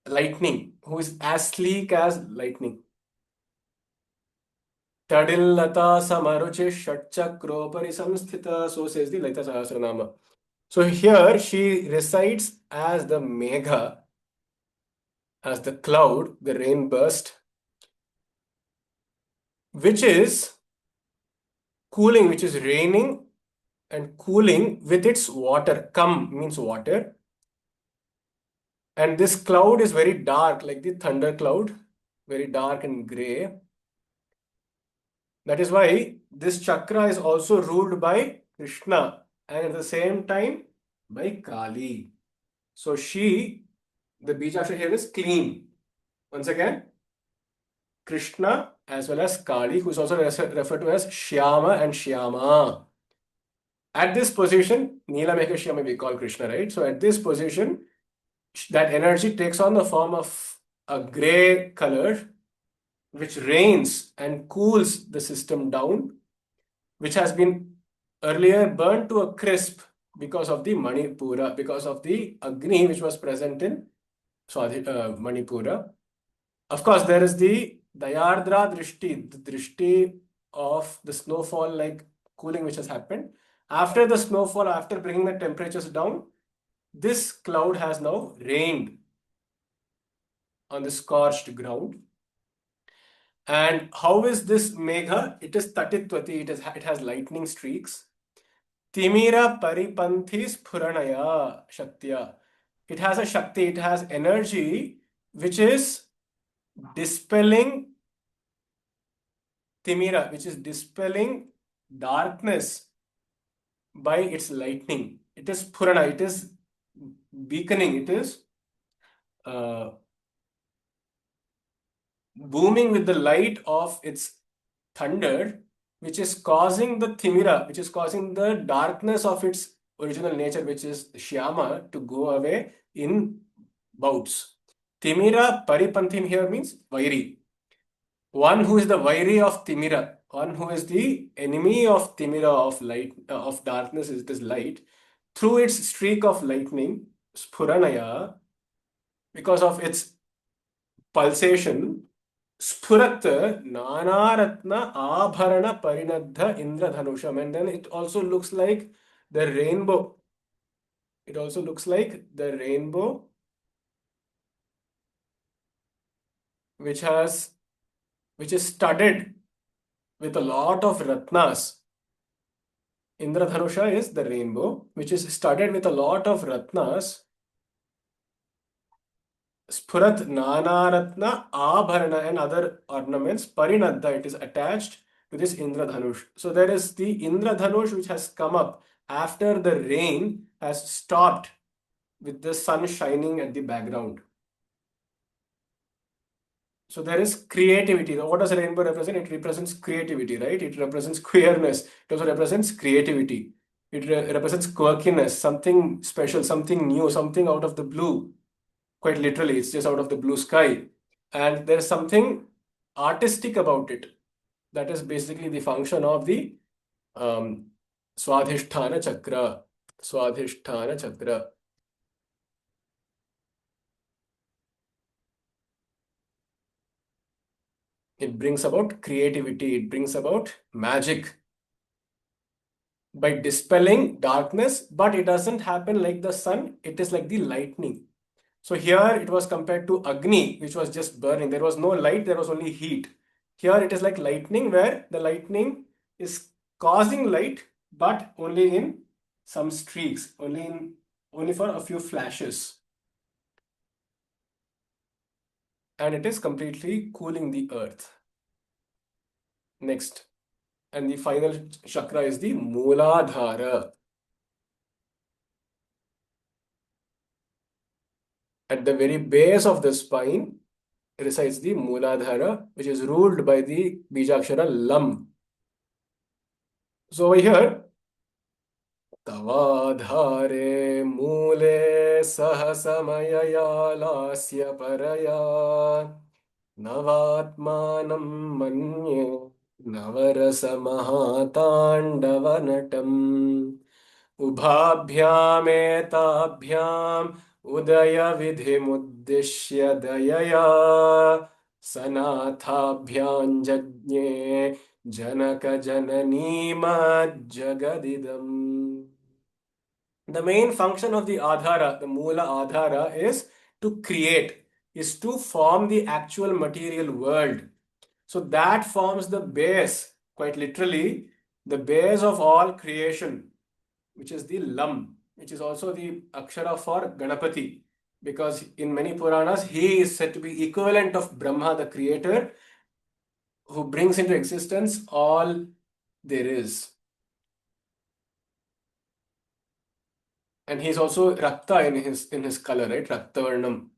lightning, who is as sleek as lightning. Tadillata samaruchi shatchakropari samsthita. So says the Lalita Sahasranama. So here she recites as the Megha, as the cloud, the rain burst, which is cooling, which is raining and cooling with its water. Kam means water. And this cloud is very dark, like the thunder cloud, very dark and gray. That is why this chakra is also ruled by Krishna and at the same time by Kali. So she, the Bijashra here is clean. Once again, Krishna as well as Kali, who is also referred to as Shyama and Shyama. At this position, Neela Mekha Shyama we call Krishna, right? So at this position, that energy takes on the form of a gray color, which rains and cools the system down, which has been earlier burnt to a crisp because of the Manipura, because of the Agni which was present in Manipura. Of course, there is the Dayardra Drishti, the Drishti of the snowfall like cooling which has happened. After the snowfall, after bringing the temperatures down, this cloud has now rained on the scorched ground. And how is this Megha? It is Tatitvati, it has lightning streaks. Timira Paripanthi Sphuranaya Shaktya. It has a Shakti, it has energy which is dispelling Timira, which is dispelling darkness by its lightning. It is Purana, it is beaconing, it is booming with the light of its thunder, which is causing the Timira, which is causing the darkness of its original nature, which is Shyama, to go away in bouts. Timira Paripanthim here means Vairi. One who is the Vairi of Timira, one who is the enemy of Timira, of light, of darkness, is this light, through its streak of lightning, Sphuranaya, because of its pulsation, Sphurat Nanaratna Abharana Parinadha Indradhanusham. And then it also looks like the rainbow. It also looks like the rainbow, which is studded with a lot of ratnas. Indradhanusha is the rainbow, which is studded with a lot of ratnas. Sphurat Nanaratna Abharana and other ornaments. Parinadha, it is attached to this Indradhanush. So there is the Indradhanush which has come up after the rain has stopped with the sun shining at the background. So there is creativity. Now, what does a rainbow represent? It represents creativity, right? It represents queerness. It also represents creativity. It represents quirkiness, something special, something new, something out of the blue. Quite literally, it's just out of the blue sky. And there's something artistic about it. That is basically the function of the um, Swadhisthana Chakra. Swadhisthana Chakra. It brings about creativity, it brings about magic by dispelling darkness, but it doesn't happen like the sun, it is like the lightning. So here it was compared to Agni, which was just burning. There was no light, there was only heat. Here it is like lightning, where the lightning is causing light, but only in some streaks, only for a few flashes. And it is completely cooling the earth. Next. And the final chakra is the Mooladhara. At the very base of the spine resides the Mooladhara, which is ruled by the Bijakshara Lam. So over here, तवाधारे मूले सह समयया लास्य परया नवात्मानं मन्ये नवरसमहाताण्डवनटम् उभाभ्यामेताभ्याम् उदयविधिमुद्दिश्य दयया सनाथाभ्याञ्जज्ञे जनकजननीमज्जगदिदम्. The main function of the Adhara, the Moola Adhara, is to create, is to form the actual material world. So that forms the base, quite literally, the base of all creation, which is the Lam, which is also the Akshara for Ganapati. Because in many Puranas, he is said to be equivalent of Brahma, the creator, who brings into existence all there is. And he's also Rakta in his color, right? Raktavarnam.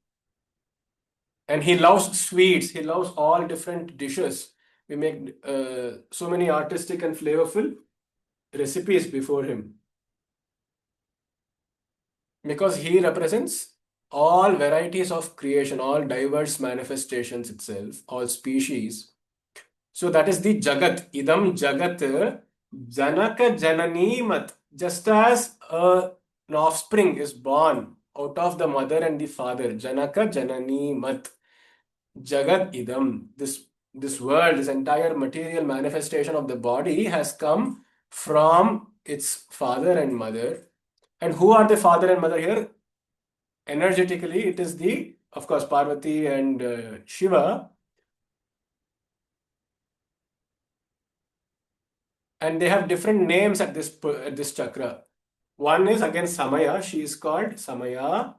And he loves sweets. He loves all different dishes. We make so many artistic and flavorful recipes before him. Because he represents all varieties of creation, all diverse manifestations itself, all species. So that is the Jagat. Idam Jagat Janaka Jananimat. Just as an offspring is born out of the mother and the father, Janaka Jananimat. Jagat Idam. This world, this entire material manifestation of the body has come from its father and mother. And who are the father and mother here? Energetically, it is of course, Parvati and Shiva. And they have different names at this chakra. One is again Samaya. She is called Samaya.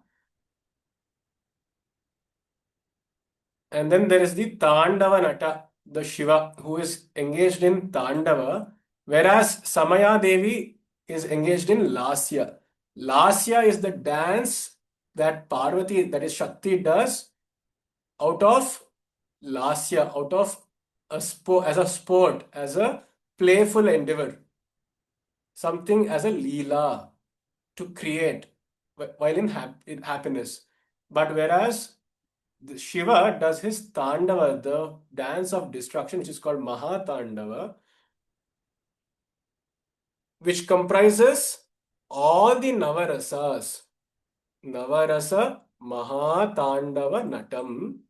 And then there is the Tandava Nata, the Shiva, who is engaged in Tandava, whereas Samaya Devi is engaged in Lasya. Lasya is the dance that Parvati, that is Shakti, does out of Lasya, out of as a sport, as a playful endeavor, something as a Leela to create while in happiness. But whereas the Shiva does his Tandava, the dance of destruction, which is called Mahatandava, which comprises all the Navarasas. Navarasa Mahatandava Natam.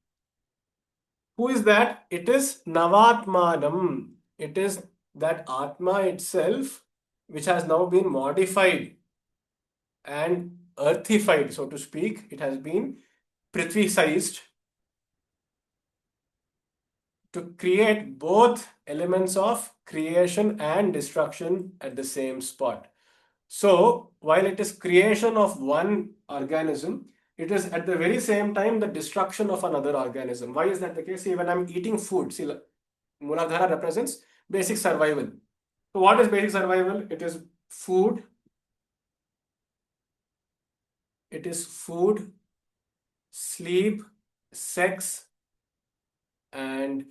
Who is that? It is Navatmanam. It is that Atma itself, which has now been modified and earthified, so to speak. It has been prithvi-sized to create both elements of creation and destruction at the same spot. So, while it is creation of one organism, it is at the very same time the destruction of another organism. Why is that the case? See, when I'm eating food, see, Muladhara represents basic survival. So, what is basic survival? It is food, sleep, sex, and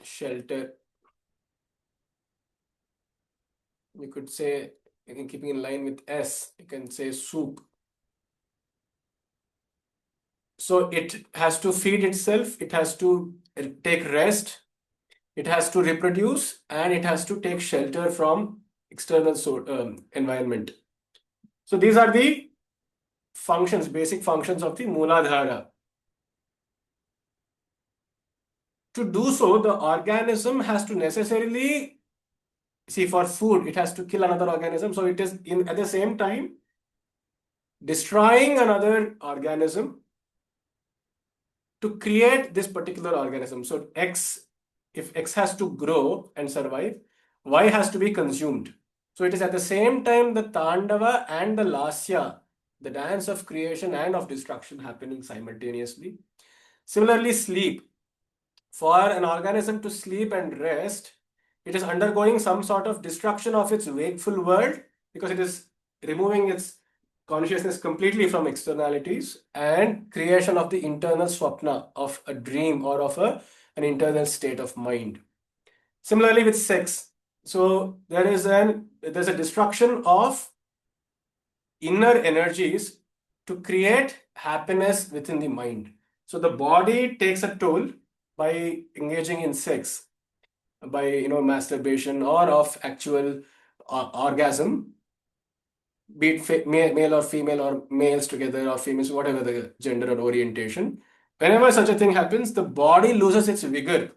shelter. We could say You can keep it in line with S. You can say soup. So it has to feed itself, it has to take rest, it has to reproduce, and it has to take shelter from external environment. So these are the functions, basic functions of the Mooladhara. To do so, the organism has to necessarily see, for food, it has to kill another organism. So it is at the same time destroying another organism to create this particular organism. So if X has to grow and survive, Y has to be consumed. So it is at the same time the Tandava and the Lasya, the dance of creation and of destruction, happening simultaneously. Similarly, sleep. For an organism to sleep and rest, it is undergoing some sort of destruction of its wakeful world, because it is removing its consciousness completely from externalities, and creation of the internal swapna of a dream or of an internal state of mind. Similarly with sex. So there's a destruction of inner energies to create happiness within the mind. So the body takes a toll by engaging in sex, by masturbation or of actual orgasm, be it male or female, or males together or females, whatever the gender or orientation. Whenever such a thing happens, the body loses its vigor,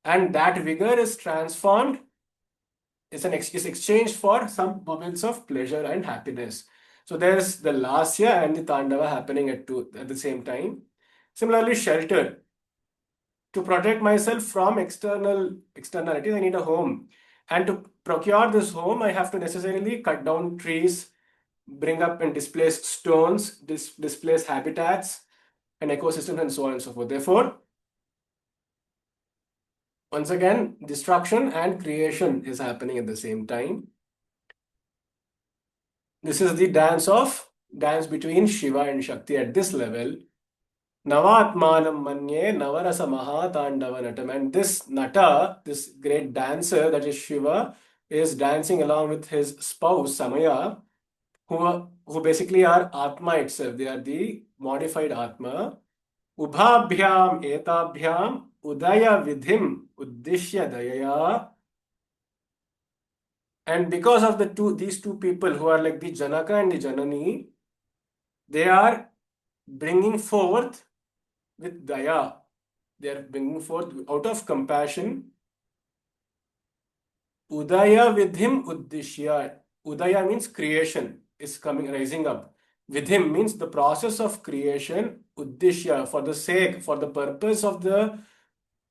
and that vigor is transformed, is exchanged for some moments of pleasure and happiness. So there's the lasya and the tandava happening at the same time. Similarly, shelter. To protect myself from externalities, I need a home. And to procure this home, I have to necessarily cut down trees, bring up and displace stones, displace habitats and ecosystems, and so on and so forth. Therefore, once again, destruction and creation is happening at the same time. This is the dance between Shiva and Shakti at this level. Navatmanam manye navarasa mahatandava natam. And this nata, this great dancer, that is Shiva, is dancing along with his spouse Samaya, who basically are Atma itself. They are the modified Atma. Ubhabhyam etabhyam udaya vidhim uddishya dayaya. And because of these two people who are like the Janaka and the Janani, they are bringing forth with daya. They are bringing forth out of compassion. Udaya vidhim uddishya. Udaya means creation is rising up. Vidhim means the process of creation. Uddishya, for the sake, for the purpose of the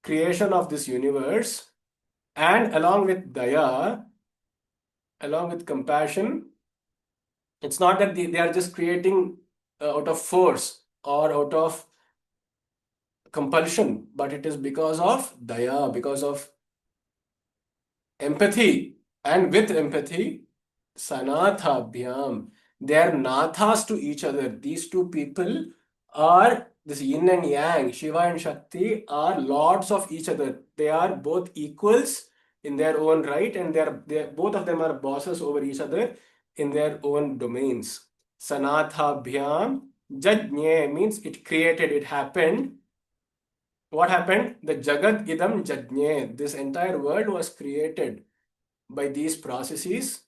creation of this universe. And along with daya, along with compassion, it's not that they are just creating out of force or out of compulsion, but it is because of daya, because of empathy. And with empathy, sanathabhyam, they are nathas to each other. These two people are this yin and yang. Shiva and Shakti are lords of each other. They are both equals in their own right, and they both of them are bosses over each other in their own domains. Sanathabhyam jajne means it created, it happened. What happened? The Jagat Idam Jajne. This entire world was created by these processes.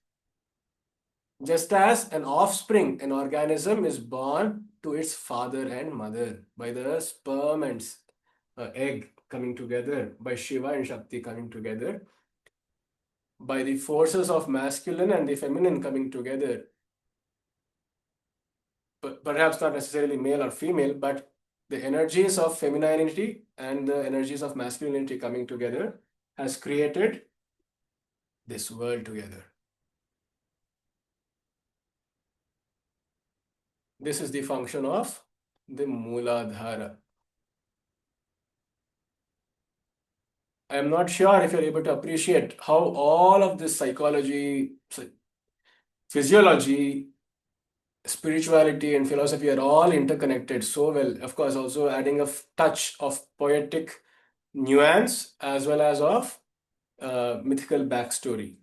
Just as an offspring, an organism is born to its father and mother by the sperm and egg coming together, by Shiva and Shakti coming together, by the forces of masculine and the feminine coming together. Perhaps not necessarily male or female, but the energies of femininity and the energies of masculinity coming together has created this world together. This is the function of the Mooladhara. I am not sure if you're able to appreciate how all of this psychology, physiology, spirituality, and philosophy are all interconnected so well. Of course, also adding a touch of poetic nuance as well as of mythical backstory.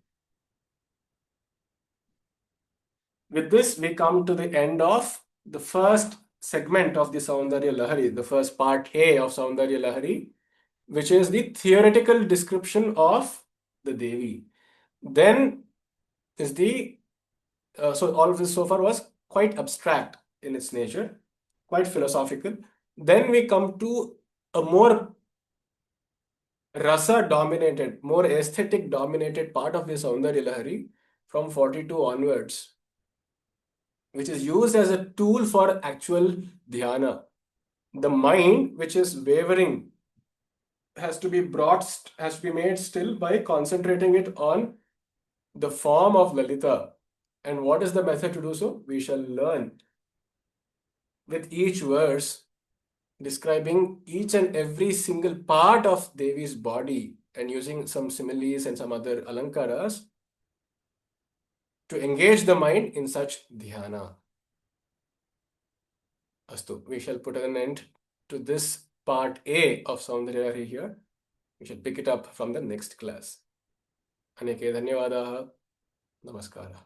with this, we come to the end of the first segment of the Soundarya Lahari, the first part A of Soundarya Lahari, which is the theoretical description of the Devi. Then is the so all of this so far was quite abstract in its nature, quite philosophical. Then we come to a more rasa dominated, more aesthetic dominated part of the Soundarya Lahari from 42 onwards, which is used as a tool for actual dhyana. The mind, which is wavering, has to be made still by concentrating it on the form of Lalita. And what is the method to do so? We shall learn with each verse describing each and every single part of Devi's body and using some similes and some other alankaras to engage the mind in such dhyana. Astu, we shall put an end to this part A of Soundarya here. We shall pick it up from the next class. Aneke dhanyavadaha. Namaskara.